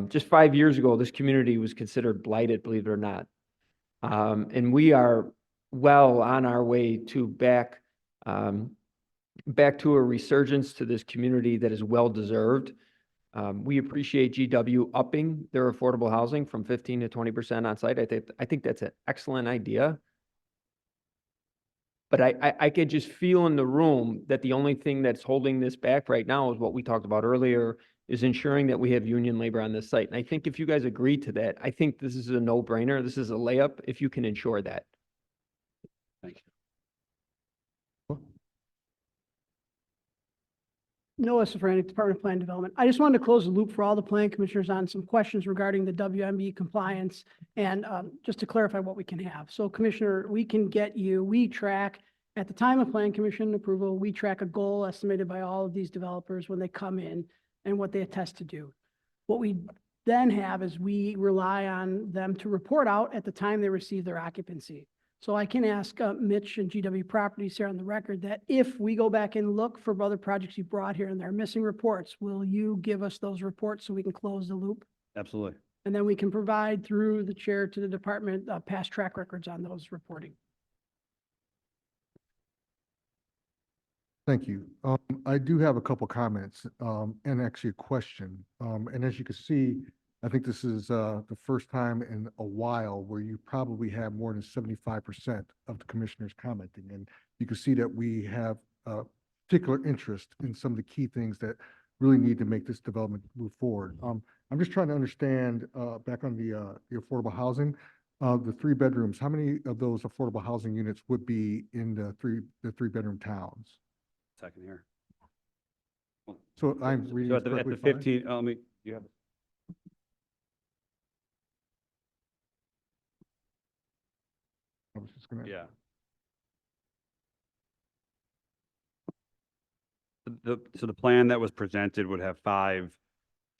Just 5 years ago, this community was considered blighted, believe it or not. And we are well on our way to back to a resurgence to this community that is well deserved. We appreciate GW upping their affordable housing from 15 to 20% on site. I think that's an excellent idea. But I could just feel in the room that the only thing that's holding this back right now is what we talked about earlier, is ensuring that we have union labor on this site. And I think if you guys agree to that, I think this is a no-brainer. This is a layup if you can ensure that. Thank you. Noah Safranik, Department of Plan Development. I just wanted to close the loop for all the plan commissioners on some questions regarding the WMB compliance and just to clarify what we can have. So Commissioner, we track at the time of Plan Commission approval, we track a goal estimated by all of these developers when they come in and what they attest to do. What we then have is we rely on them to report out at the time they receive their occupancy. So I can ask Mitch and GW Properties here on the record that if we go back and look for other projects you brought here and they're missing reports, will you give us those reports so we can close the loop? Absolutely. And then we can provide through the chair to the department past track records on those reporting. Thank you. I do have a couple comments and actually a question. And as you can see, I think this is the first time in a while where you probably have more than 75% of the commissioners commenting. And you can see that we have particular interest in some of the key things that really need to make this development move forward. I'm just trying to understand, back on the affordable housing, the 3 bedrooms, how many of those affordable housing units would be in the three bedroom towns? Second here. So I'm reading So this at the correctly, fine? 15, you have. I was just gonna. Yeah. So the plan that was presented would have 5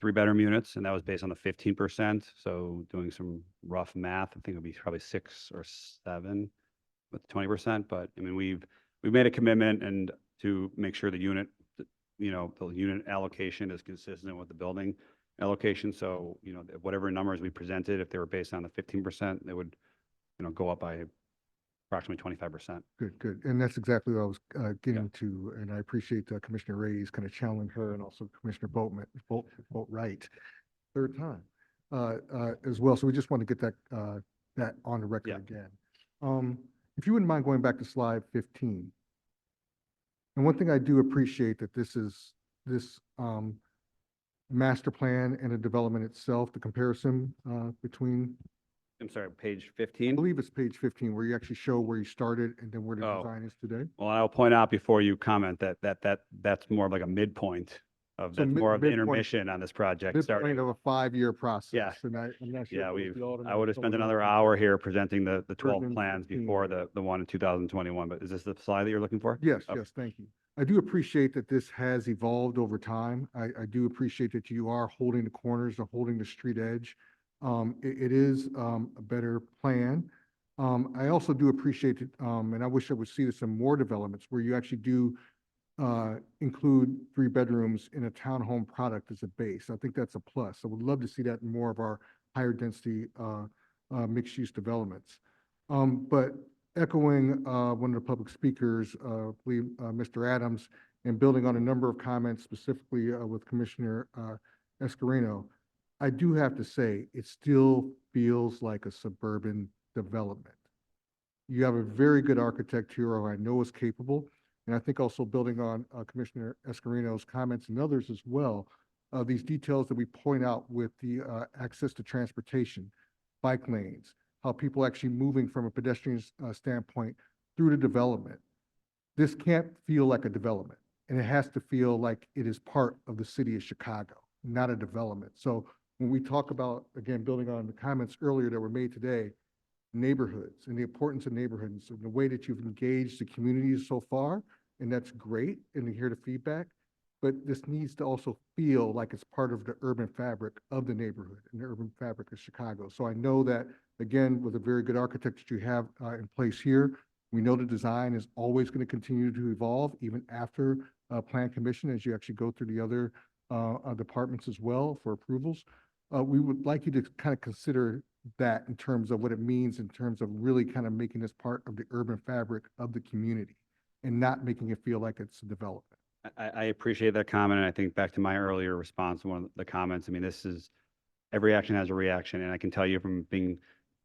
3-bedroom units, and that was based on the 15%. So doing some rough math, I think it would be probably 6 or 7 with 20%. But I mean, we've made a commitment and to make sure the unit, you know, the unit allocation is consistent with the building allocation. So, you know, whatever numbers we presented, if they were based on the 15%, they would, you know, go up by approximately 25%. Good, good. And that's exactly what I was getting to. And I appreciate Commissioner Ray's kind of channeling her and also Commissioner Boatwright, third time, as well. So we just want to get that on the record again. If you wouldn't mind going back to slide 15. And one thing I do appreciate that this master plan and the development itself, the comparison between, I'm sorry, page I 15? believe it's page 15, where you actually show where you started and then where the Oh. design is today. Well, I'll point out before you comment that's more of like a midpoint of, So that's more of the midpoint- intermission on this project. Midpoint starting. of a 5-year process. Yeah. And I'm not sure. Yeah, if it was the I Alderman would have spent someone another else. hour here presenting the 12 Version plans 15. before the one in 2021, but is this the slide that you're looking for? Yes, Okay. yes, thank you. I do appreciate that this has evolved over time. I do appreciate that you are holding the corners and holding the street edge. It is a better plan. I also do appreciate it, and I wish I would see this in more developments where you actually do include 3 bedrooms in a townhome product as a base. I think that's a plus. I would love to see that in more of our higher density mixed-use developments. But echoing one of the public speakers, I believe Mr. Adams, and building on a number of comments specifically with Commissioner Escareno, I do have to say, it still feels like a suburban development. You have a very good architect here who I know is capable. And I think also building on Commissioner Escareno's comments and others as well, these details that we point out with the access to transportation, bike lanes, how people actually moving from a pedestrian standpoint through the development. This can't feel like a development, and it has to feel like it is part of the city of Chicago, not a development. So when we talk about, again, building on the comments earlier that were made today, neighborhoods and the importance of neighborhoods and the way that you've engaged the communities so far, and that's great, and to hear the feedback, but this needs to also feel like it's part of the urban fabric of the neighborhood and the urban fabric of Chicago. So I know that, again, with a very good architect that you have in place here, we know the design is always going to continue to evolve even after Plan Commission as you actually go through the other departments as well for approvals. We would like you to kind of consider that in terms of what it means in terms of really kind of making this part of the urban fabric of the community and not making it feel like it's a development. I appreciate that comment, and I think back to my earlier response to one of the comments, I mean, this is, every action has a reaction, and I can tell you from being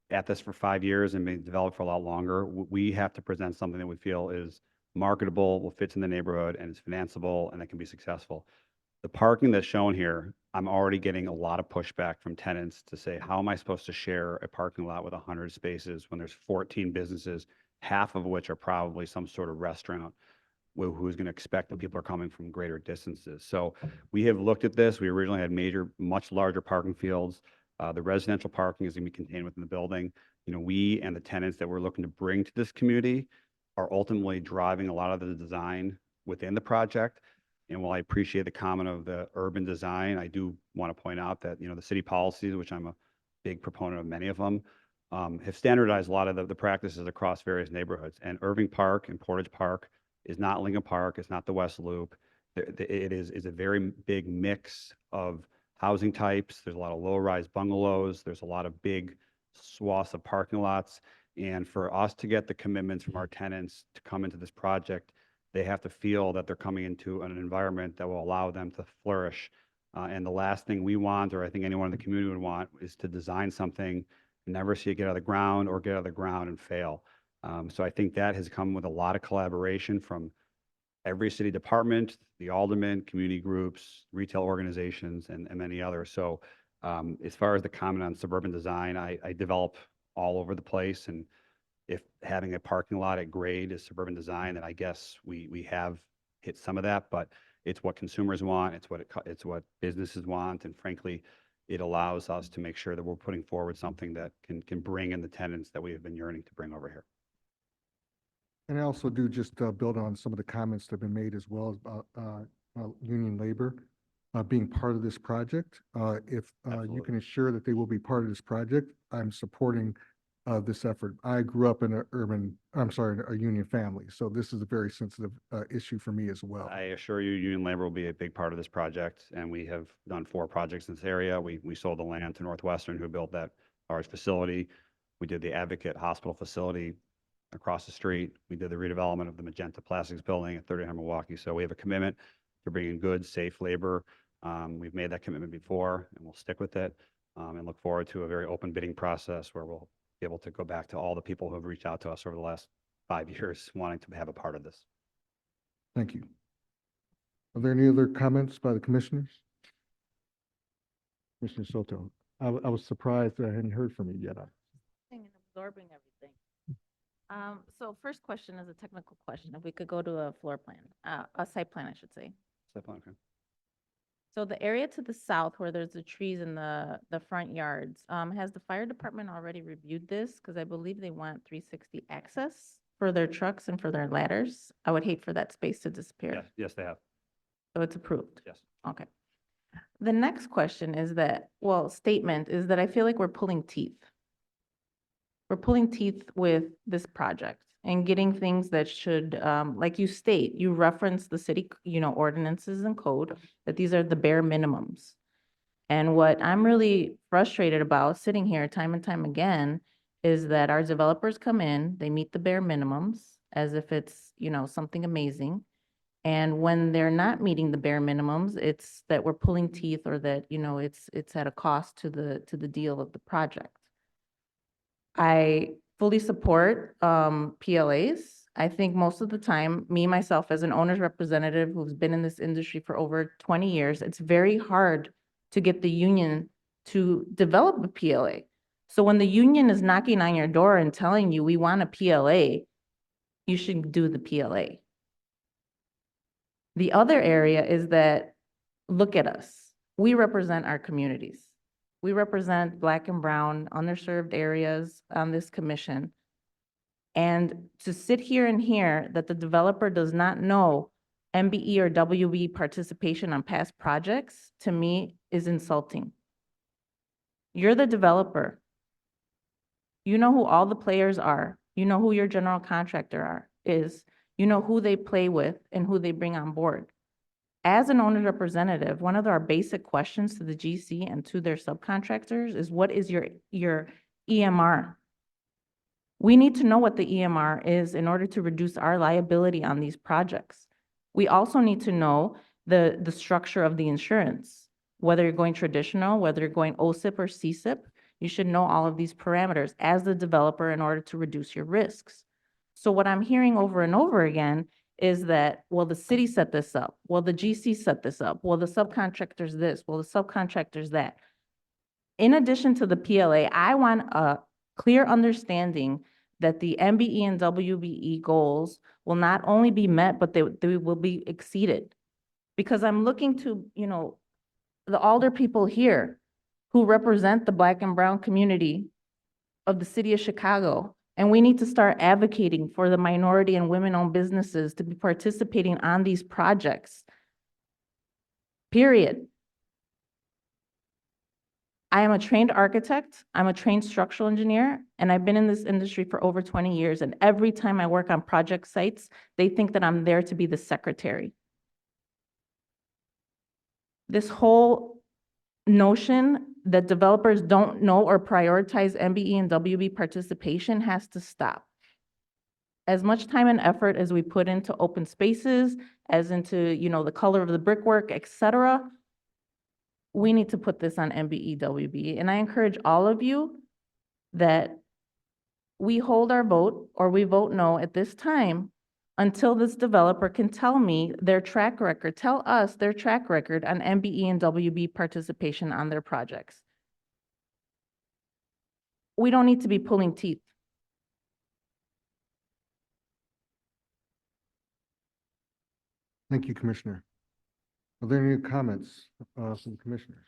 at this for 5 years and being developed for a lot longer, we have to present something that we feel is marketable, will fit in the neighborhood, and is financeable, and that can be successful. The parking that's shown here, I'm already getting a lot of pushback from tenants to say, how am I supposed to share a parking lot with 100 spaces when there's 14 businesses, half of which are probably some sort of restaurant? Who's going to expect that people are coming from greater distances. So we have looked at this. We originally had much larger parking fields. The residential parking is going to be contained within the building. You know, we and the tenants that we're looking to bring to this community are ultimately driving a lot of the design within the project. And while I appreciate the comment of the urban design, I do want to point out that, you know, the city policies, which I'm a big proponent of many of them, have standardized a lot of the practices across various neighborhoods. And Irving Park and Portage Park is not Lincoln Park, it's not the West Loop. It is a very big mix of housing types. There's a lot of low-rise bungalows. There's a lot of big swaths of parking lots. And for us to get the commitments from our tenants to come into this project, they have to feel that they're coming into an environment that will allow them to flourish And the last thing we want, or I think anyone in the community would want, is to design something, and never see it get out of the ground or get out of the ground and fail. So I think that has come with a lot of collaboration from every city department, the aldermen, community groups, retail organizations, and many others. So as far as the comment on suburban design, I develop all over the place. And if having a parking lot at grade is suburban design, then I guess we have hit some of that, but it's what consumers want, it's what businesses want, and frankly, it allows us to make sure that we're putting forward something that can bring in the tenants that we have been yearning to bring over here. And I also do just build on some of the comments that have been made as well about union labor being part of this project. If you can ensure that they will be part of this project, I'm supporting this effort. I grew up in a union family, so this is a very sensitive issue for me as well. I assure you, union labor will be a big part of this project, and we have done 4 projects in this area. We sold the land to Northwestern, who built that large facility. We did the Advocate Hospital facility across the street. We did the redevelopment of the Magenta Plastics building at 39 Milwaukee. So we have a commitment to bringing good, safe labor. We've made that commitment before, and we'll stick with it, and look forward to a very open bidding process where we'll be able to go back to all the people who have reached out to us over the last 5 years wanting to have a part of this. Thank you. Are there any other comments by the commissioners? Commissioner Soto, I was surprised that I hadn't heard from you yet. And absorbing everything. So first question is a technical question. If we could go to a floor plan, a site plan, I should say. Site plan, okay. So the area to the south where there's the trees in the front yards, has the fire department already reviewed this? Because I believe they want 360 access for their trucks and for their ladders. I would hate for that space to disappear. Yes, they have. So it's approved? Yes. Okay. The next question is that, statement is that I feel like we're pulling teeth. We're pulling teeth with this project and getting things that should, like you state, you reference the city, ordinances and code, that these are the bare minimums. And what I'm really frustrated about sitting here time and time again is that our developers come in, they meet the bare minimums as if it's, something amazing. And when they're not meeting the bare minimums, it's that we're pulling teeth, or that, it's at a cost to the deal of the project. I fully support PLAs. I think most of the time, me, myself, as an owner's representative who's been in this industry for over 20 years, it's very hard to get the union to develop a PLA. So when the union is knocking on your door and telling you, we want a PLA, you should do the PLA. The other area is that, look at us. We represent our communities. We represent Black and brown underserved areas on this commission. And to sit here and hear that the developer does not know MBE or WB participation on past projects, to me, is insulting. You're the developer. You know who all the players are. You know who your general contractor is. You know who they play with and who they bring on board. As an owner's representative, one of our basic questions to the GC and to their subcontractors is, what is your EMR? We need to know what the EMR is in order to reduce our liability on these projects. We also need to know the structure of the insurance, whether you're going traditional, whether you're going OSIP or CSIP. You should know all of these parameters as the developer in order to reduce your risks. So what I'm hearing over and over again is that, well, the city set this up. Well, the GC set this up. Well, the subcontractor's this. Well, the subcontractor's that. In addition to the PLA, I want a clear understanding that the MBE and WBE goals will not only be met, but they will be exceeded. Because I'm looking to, the alder people here who represent the Black and brown community of the city of Chicago. And we need to start advocating for the minority and women-owned businesses to be participating on these projects. Period. I am a trained architect, I'm a trained structural engineer, and I've been in this industry for over 20 years. And every time I work on project sites, they think that I'm there to be the secretary. This whole notion that developers don't know or prioritize MBE and WB participation has to stop. As much time and effort as we put into open spaces, as into, the color of the brickwork, et cetera, we need to put this on MBEWB. And I encourage all of you that we hold our vote or we vote no at this time until this developer can tell me their track record, tell us their track record on MBE and WB participation on their projects. We don't need to be pulling teeth. Thank you, Commissioner. Are there any comments from the commissioners?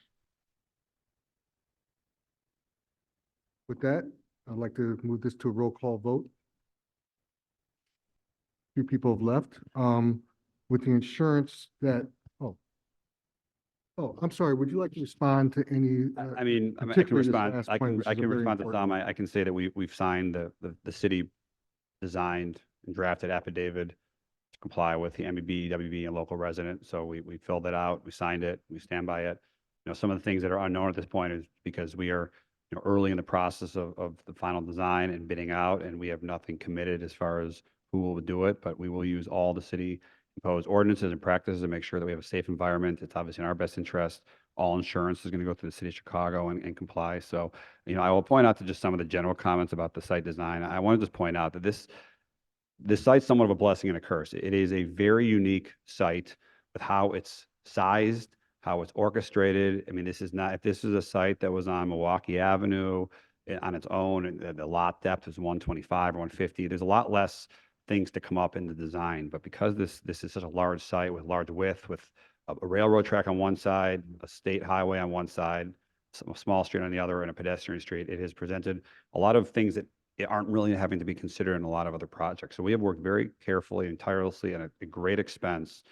With that, I'd like to move this to a roll call vote. Few people have left. With the insurance that, I'm sorry, would you like to respond to any? I mean, I can particularly this respond, last I point, can, which I is a can very respond to important some. one. I can say that we've signed the city designed and drafted affidavit to comply with the MBB, WB, and local resident. So we filled that out, we signed it, we stand by it. You know, some of the things that are unknown at this point is because we are, you know, early in the process of the final design and bidding out, and we have nothing committed as far as who will do it, but we will use all the city imposed ordinances and practices to make sure that we have a safe environment. It's obviously in our best interest. All insurance is going to go through the city of Chicago and comply. So, you know, I will point out to just some of the general comments about the site design. I want to just point out that this site's somewhat of a blessing and a curse. It is a very unique site with how it's sized, how it's orchestrated. I mean, this is not, if this is a site that was on Milwaukee Avenue on its own, and the lot depth is 125 or 150, there's a lot less things to come up in the design. But because this is such a large site with large width, with a railroad track on one side, a state highway on one side, a small street on the other, and a pedestrian street, it has presented a lot of things that aren't really having to be considered in a lot of other projects. So we have worked very carefully and tirelessly at a great expense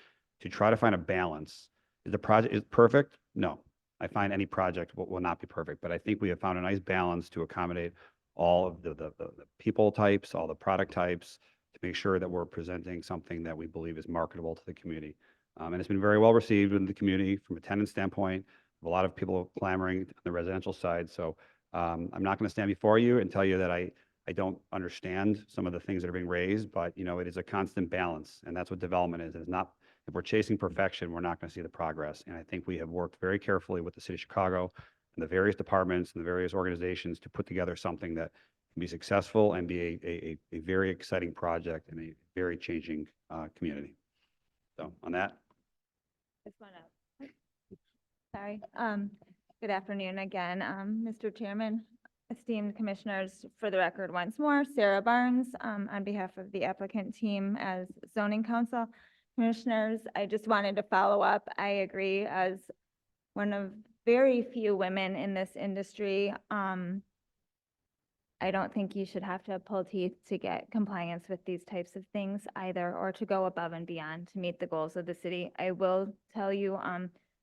to try to find a balance. Is the project is perfect? No. I find any project will not be perfect, but I think we have found a nice balance to accommodate all of the people types, all the product types, to make sure that we're presenting something that we believe is marketable to the community. And it's been very well received in the community from a tenant standpoint. A lot of people clamoring on the residential side. So I'm not going to stand before you and tell you that I don't understand some of the things that are being raised, but you know, it is a constant balance, and that's what development is. It's not, if we're chasing perfection, we're not going to see the progress. And I think we have worked very carefully with the city of Chicago and the various departments and the various organizations to put together something that can be successful and be a very exciting project in a very changing community. So on that. Just wanna, sorry, good afternoon again, Mr. Chairman, esteemed commissioners. For the record, once more, Sarah Barnes, on behalf of the applicant team as zoning counsel. Commissioners, I just wanted to follow up. I agree, as one of very few women in this industry, I don't think you should have to pull teeth to get compliance with these types of things either, or to go above and beyond to meet the goals of the city. I will tell you,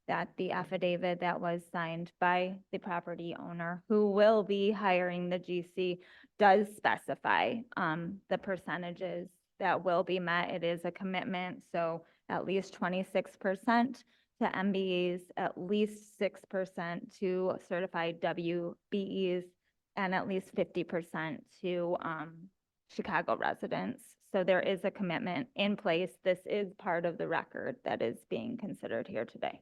that the affidavit that was signed by the property owner, who will be hiring the GC, does specify, the percentages that will be met. It is a commitment, so at least 26% to MBEs, at least 6% to certified WBEs, and at least 50% to Chicago residents. So there is a commitment in place. This is part of the record that is being considered here today.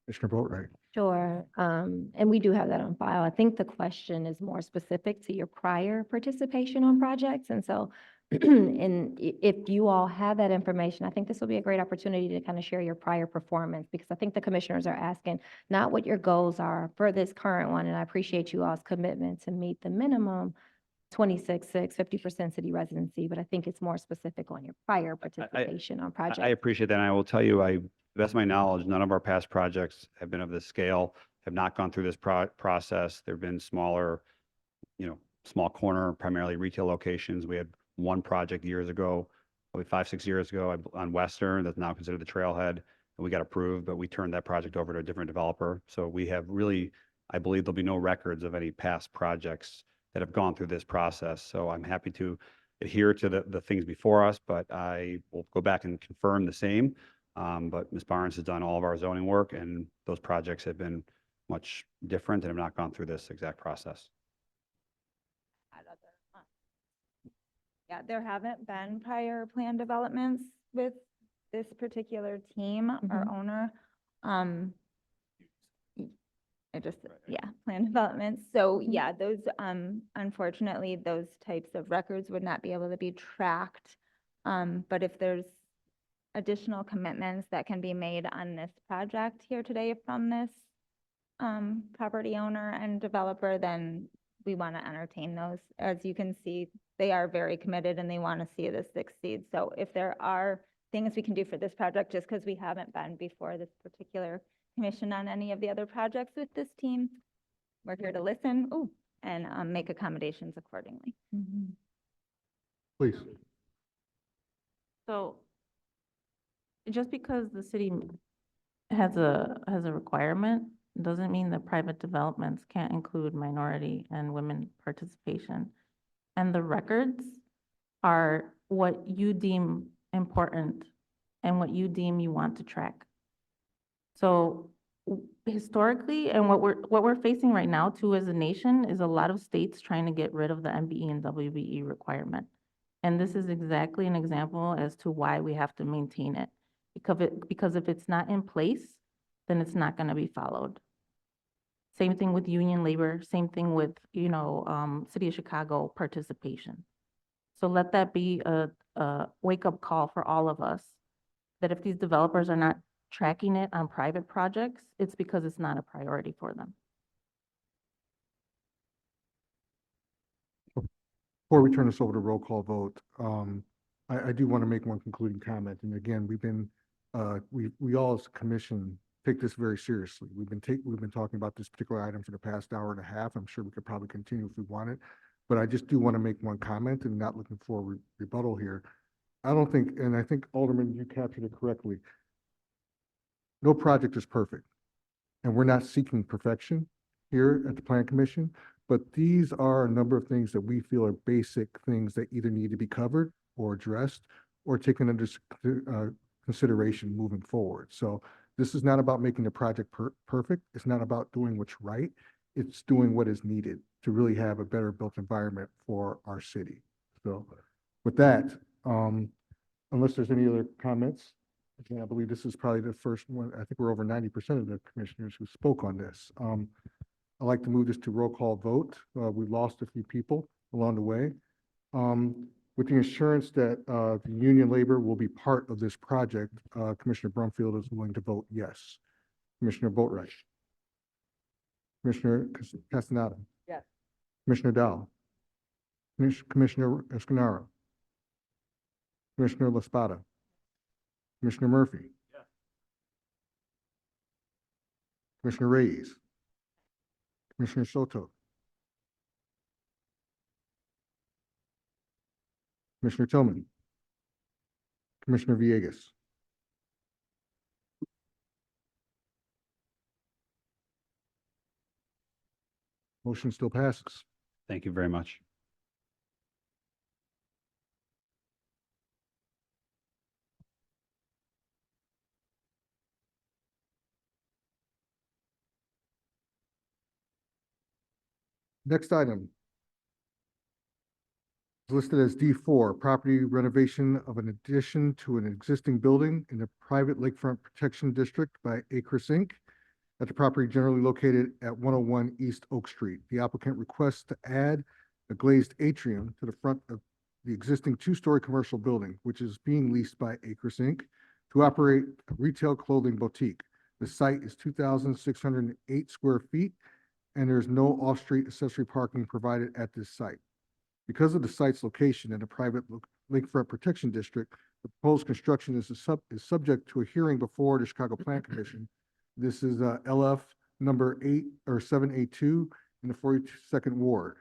Commissioner Boatright. Sure, and we do have that on file. I think the question is more specific to your prior participation on projects. And so, if you all have that information, I think this will be a great opportunity to kind of share your prior performance, because I think the commissioners are asking not what your goals are for this current one, and I appreciate you all's commitment to meet the minimum 26.6, 50% city residency, but I think it's more specific on your prior participation on projects. I appreciate that. And I will tell you, to the best of my knowledge, none of our past projects have been of this scale, have not gone through this process. There have been smaller, you know, small corner, primarily retail locations. We had one project years ago, probably 5-6 years ago on Western, that's now considered the Trailhead, and we got approved, but we turned that project over to a different developer. So we have really, I believe there'll be no records of any past projects that have gone through this process. So I'm happy to adhere to the things before us, but I will go back and confirm the same. But Ms. Barnes has done all of our zoning work, and those projects have been much different and have not gone through this exact process. Yeah, there haven't been prior plan developments with this particular team or owner. yeah, plan development. So yeah, those, unfortunately, those types of records would not be able to be tracked. But if there's additional commitments that can be made on this project here today from this property owner and developer, then we want to entertain those. As you can see, they are very committed and they want to see this succeed. So if there are things we can do for this project, just because we haven't been before this particular commission on any of the other projects with this team, we're here to listen, and make accommodations accordingly. Please. So just because the city has a requirement, doesn't mean that private developments can't include minority and women participation. And the records are what you deem important and what you deem you want to track. So historically, and what we're facing right now too as a nation is a lot of states trying to get rid of the MBE and WBE requirement. And this is exactly an example as to why we have to maintain it. Because if it's not in place, then it's not gonna be followed. Same thing with union labor, same thing with, City of Chicago participation. So let that be a wake-up call for all of us, that if these developers are not tracking it on private projects, it's because it's not a priority for them. Before we turn this over to roll call vote, I do want to make one concluding comment. And again, we all as a commission take this very seriously. We've been talking about this particular item for the past hour and a half. I'm sure we could probably continue if we wanted, but I just do want to make one comment and not looking for a rebuttal here. I don't think, and I think Alderman, you captured it correctly. No project is perfect, and we're not seeking perfection here at the Plan Commission, but these are a number of things that we feel are basic things that either need to be covered or addressed or taken under consideration moving forward. So this is not about making the project perfect. It's not about doing what's right. It's doing what is needed to really have a better built environment for our city. So with that, unless there's any other comments, again, I believe this is probably the first one. I think we're over 90% of the commissioners who spoke on this. I'd like to move this to roll call vote. We lost a few people along the way. With the assurance that the union labor will be part of this project, Commissioner Brumfield is willing to vote yes. Commissioner Boatright. Commissioner Castaneda. Yes. Commissioner Dow. Commissioner Escanaro. Commissioner LaSpada. Commissioner Murphy. Yes. Commissioner Reyes. Commissioner Soto. Commissioner Tillman. Commissioner Villegas. Motion still passes. Thank you very much. Next item is listed as D4, property renovation of an addition to an existing building in the private lakefront protection district by Acres Inc. at the property generally located at 101 East Oak Street. The applicant requests to add a glazed atrium to the front of the existing two-story commercial building, which is being leased by Acres Inc. to operate a retail clothing boutique. The site is 2,608 square feet, and there is no off-street accessory parking provided at this site. Because of the site's location in a private lakefront protection district, the proposed construction is subject to a hearing before the Chicago Plan Commission. This is LF number 782 in the 42nd Ward.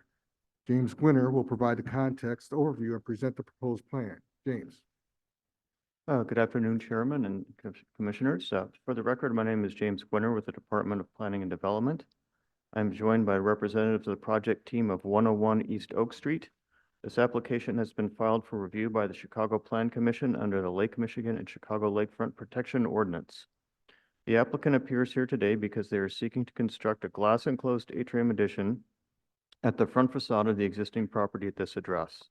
James Gwinner will provide the context overview and present the proposed plan. James. Good afternoon, Chairman and Commissioners. For the record, my name is James Gwinner with the Department of Planning and Development. I'm joined by representatives of the project team of 101 East Oak Street. This application has been filed for review by the Chicago Plan Commission under the Lake Michigan and Chicago Lakefront Protection Ordinance. The applicant appears here today because they are seeking to construct a glass-enclosed atrium addition at the front facade of the existing property at this address.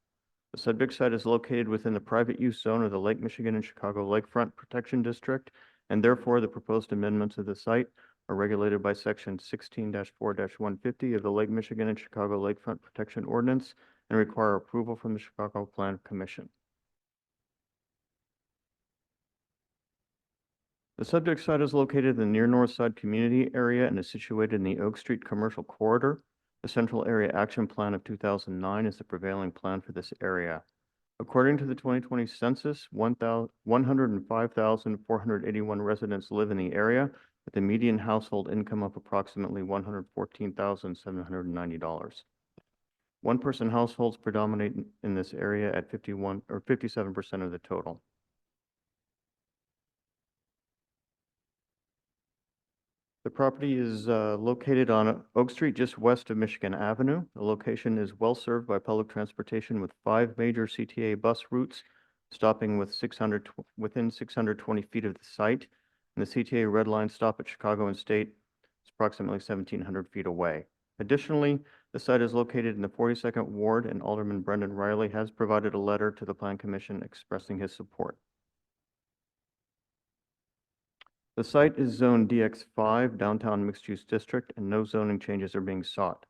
The subject site is located within the private use zone of the Lake Michigan and Chicago Lakefront Protection District, and therefore the proposed amendments of the site are regulated by Section 16-4-150 of the Lake Michigan and Chicago Lakefront Protection Ordinance and require approval from the Chicago Plan Commission. The subject site is located in the near north side community area and is situated in the Oak Street Commercial Corridor. The Central Area Action Plan of 2009 is the prevailing plan for this area. According to the 2020 census, 105,481 residents live in the area with a median household income of approximately $114,790. One-person households predominate in this area at 57% of the total. The property is located on Oak Street, just west of Michigan Avenue. The location is well served by public transportation with 5 major CTA bus routes, stopping within 620 feet of the site. And the CTA Red Line stop at Chicago and State is approximately 1,700 feet away. Additionally, the site is located in the 42nd Ward, and Alderman Brendan Riley has provided a letter to the Plan Commission expressing his support. The site is zoned DX5, Downtown Mixed Use District, and no zoning changes are being sought.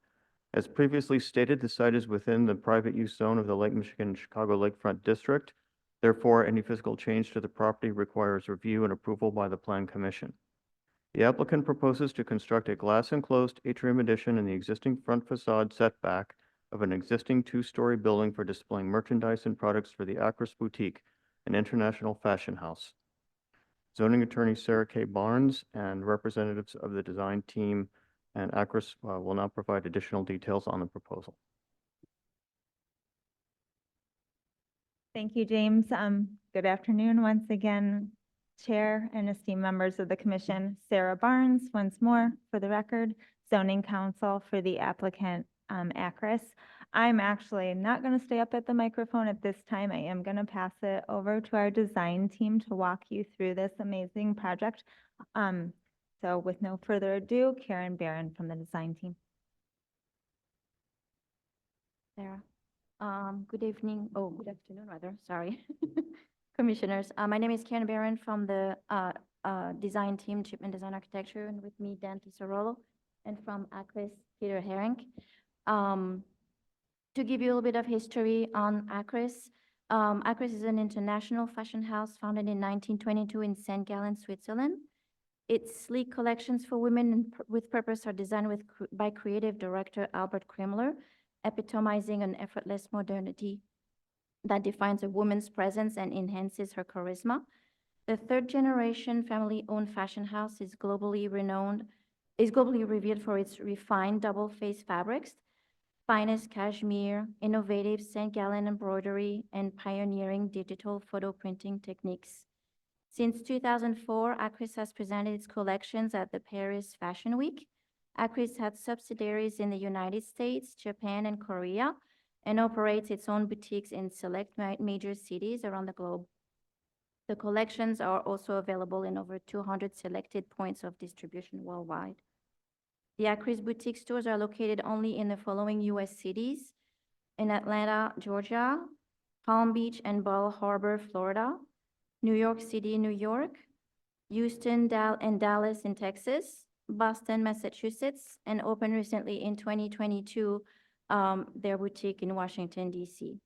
As previously stated, the site is within the private use zone of the Lake Michigan and Chicago Lakefront District. Therefore, any physical change to the property requires review and approval by the Plan Commission. The applicant proposes to construct a glass-enclosed atrium addition in the existing front facade setback of an existing 2-story building for displaying merchandise and products for the Acris Boutique, an international fashion house. Zoning attorney Sarah K. Barnes and representatives of the design team and Acris will now provide additional details on the proposal. Thank you, James. Good afternoon once again, Chair and esteemed members of the commission. Sarah Barnes, once more, for the record, zoning counsel for the applicant, Acris. I'm actually not going to stay up at the microphone at this time. I am going to pass it over to our design team to walk you through this amazing project. So with no further ado, Karen Barron from the design team. Sarah. Good evening, good afternoon rather, sorry. Commissioners, my name is Karen Barron from the design team, Chipman Design Architecture, and with me, Dan Tisarolo, and from Acris, Peter Herink. To give you a little bit of history on Acris, Acris is an international fashion house founded in 1922 in St. Gallen, Switzerland. Its sleek collections for women with purpose are designed by creative director Albert Kremler, epitomizing an effortless modernity that defines a woman's presence and enhances her charisma. The third-generation family-owned fashion house is globally revered for its refined double-face fabrics, finest cashmere, innovative St. Gallen embroidery, and pioneering digital photo printing techniques. Since 2004, Acris has presented its collections at the Paris Fashion Week. Acris has subsidiaries in the United States, Japan, and Korea, and operates its own boutiques in select major cities around the globe. The collections are also available in over 200 selected points of distribution worldwide. The Acris boutique stores are located only in the following U.S. cities: in Atlanta, Georgia, Palm Beach and Bal Harbour, Florida, New York City, New York, Houston and Dallas in Texas, Boston, Massachusetts, and opened recently in 2022, their boutique in Washington, D.C.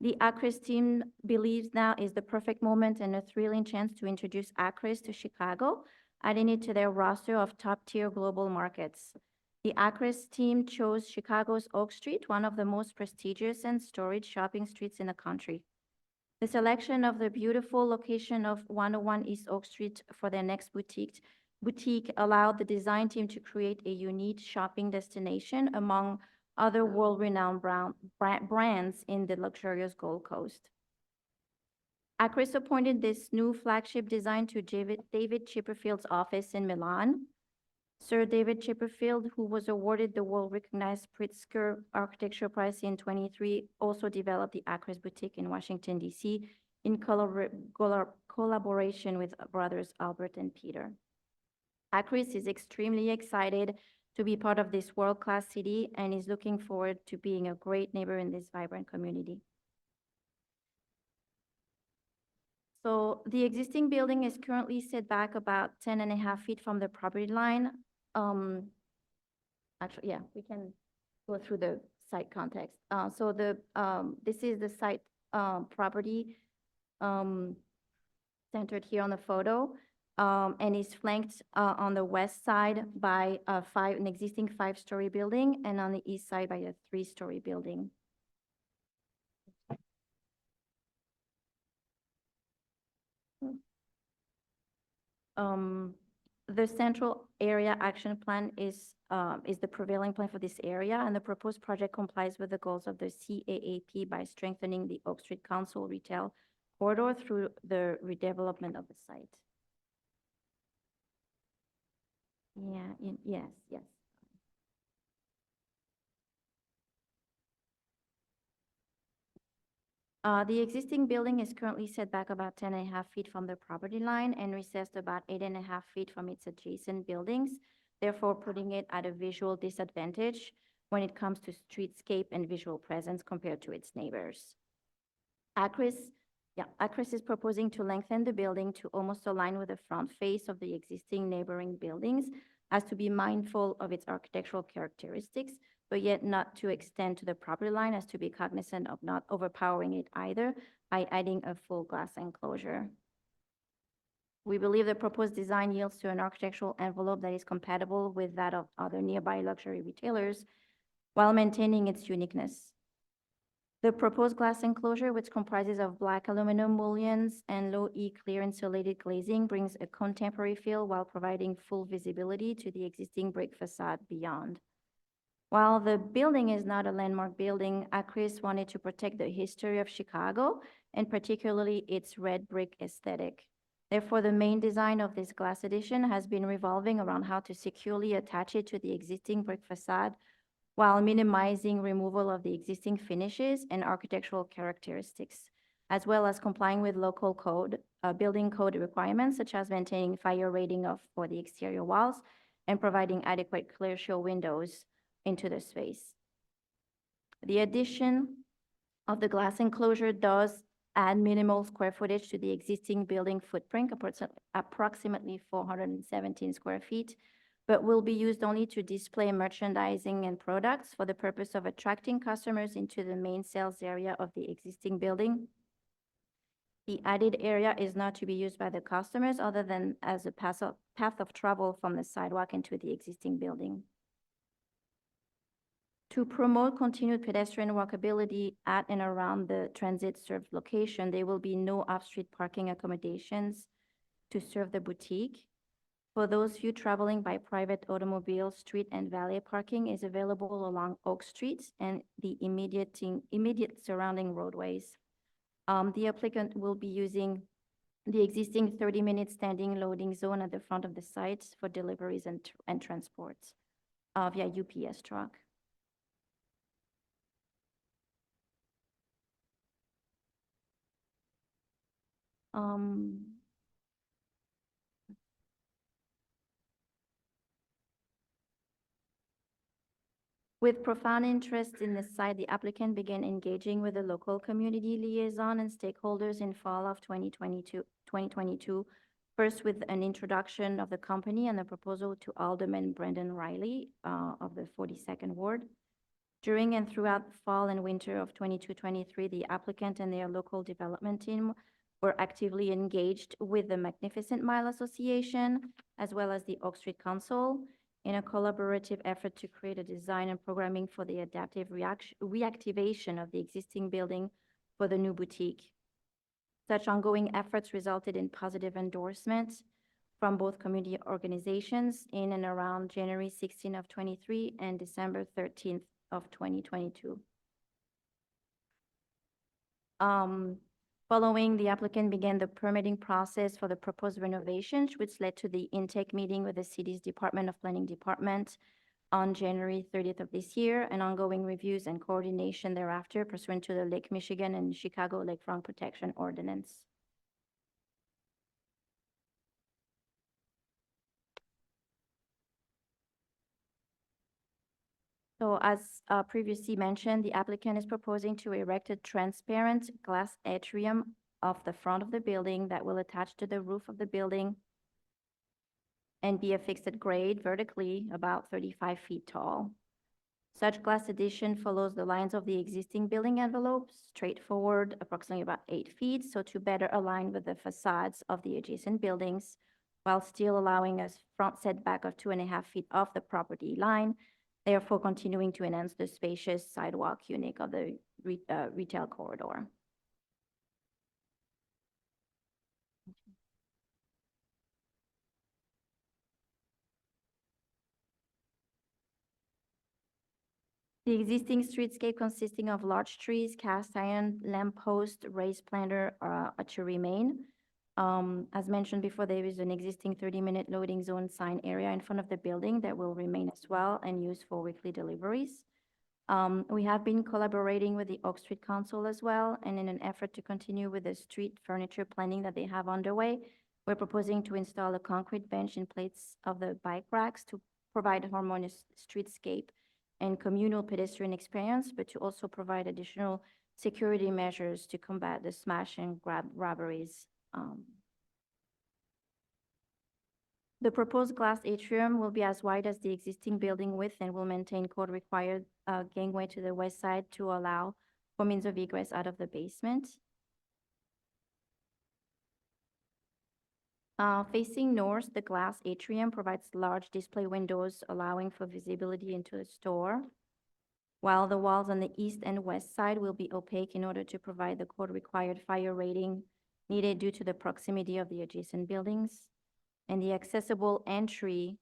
The Acris team believes now is the perfect moment and a thrilling chance to introduce Acris to Chicago, adding it to their roster of top-tier global markets. The Acris team chose Chicago's Oak Street, one of the most prestigious and storied shopping streets in the country. The selection of the beautiful location of 101 East Oak Street for their next boutique allowed the design team to create a unique shopping destination among other world-renowned brands in the luxurious Gold Coast. Acris appointed this new flagship design to David Chipperfield's office in Milan. Sir David Chipperfield, who was awarded the world-recognized Pritzker Architecture Prize in 2023, also developed the Acris boutique in Washington, D.C. in collaboration with brothers Albert and Peter. Acris is extremely excited to be part of this world-class city and is looking forward to being a great neighbor in this vibrant community. So the existing building is currently set back about 10.5 feet from the property line. Actually, yeah, we can go through the site context. So this is the site, property, centered here on the photo, and is flanked, on the west side by an existing 5-story building, and on the east side by a 3-story building. The central area action plan is the prevailing plan for this area, and the proposed project complies with the goals of the CAAP by strengthening the Oak Street Council retail corridor through the redevelopment of the site. Yeah, yes, yes. The existing building is currently set back about 10.5 feet from the property line and recessed about 8.5 feet from its adjacent buildings, therefore putting it at a visual disadvantage when it comes to streetscape and visual presence compared to its neighbors. Acris is proposing to lengthen the building to almost align with the front face of the existing neighboring buildings, as to be mindful of its architectural characteristics, but yet not to extend to the property line, as to be cognizant of not overpowering it either by adding a full glass enclosure. We believe the proposed design yields to an architectural envelope that is compatible with that of other nearby luxury retailers while maintaining its uniqueness. The proposed glass enclosure, which comprises of black aluminum mullions and low E clear insulated glazing, brings a contemporary feel while providing full visibility to the existing brick facade beyond. While the building is not a landmark building, Acris wanted to protect the history of Chicago, and particularly its red brick aesthetic. Therefore, the main design of this glass addition has been revolving around how to securely attach it to the existing brick facade while minimizing removal of the existing finishes and architectural characteristics, as well as complying with local code, building code requirements, such as maintaining fire rating for the exterior walls and providing adequate clear show windows into the space. The addition of the glass enclosure does add minimal square footage to the existing building footprint, approximately 417 square feet, but will be used only to display merchandising and products for the purpose of attracting customers into the main sales area of the existing building. The added area is not to be used by the customers other than as a path of travel from the sidewalk into the existing building. To promote continued pedestrian walkability at and around the transit-served location, there will be no off-street parking accommodations to serve the boutique. For those of you traveling by private automobile, street and valet parking is available along Oak Street and the immediate surrounding roadways. The applicant will be using the existing 30-minute standing loading zone at the front of the site for deliveries and transports via UPS truck. With profound interest in the site, the applicant began engaging with the local community liaison and stakeholders in fall of 2022, first with an introduction of the company and the proposal to Alderman Brendan Riley of the 42nd Ward. During and throughout the fall and winter of 22-23, the applicant and their local development team were actively engaged with the Magnificent Mile Association, as well as the Oak Street Council, in a collaborative effort to create a design and programming for the adaptive reactivation of the existing building for the new boutique. Such ongoing efforts resulted in positive endorsements from both community organizations in and around January 16 of 23 and December 13th of 2022. Following, the applicant began the permitting process for the proposed renovations, which led to the intake meeting with the city's Department of Planning Department on January 30th of this year, and ongoing reviews and coordination thereafter pursuant to the Lake Michigan and Chicago Lakefront Protection Ordinance. So as previously mentioned, the applicant is proposing to erect a transparent glass atrium of the front of the building that will attach to the roof of the building and be affixed at grade vertically about 35 feet tall. Such glass addition follows the lines of the existing building envelope, straightforward, approximately about 8 feet, so to better align with the facades of the adjacent buildings, while still allowing us front setback of 2.5 feet off the property line, therefore continuing to enhance the spacious sidewalk unique of the retail corridor. The existing streetscape consisting of large trees, cast iron lamppost, raised planter are to remain. As mentioned before, there is an existing 30-minute loading zone sign area in front of the building that will remain as well and used for weekly deliveries. We have been collaborating with the Oak Street Council as well, and in an effort to continue with the street furniture planning that they have underway, we're proposing to install a concrete bench in place of the bike racks to provide a harmonious streetscape and communal pedestrian experience, but to also provide additional security measures to combat the smash and grab robberies. The proposed glass atrium will be as wide as the existing building width and will maintain code-required gangway to the west side to allow for means of egress out of the basement. Facing north, the glass atrium provides large display windows allowing for visibility into the store, while the walls on the east and west side will be opaque in order to provide the code-required fire rating needed due to the proximity of the adjacent buildings. And the accessible entry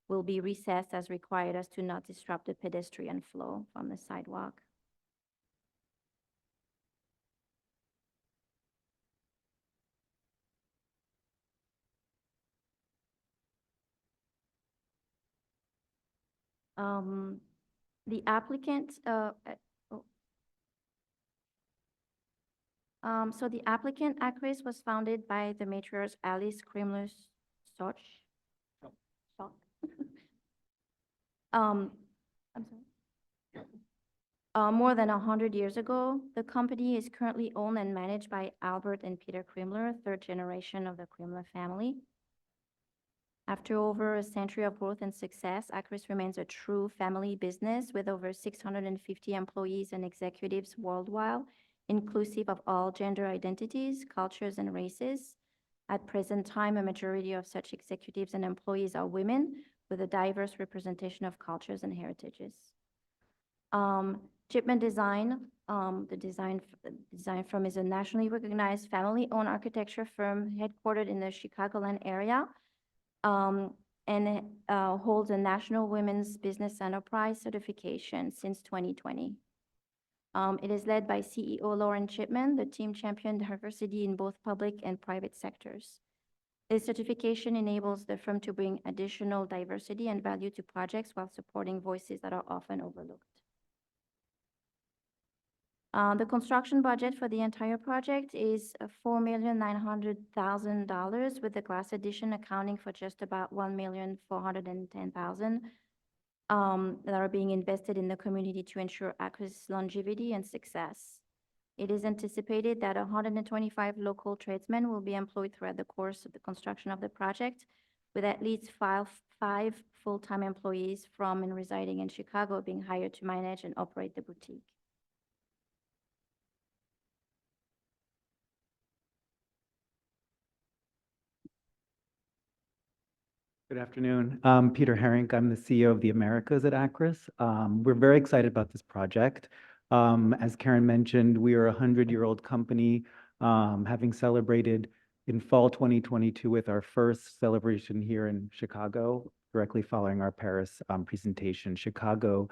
will be recessed as required as to not disrupt the pedestrian flow from the sidewalk. The applicant, so the applicant, Acris, was founded by the matriarch Alice Krimler-Stoch. I'm sorry. More than 100 years ago, the company is currently owned and managed by Albert and Peter Krimler, third generation of the Krimler family. After over a century of growth and success, Acris remains a true family business with over 650 employees and executives worldwide, inclusive of all gender identities, cultures, and races. At present time, a majority of such executives and employees are women with a diverse representation of cultures and heritages. Chipman Design, the design firm is a nationally recognized family-owned architecture firm headquartered in the Chicagoland area, and holds a National Women's Business Enterprise certification since 2020. It is led by CEO Lauren Chipman. The team championed diversity in both public and private sectors. This certification enables the firm to bring additional diversity and value to projects while supporting voices that are often overlooked. The construction budget for the entire project is $4,900,000, with the glass addition accounting for just about $1,410,000 that are being invested in the community to ensure Acris' longevity and success. It is anticipated that 125 local tradesmen will be employed throughout the course of the construction of the project, with at least five full-time employees from and residing in Chicago being hired to manage and operate the boutique. Good afternoon. I'm Peter Herink. I'm the CEO of the Americas at Acris. We're very excited about this project. As Karen mentioned, we are a 100-year-old company, having celebrated in fall 2022 with our first celebration here in Chicago, directly following our Paris presentation. Chicago,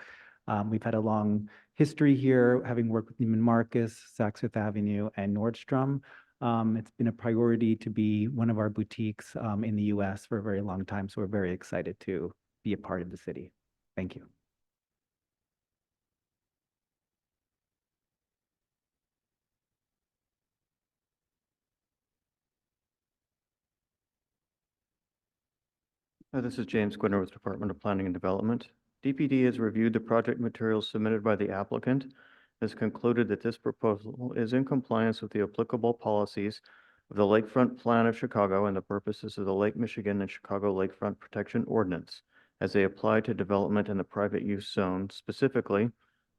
we've had a long history here, having worked with Neiman Marcus, Saks Fifth Avenue, and Nordstrom. It's been a priority to be one of our boutiques in the US for a very long time, so we're very excited to be a part of the city. Thank you. This is James Gwinner with Department of Planning and Development. DPD has reviewed the project materials submitted by the applicant has concluded that this proposal is in compliance with the applicable policies of the Lakefront Plan of Chicago and the purposes of the Lake Michigan and Chicago Lakefront Protection Ordinance as they apply to development in the private use zone, specifically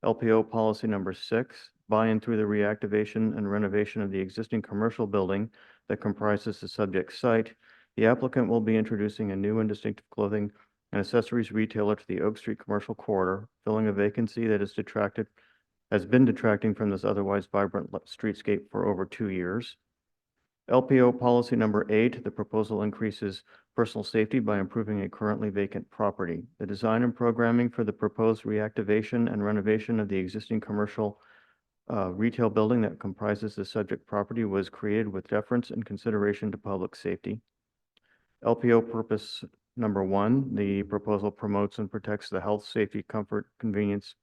LPO Policy Number 6, by and through the reactivation and renovation of the existing commercial building that comprises the subject site. The applicant will be introducing a new and distinctive clothing and accessories retailer to the Oak Street commercial corridor, filling a vacancy that has been detracting from this otherwise vibrant streetscape for over 2 years. LPO Policy Number 8, the proposal increases personal safety by improving a currently vacant property. The design and programming for the proposed reactivation and renovation of the existing commercial retail building that comprises the subject property was created with deference and consideration to public safety. LPO Purpose Number 1, the proposal promotes and protects the health, safety, comfort, convenience,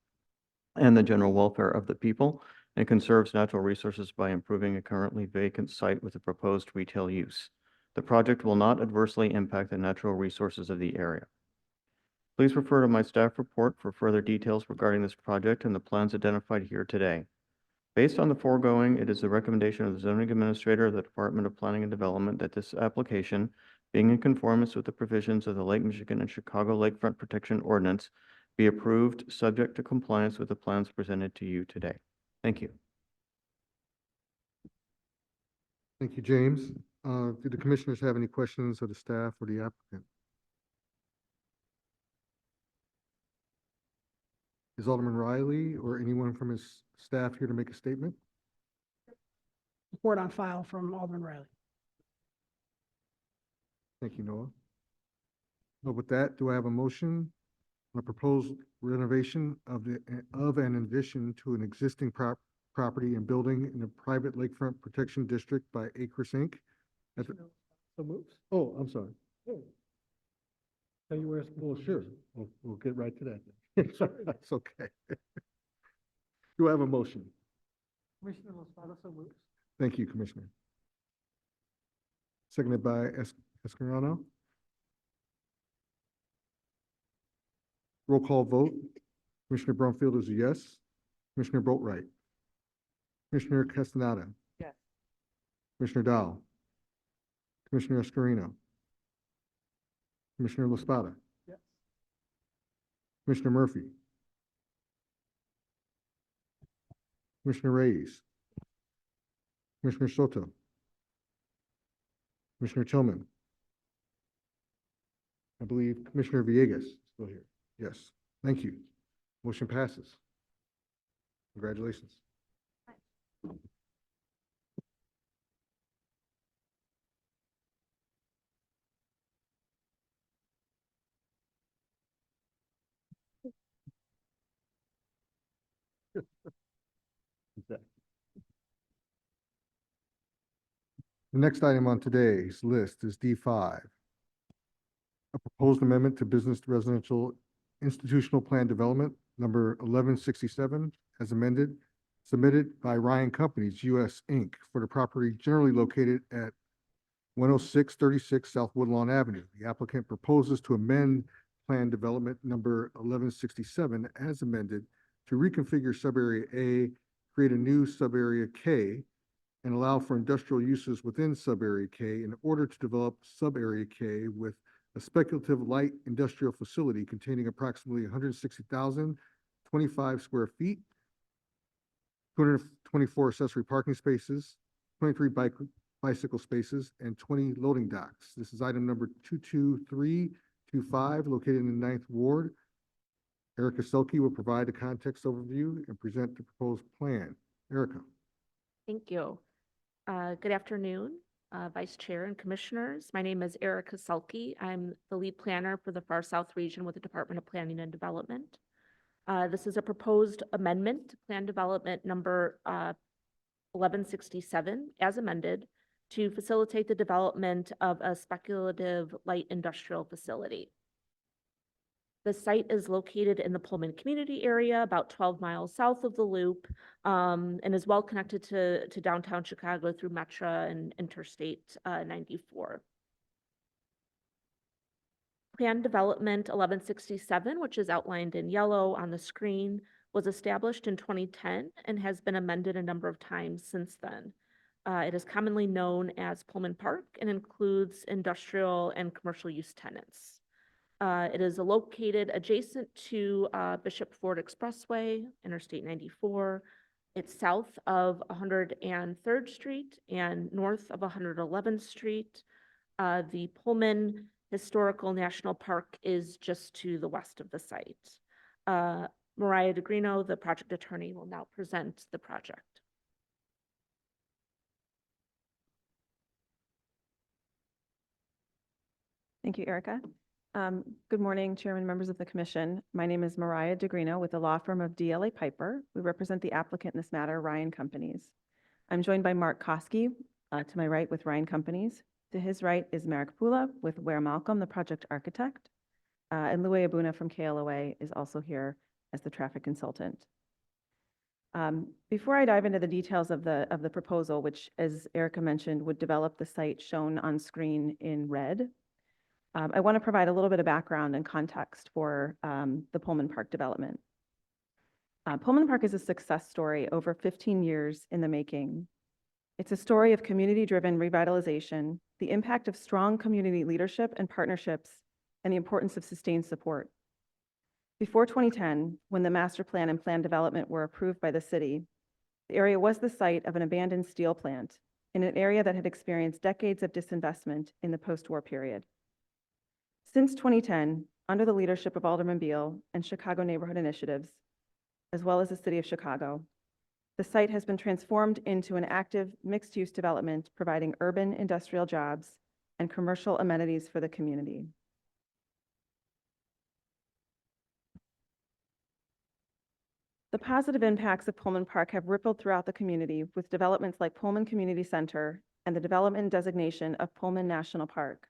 and the general welfare of the people, and conserves natural resources by improving a currently vacant site with a proposed retail use. The project will not adversely impact the natural resources of the area. Please refer to my staff report for further details regarding this project and the plans identified here today. Based on the foregoing, it is the recommendation of the zoning administrator of the Department of Planning and Development that this application, being in conformance with the provisions of the Lake Michigan and Chicago Lakefront Protection Ordinance, be approved, subject to compliance with the plans presented to you today. Thank you. Thank you, James. Do the commissioners have any questions of the staff or the applicant? Is Alderman Riley or anyone from his staff here to make a statement? Report on file from Alderman Riley. Thank you, Noah. Well, with that, do I have a motion on a proposed renovation of an addition to an existing property and building in a private lakefront protection district by Acres Inc.? So moves. Oh, I'm sorry. Tell you where it's. Well, sure. We'll get right to that. That's okay. Do I have a motion? Commissioner Lozada, so moves. Thank you, Commissioner. Seconded by Escarano. Roll call vote. Commissioner Brumfield is a yes. Commissioner Boatright. Commissioner Castaneda. Yes. Commissioner Dow. Commissioner Escarino. Commissioner LaSpada. Yes. Commissioner Murphy. Commissioner Reyes. Commissioner Soto. Commissioner Tillman. I believe Commissioner Villegas is still here. Yes, thank you. Motion passes. Congratulations. The next item on today's list is D5. A proposed amendment to Business Residential Institutional Plan Development, number 1167, as amended, submitted by Ryan Companies, U.S. Inc., for the property generally located at 10636 South Woodlawn Avenue. The applicant proposes to amend Plan Development number 1167 as amended to reconfigure Subarea A, create a new Subarea K, and allow for industrial uses within Subarea K in order to develop Subarea K with a speculative light industrial facility containing approximately 160,025 square feet, 224 accessory parking spaces, 23 bicycle spaces, and 20 loading docks. This is item number 22325, located in the 9th Ward. Erica Selke will provide a context overview and present the proposed plan. Erica. Thank you. Good afternoon, Vice Chair and Commissioners. My name is Erica Selke. I'm the lead planner for the Far South region with the Department of Planning and Development. This is a proposed amendment to Plan Development number 1167 as amended to facilitate the development of a speculative light industrial facility. The site is located in the Pullman community area, about 12 miles south of the Loop, and is well connected to downtown Chicago through Metra and Interstate 94. Plan Development 1167, which is outlined in yellow on the screen, was established in 2010 and has been amended a number of times since then. It is commonly known as Pullman Park and includes industrial and commercial use tenants. It is located adjacent to Bishop Ford Expressway, Interstate 94. It's south of 103rd Street and north of 111th Street. The Pullman Historical National Park is just to the west of the site. Mariah DeGrino, the project attorney, will now present the project. Thank you, Erica. Good morning, Chairman, members of the Commission. My name is Mariah DeGrino with the law firm of DLA Piper. We represent the applicant in this matter, Ryan Companies. I'm joined by Mark Koski to my right with Ryan Companies. To his right is Marek Pula with Ware Malcolm, the project architect. And Louie Abuna from KLOA is also here as the traffic consultant. Before I dive into the details of the proposal, which, as Erica mentioned, would develop the site shown on screen in red, I want to provide a little bit of background and context for the Pullman Park development. Pullman Park is a success story over 15 years in the making. It's a story of community-driven revitalization, the impact of strong community leadership and partnerships, and the importance of sustained support. Before 2010, when the master plan and plan development were approved by the city, the area was the site of an abandoned steel plant in an area that had experienced decades of disinvestment in the post-war period. Since 2010, under the leadership of Alderman Beal and Chicago Neighborhood Initiatives, as well as the City of Chicago, the site has been transformed into an active mixed-use development providing urban industrial jobs and commercial amenities for the community. The positive impacts of Pullman Park have rippled throughout the community with developments like Pullman Community Center and the development designation of Pullman National Park.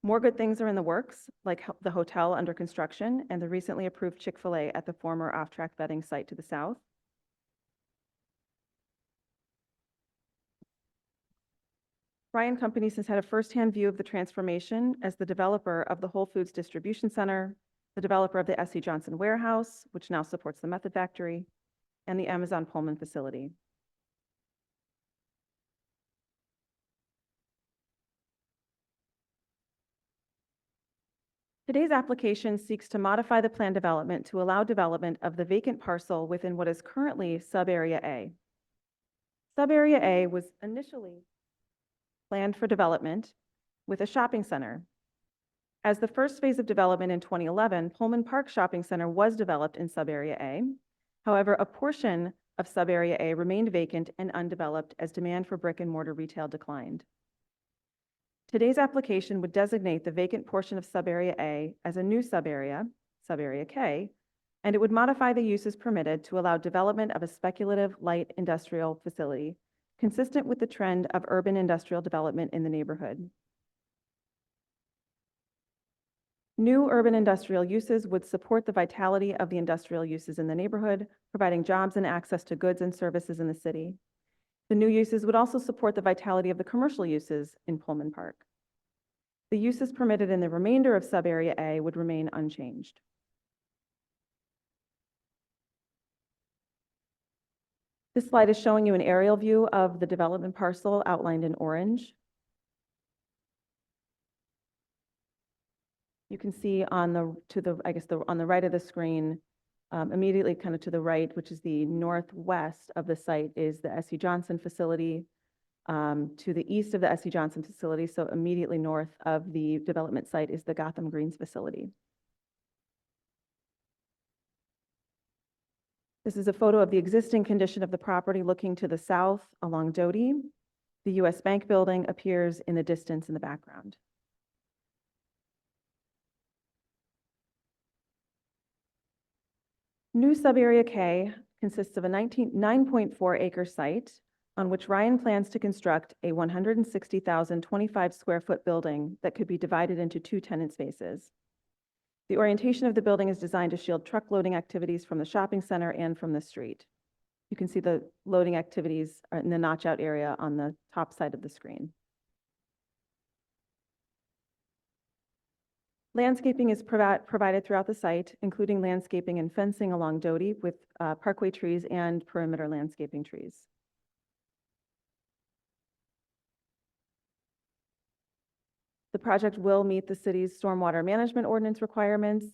More good things are in the works, like the hotel under construction and the recently approved Chick-fil-A at the former off-track betting site to the south. Ryan Companies has had a firsthand view of the transformation as the developer of the Whole Foods Distribution Center, the developer of the S.C. Johnson Warehouse, which now supports the Method Factory, and the Amazon Pullman facility. Today's application seeks to modify the plan development to allow development of the vacant parcel within what is currently Sub-Area A. Sub-Area A was initially planned for development with a shopping center. As the first phase of development in 2011, Pullman Park Shopping Center was developed in Sub-Area A. However, a portion of Sub-Area A remained vacant and undeveloped as demand for brick and mortar retail declined. Today's application would designate the vacant portion of Sub-Area A as a new sub-area, Sub-Area K, and it would modify the uses permitted to allow development of a speculative light industrial facility, consistent with the trend of urban industrial development in the neighborhood. New urban industrial uses would support the vitality of the industrial uses in the neighborhood, providing jobs and access to goods and services in the city. The new uses would also support the vitality of the commercial uses in Pullman Park. The uses permitted in the remainder of Sub-Area A would remain unchanged. This slide is showing you an aerial view of the development parcel outlined in orange. You can see on the right of the screen, immediately kind of to the right, which is the northwest of the site, is the S.C. Johnson facility. To the east of the S.C. Johnson facility, so immediately north of the development site, is the Gotham Greens facility. This is a photo of the existing condition of the property looking to the south along Doty. The U.S. Bank building appears in the distance in the background. New Sub-Area K consists of a 9.4 acre site on which Ryan plans to construct a 160,025 square foot building that could be divided into 2 tenant spaces. The orientation of the building is designed to shield truck loading activities from the shopping center and from the street. You can see the loading activities in the notch out area on the top side of the screen. Landscaping is provided throughout the site, including landscaping and fencing along Doty with parkway trees and perimeter landscaping trees. The project will meet the city's stormwater management ordinance requirements,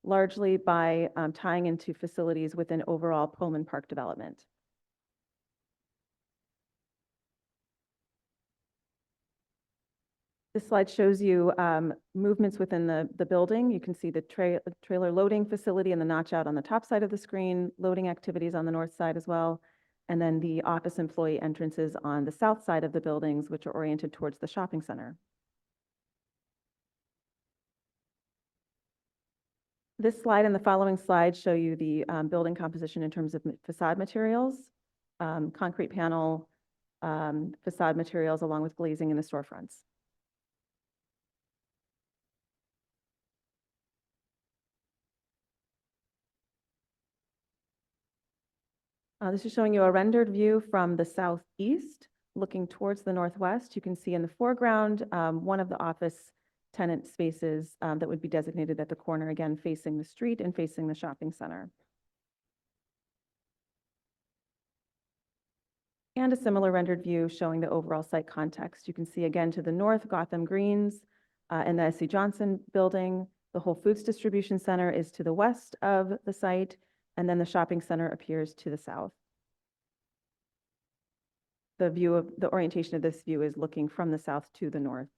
largely by tying into facilities within overall Pullman Park development. This slide shows you movements within the building. You can see the trailer loading facility and the notch out on the top side of the screen, loading activities on the north side as well, and then the office employee entrances on the south side of the buildings, which are oriented towards the shopping center. This slide and the following slide show you the building composition in terms of facade materials, concrete panel, facade materials, along with glazing in the storefronts. This is showing you a rendered view from the southeast, looking towards the northwest. You can see in the foreground, one of the office tenant spaces that would be designated at the corner, again, facing the street and facing the shopping center. And a similar rendered view showing the overall site context. You can see again to the north, Gotham Greens and the S.C. Johnson building. The Whole Foods Distribution Center is to the west of the site, and then the shopping center appears to the south. The orientation of this view is looking from the south to the north.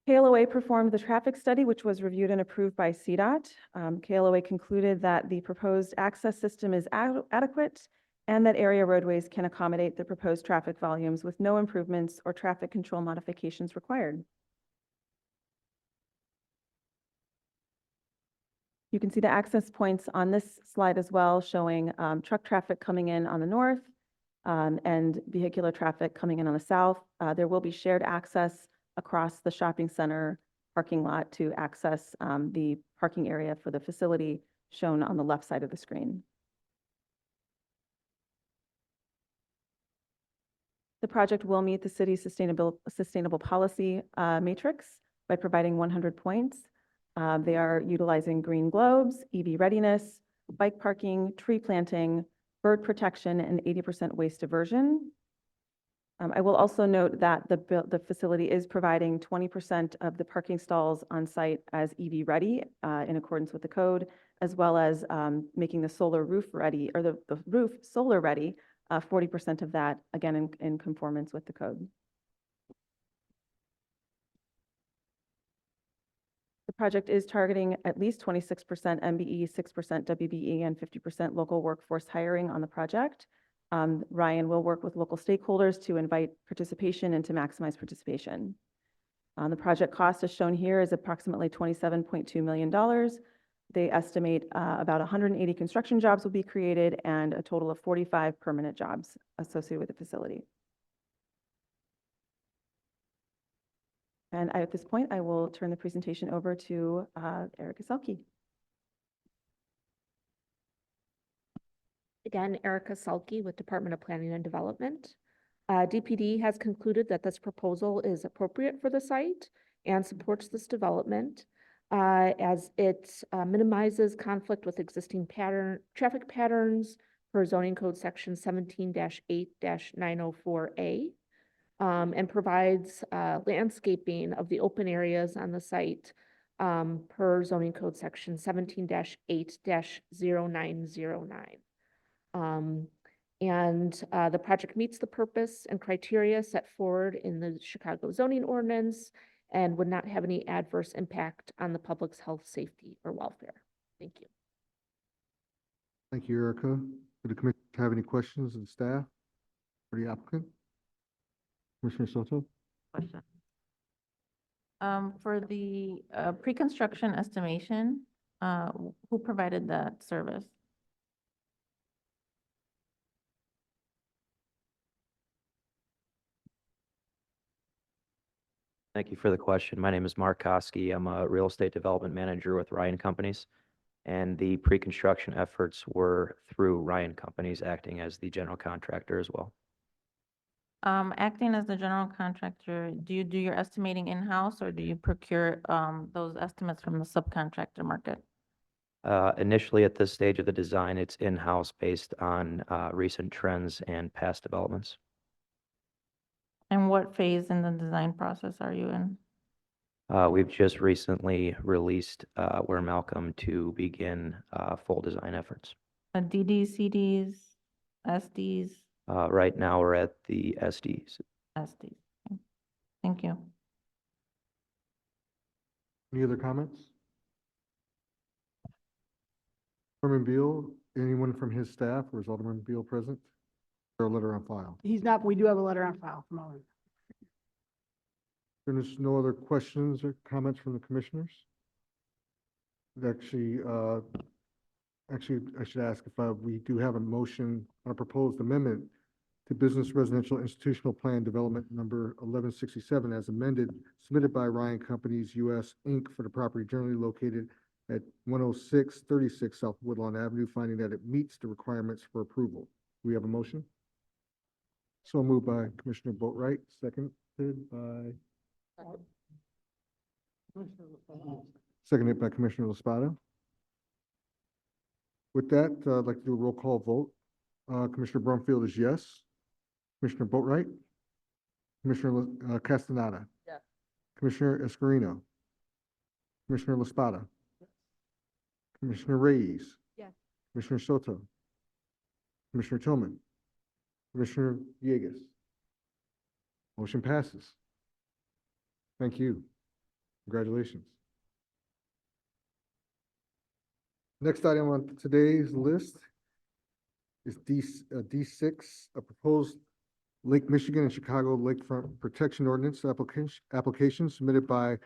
KLOA performed the traffic study, which was reviewed and approved by CDOT. KLOA concluded that the proposed access system is adequate and that area roadways can accommodate the proposed traffic volumes with no improvements or traffic control modifications required. You can see the access points on this slide as well, showing truck traffic coming in on the north and vehicular traffic coming in on the south. There will be shared access across the shopping center parking lot to access the parking area for the facility shown on the left side of the screen. The project will meet the city's sustainable policy matrix by providing 100 points. They are utilizing green globes, EV readiness, bike parking, tree planting, bird protection, and 80% waste diversion. I will also note that the facility is providing 20% of the parking stalls on site as EV ready in accordance with the code, as well as making the solar roof ready, or the roof solar ready, 40% of that, again, in conformance with the code. The project is targeting at least 26% MBE, 6% WBE, and 50% local workforce hiring on the project. Ryan will work with local stakeholders to invite participation and to maximize participation. The project cost as shown here is approximately $27.2 million. They estimate about 180 construction jobs will be created and a total of 45 permanent jobs associated with the facility. And at this point, I will turn the presentation over to Erica Selke. Again, Erica Selke with Department of Planning and Development. DPD has concluded that this proposal is appropriate for the site and supports this development as it minimizes conflict with existing traffic patterns per zoning code section 17-8-904A and provides landscaping of the open areas on the site per zoning code section 17-8-0909. The project meets the purpose and criteria set forward in the Chicago zoning ordinance and would not have any adverse impact on the public's health, safety, or welfare. Thank you. Thank you, Erica. Do the commission have any questions of the staff or the applicant? Commissioner Soto? Question. For the pre-construction estimation, who provided that service? Thank you for the question. My name is Mark Koski. I'm a real estate development manager with Ryan Companies, and the pre-construction efforts were through Ryan Companies acting as the general contractor as well. Acting as the general contractor, do you do your estimating in-house or do you procure, those estimates from the subcontractor market? Initially, at this stage of the design, it's in-house based on recent trends and past developments. And what phase in the design process are you in? We've just recently released Where Malcolm to begin full design efforts. DDs, CDs, SDs, Right now, we're at the SDs. SDs? Okay. Thank you. Any other comments? Alderman Beal, anyone from his staff, or is Alderman Beal present? Or a letter on file? He's not, but we do have a letter on file from Alderman. There's no other questions or comments from the commissioners? Actually, I should ask if we do have a motion on a proposed amendment to Business Residential Institutional Plan Development Number 1167 as amended, submitted by Ryan Companies US Inc. for the property generally located at 10636 South Woodlawn Avenue, finding that it meets the requirements for approval. We have a motion? So moved by Commissioner Boatright, seconded by Commissioner Laspada. With that, I'd like to do a roll call vote. Commissioner Brumfield is yes. Commissioner Boatright? Commissioner Castaneda? Yes. Commissioner Escarino? Commissioner Laspada? Commissioner Reyes? Yes. Commissioner Soto? Commissioner Tillman? Commissioner Villegas? Motion passes. Thank you. Congratulations. Next item on today's list is D6, a proposed Lake Michigan and Chicago Lakefront Protection Ordinance application submitted by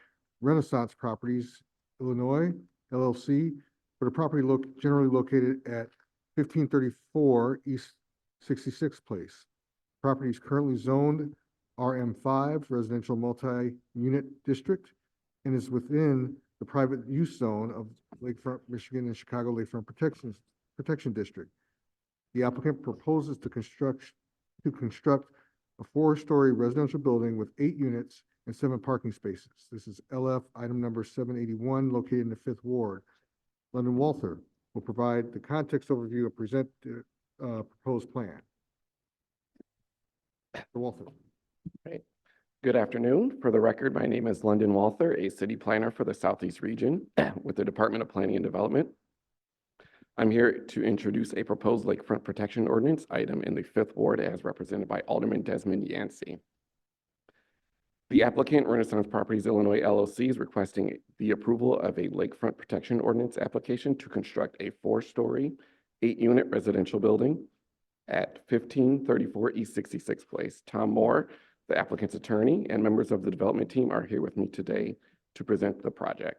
Renaissance Properties, Illinois, LLC, for the property generally located at 1534 East 66th Place. Property is currently zoned RM5 Residential Multi-Unit District and is within the private use zone of Lakefront Michigan and Chicago Lakefront Protection District. The applicant proposes to construct a 4-story residential building with 8 units and 7 parking spaces. This is LF item number 781, located in the 5th Ward. London Walther will provide the context overview and present the proposed plan. Mr. Walther. Great. Good afternoon. For the record, my name is London Walther, a city planner for the Southeast region with the Department of Planning and Development. I'm here to introduce a proposed lakefront protection ordinance item in the 5th Ward as represented by Alderman Desmond Yancey. The applicant, Renaissance Properties Illinois LLC, is requesting the approval of a lakefront protection ordinance application to construct a 4-story, 8-unit residential building at 1534 East 66th Place. Tom Moore, the applicant's attorney, and members of the development team are here with me today to present the project.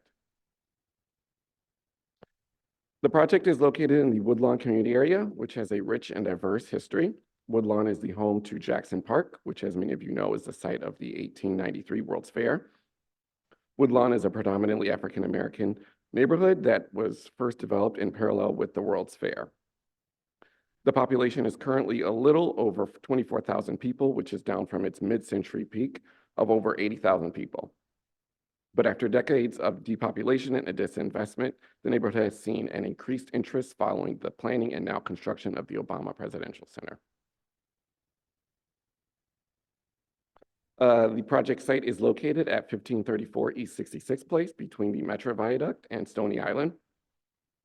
The project is located in the Woodlawn community area, which has a rich and diverse history. Woodlawn is the home to Jackson Park, which, as many of you know, is the site of the 1893 World's Fair. Woodlawn is a predominantly African-American neighborhood that was first developed in parallel with the World's Fair. The population is currently a little over 24,000 people, which is down from its mid-century peak of over 80,000 people. But after decades of depopulation and disinvestment, the neighborhood has seen an increased interest following the planning and now construction of the Obama Presidential Center. The project site is located at 1534 East 66th Place between the Metro Viaduct and Stony Island.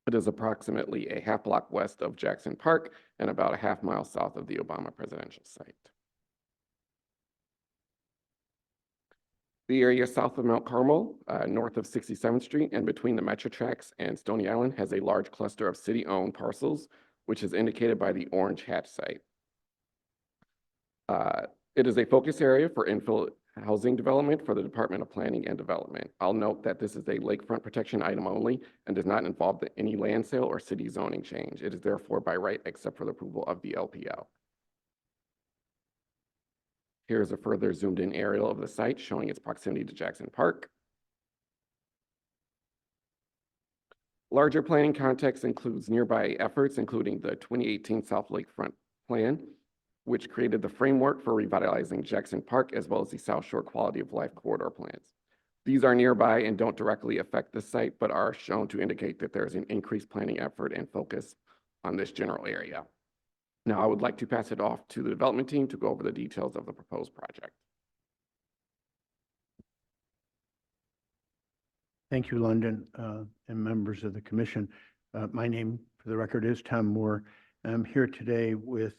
It is approximately a half block west of Jackson Park and about a half mile south of the Obama Presidential site. The area south of Mount Carmel, north of 67th Street and between the Metro Tracks and Stony Island has a large cluster of city-owned parcels, which is indicated by the orange hatch site. It is a focus area for infill housing development for the Department of Planning and Development. I'll note that this is a lakefront protection item only and does not involve any land sale or city zoning change. It is therefore by right except for the approval of the LPO. Here's a further zoomed in aerial of the site showing its proximity to Jackson Park. Larger planning context includes nearby efforts, including the 2018 South Lakefront Plan, which created the framework for revitalizing Jackson Park as well as the South Shore Quality of Life Corridor plans. These are nearby and don't directly affect the site, but are shown to indicate that there is an increased planning effort and focus on this general area. Now, I would like to pass it off to the development team to go over the details of the proposed project. Thank you, London, and members of the commission. My name, for the record, is Tom Moore. I'm here today with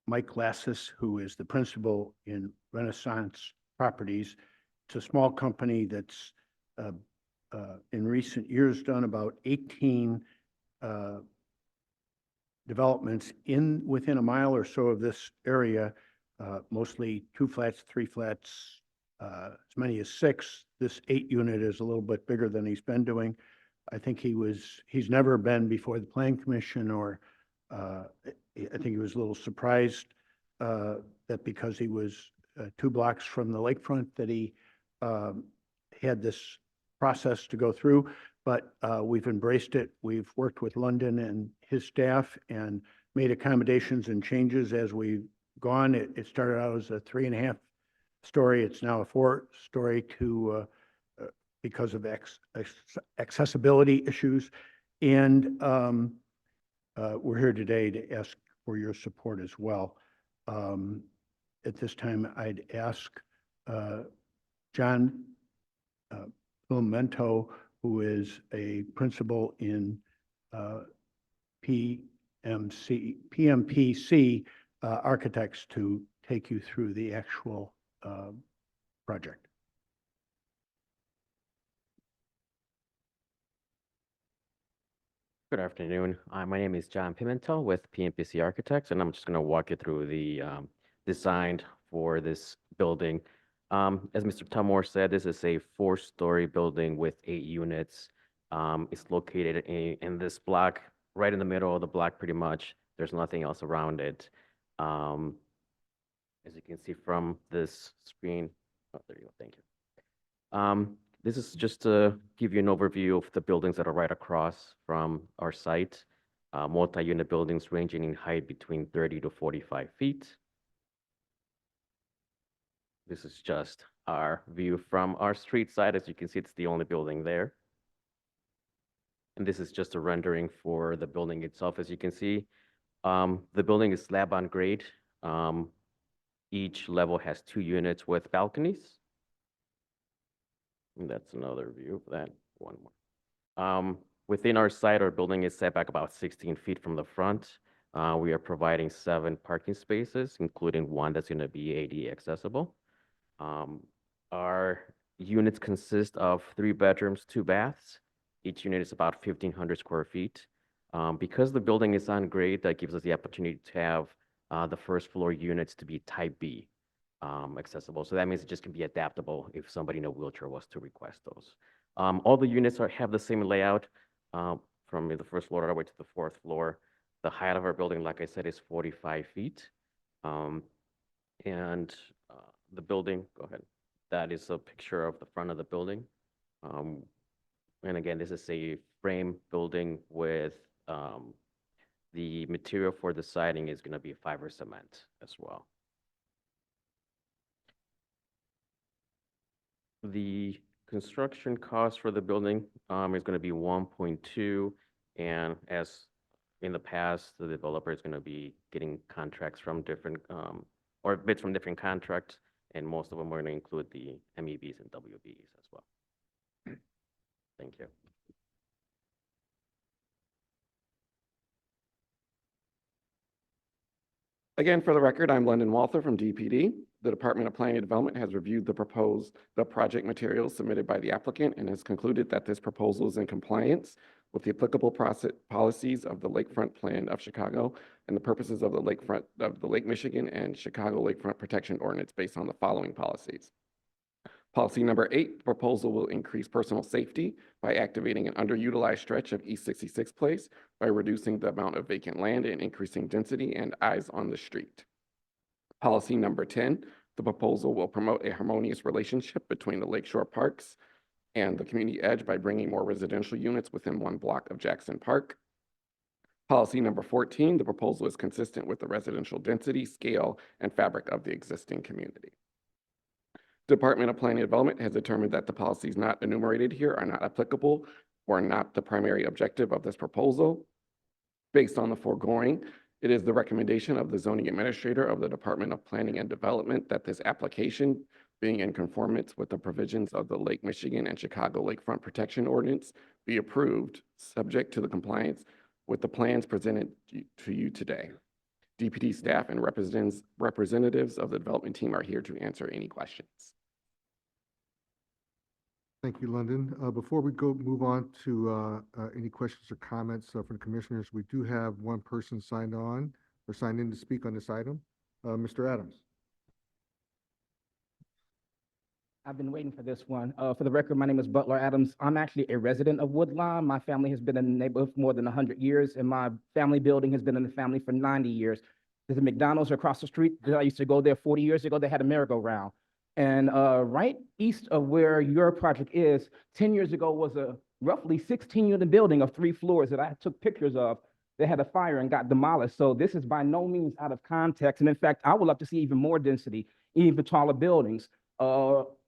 Mike Lassis, who is the principal in Renaissance Properties. It's a small company that's in recent years done about 18 developments within a mile or so of this area, mostly 2 flats, 3 flats, as many as 6. This 8 unit is a little bit bigger than he's been doing. I think he's never been before the Plan Commission, or I think he was a little surprised that because he was 2 blocks from the lakefront that he had this process to go through, but we've embraced it. We've worked with London and his staff and made accommodations and changes as we've gone. It started out as a 3.5 story. It's now a 4-story because of accessibility issues. And we're here today to ask for your support as well. At this time, I'd ask John Pimento, who is a principal in PMPC Architects, to take you through the actual project. Good afternoon. My name is John Pimentel with PMPC Architects, and I'm just going to walk you through the design for this building. As Mr. Tumor said, this is a 4-story building with 8 units. It's located in this block, right in the middle of the block, pretty much. There's nothing else around it. As you can see from this screen, oh, there you go, thank you. This is just to give you an overview of the buildings that are right across from our site. Multi-unit buildings ranging in height between 30 to 45 feet. This is just our view from our street side. As you can see, it's the only building there. And this is just a rendering for the building itself. As you can see, the building is slab on grade. Each level has 2 units with balconies. And that's another view of that. One more. Within our site, our building is set back about 16 feet from the front. We are providing 7 parking spaces, including 1 that's going to be ADA accessible. Our units consist of 3 bedrooms, 2 baths. Each unit is about 1,500 square feet. Because the building is on grade, that gives us the opportunity to have the first floor units to be type B accessible. So that means it just can be adaptable if somebody in a wheelchair was to request those. All the units have the same layout from the first floor all the way to the 4th floor. The height of our building, like I said, is 45 feet. And the building, go ahead. That is a picture of the front of the building. And again, this is a frame building with the material for the siding is going to be fiber cement as well. The construction cost for the building is going to be 1.2, and as in the past, the developer is going to be getting contracts from different or bids from different contracts, and most of them are going to include the MEBs and WBs as well. Thank you. Again, for the record, I'm London Walther from DPD. The Department of Planning and Development has reviewed the project materials submitted by the applicant and has concluded that this proposal is in compliance with the applicable policies of the Lakefront Plan of Chicago and the purposes of the Lake Michigan and Chicago Lakefront Protection Ordinance based on the following policies. Policy number 8, the proposal will increase personal safety by activating an underutilized stretch of East 66th Place by reducing the amount of vacant land and increasing density and eyes on the street. Policy number 10, the proposal will promote a harmonious relationship between the Lakeshore Parks and the community edge by bringing more residential units within 1 block of Jackson Park. Policy number 14, the proposal is consistent with the residential density, scale, and fabric of the existing community. Department of Planning and Development has determined that the policies not enumerated here are not applicable or not the primary objective of this proposal. Based on the foregoing, it is the recommendation of the zoning administrator of the Department of Planning and Development that this application, being in conformance with the provisions of the Lake Michigan and Chicago Lakefront Protection Ordinance, be approved, subject to the compliance with the plans presented to you today. DPD staff and representatives of the development team are here to answer any questions. Thank you, London. Before we move on to any questions or comments from the commissioners, we do have one person signed in to speak on this item. Mr. Adams. I've been waiting for this one. For the record, my name is Butler Adams. I'm actually a resident of Woodlawn. My family has been in the neighborhood for more than 100 years, and my family building has been in the family for 90 years. There's a McDonald's across the street. I used to go there 40 years ago. They had a merry-go-round. And right east of where your project is, 10 years ago was a roughly 16-unit building of 3 floors that I took pictures of. They had a fire and got demolished. So this is by no means out of context. And in fact, I would love to see even more density, even taller buildings.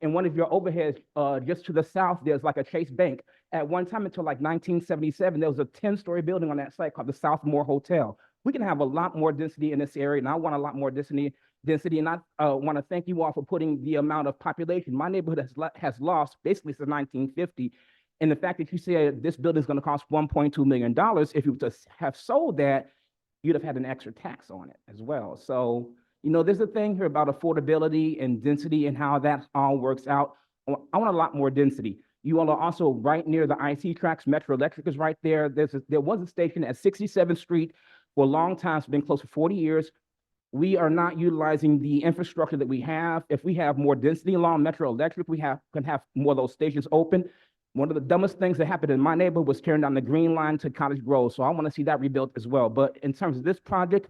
In one of your overheads, just to the south, there's like a Chase Bank. At one time until like 1977, there was a 10-story building on that site called the Southmore Hotel. We can have a lot more density in this area, and I want a lot more density. And I want to thank you all for putting the amount of population my neighborhood has lost basically since 1950. And the fact that you said this building is going to cost $1.2 million, if you would have sold that, you'd have had an extra tax on it as well. So, you know, there's a thing here about affordability and density and how that all works out. I want a lot more density. You all are also right near the IC tracks. Metro Electric is right there. There was a station at 67th Street for a long time. It's been close to 40 years. We are not utilizing the infrastructure that we have. If we have more density along Metro Electric, we can have more of those stations open. One of the dumbest things that happened in my neighborhood was tearing down the Green Line to Cottage Grove. So I want to see that rebuilt as well. But in terms of this project,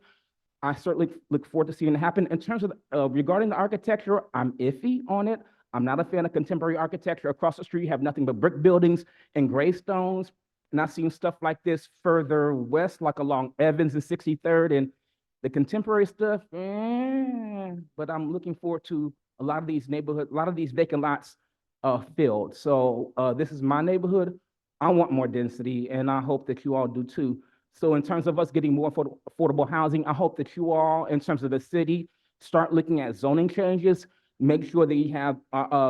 I certainly look forward to seeing it happen. In terms of regarding the architecture, I'm iffy on it. I'm not a fan of contemporary architecture. Across the street, you have nothing but brick buildings and gray stones. And I've seen stuff like this further west, like along Evans and 63rd, and the contemporary stuff. But I'm looking forward to a lot of these vacant lots filled. So this is my neighborhood. I want more density, and I hope that you all do too. So in terms of us getting more affordable housing, I hope that you all, in terms of the city, start looking at zoning changes, make sure that you have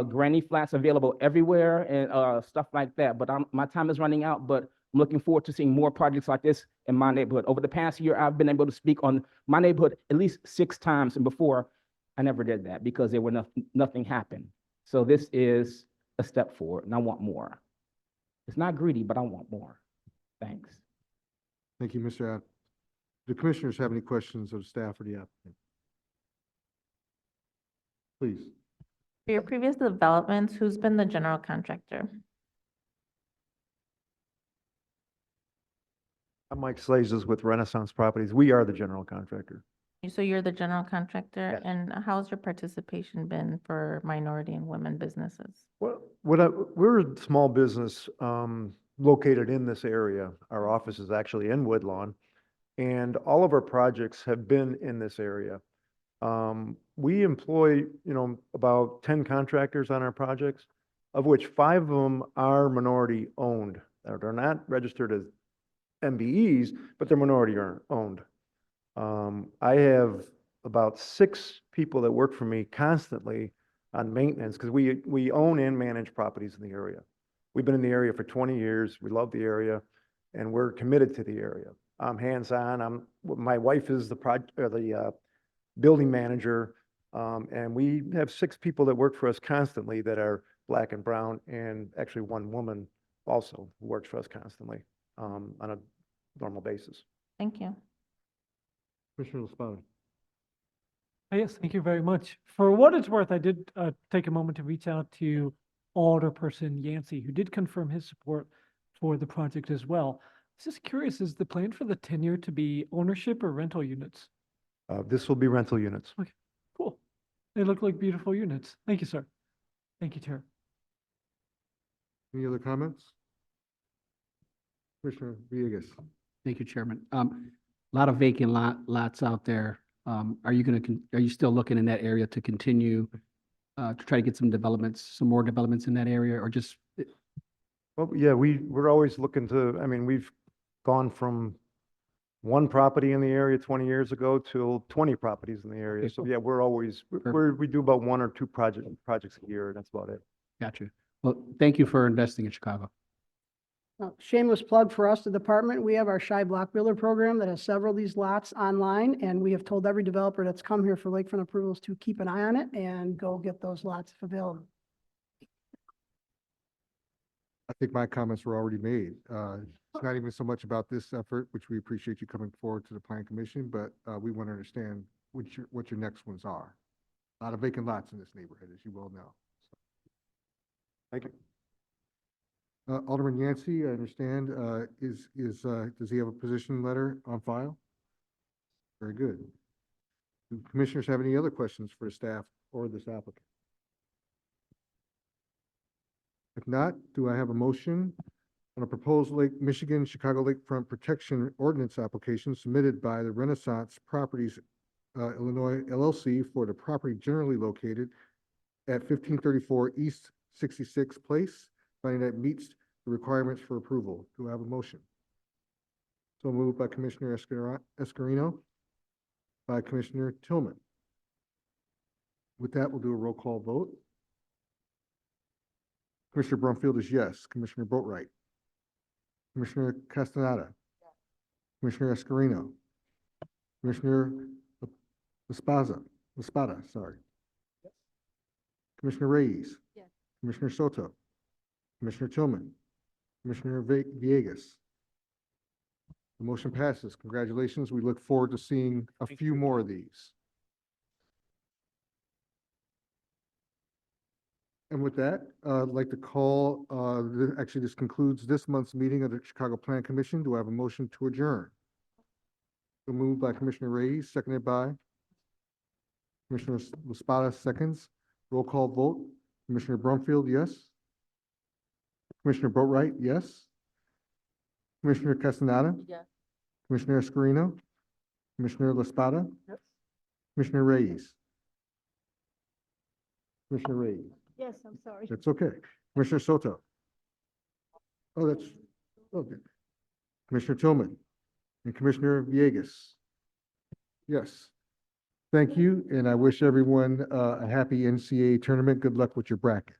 granny flats available everywhere and stuff like that. But my time is running out, but I'm looking forward to seeing more projects like this in my neighborhood. Over the past year, I've been able to speak on my neighborhood at least 6 times, and before, I never did that because there were nothing happened. So this is a step forward, and I want more. It's not greedy, but I want more. Thanks. Thank you, Mr. Adams. Do commissioners have any questions of the staff or the applicant? Please. For your previous developments, who's been the general contractor? I'm Mike Slazes with Renaissance Properties. We are the general contractor. So you're the general contractor, Yes. and how's your participation been for minority and women businesses? Well, we're a small business located in this area. Our office is actually in Woodlawn, and all of our projects have been in this area. We employ, about 10 contractors on our projects, of which 5 of them are minority owned. They're not registered as MBEs, but they're minority owned. I have about 6 people that work for me constantly on maintenance because we own and manage properties in the area. We've been in the area for 20 years. We love the area, and we're committed to the area. I'm hands-on. My wife is the building manager, and we have 6 people that work for us constantly that are Black and brown, and actually 1 woman also who works for us constantly on a normal basis. Thank you. Commissioner LaSpada. Yes, thank you very much. For what it's worth, I did take a moment to reach out to Alderperson Yancey, who did confirm his support for the project as well. I was just curious, is the plan for the tenure to be ownership or rental units? This will be rental units. Okay, cool. They look like beautiful units. Thank you, sir. Thank you, Chair. Any other comments? Commissioner Villegas. Thank you, Chairman. A lot of vacant lots out there. Are you still looking in that area to continue to try to get some more developments in that area, or just? Well, yeah, we're always looking to, I mean, we've gone from one property in the area 20 years ago to 20 properties in the area. Okay, So cool. yeah, we're always, we do about 1 or 2 projects a year. That's about it. Gotcha. Well, thank you for investing in Chicago. Shameless plug for us, the department, we have our Shy Block Builder program that has several of these lots online, and we have told every developer that's come here for lakefront approvals to keep an eye on it and go get those lots if available. I think my comments were already made. It's not even so much about this effort, which we appreciate you coming forward to the Plan Commission, but we want to understand what your next ones are. A lot of vacant lots in this neighborhood, as you well know. So, thank you. Alderman Yancey, I understand, does he have a position letter on file? Very good. Do commissioners have any other questions for the staff or this applicant? If not, do I have a motion on a proposed Michigan Chicago Lakefront Protection Ordinance application submitted by the Renaissance Properties Illinois LLC for the property generally located at 1534 East 66th Place, finding that it meets the requirements for approval? Do I have a motion? So moved by Commissioner Escarino, by Commissioner Tillman. With that, we'll do a roll call vote. Commissioner Brumfield is yes. Commissioner Boatright. Commissioner Castaneda. Commissioner Escarino. Commissioner Laspada, sorry. Commissioner Reyes. Yes. Commissioner Soto. Commissioner Tillman. Commissioner Villegas. The motion passes. Congratulations. We look forward to seeing a few more of these. And with that, I'd like to call, actually, this concludes this month's meeting of the Chicago Plan Commission. Do I have a motion to adjourn? So moved by Commissioner Reyes, seconded by Commissioner Laspada, seconds. Roll call vote. Commissioner Brumfield, yes. Commissioner Boatright, yes. Commissioner Castaneda. Yes. Commissioner Escarino. Commissioner Laspada. Yes. Commissioner Reyes. Commissioner Reyes. Yes, I'm sorry. That's okay. Commissioner Soto. Oh, that's, okay. Commissioner Tillman and Commissioner Villegas. Yes. Thank you, and I wish everyone a happy NCAA tournament. Good luck with your bracket.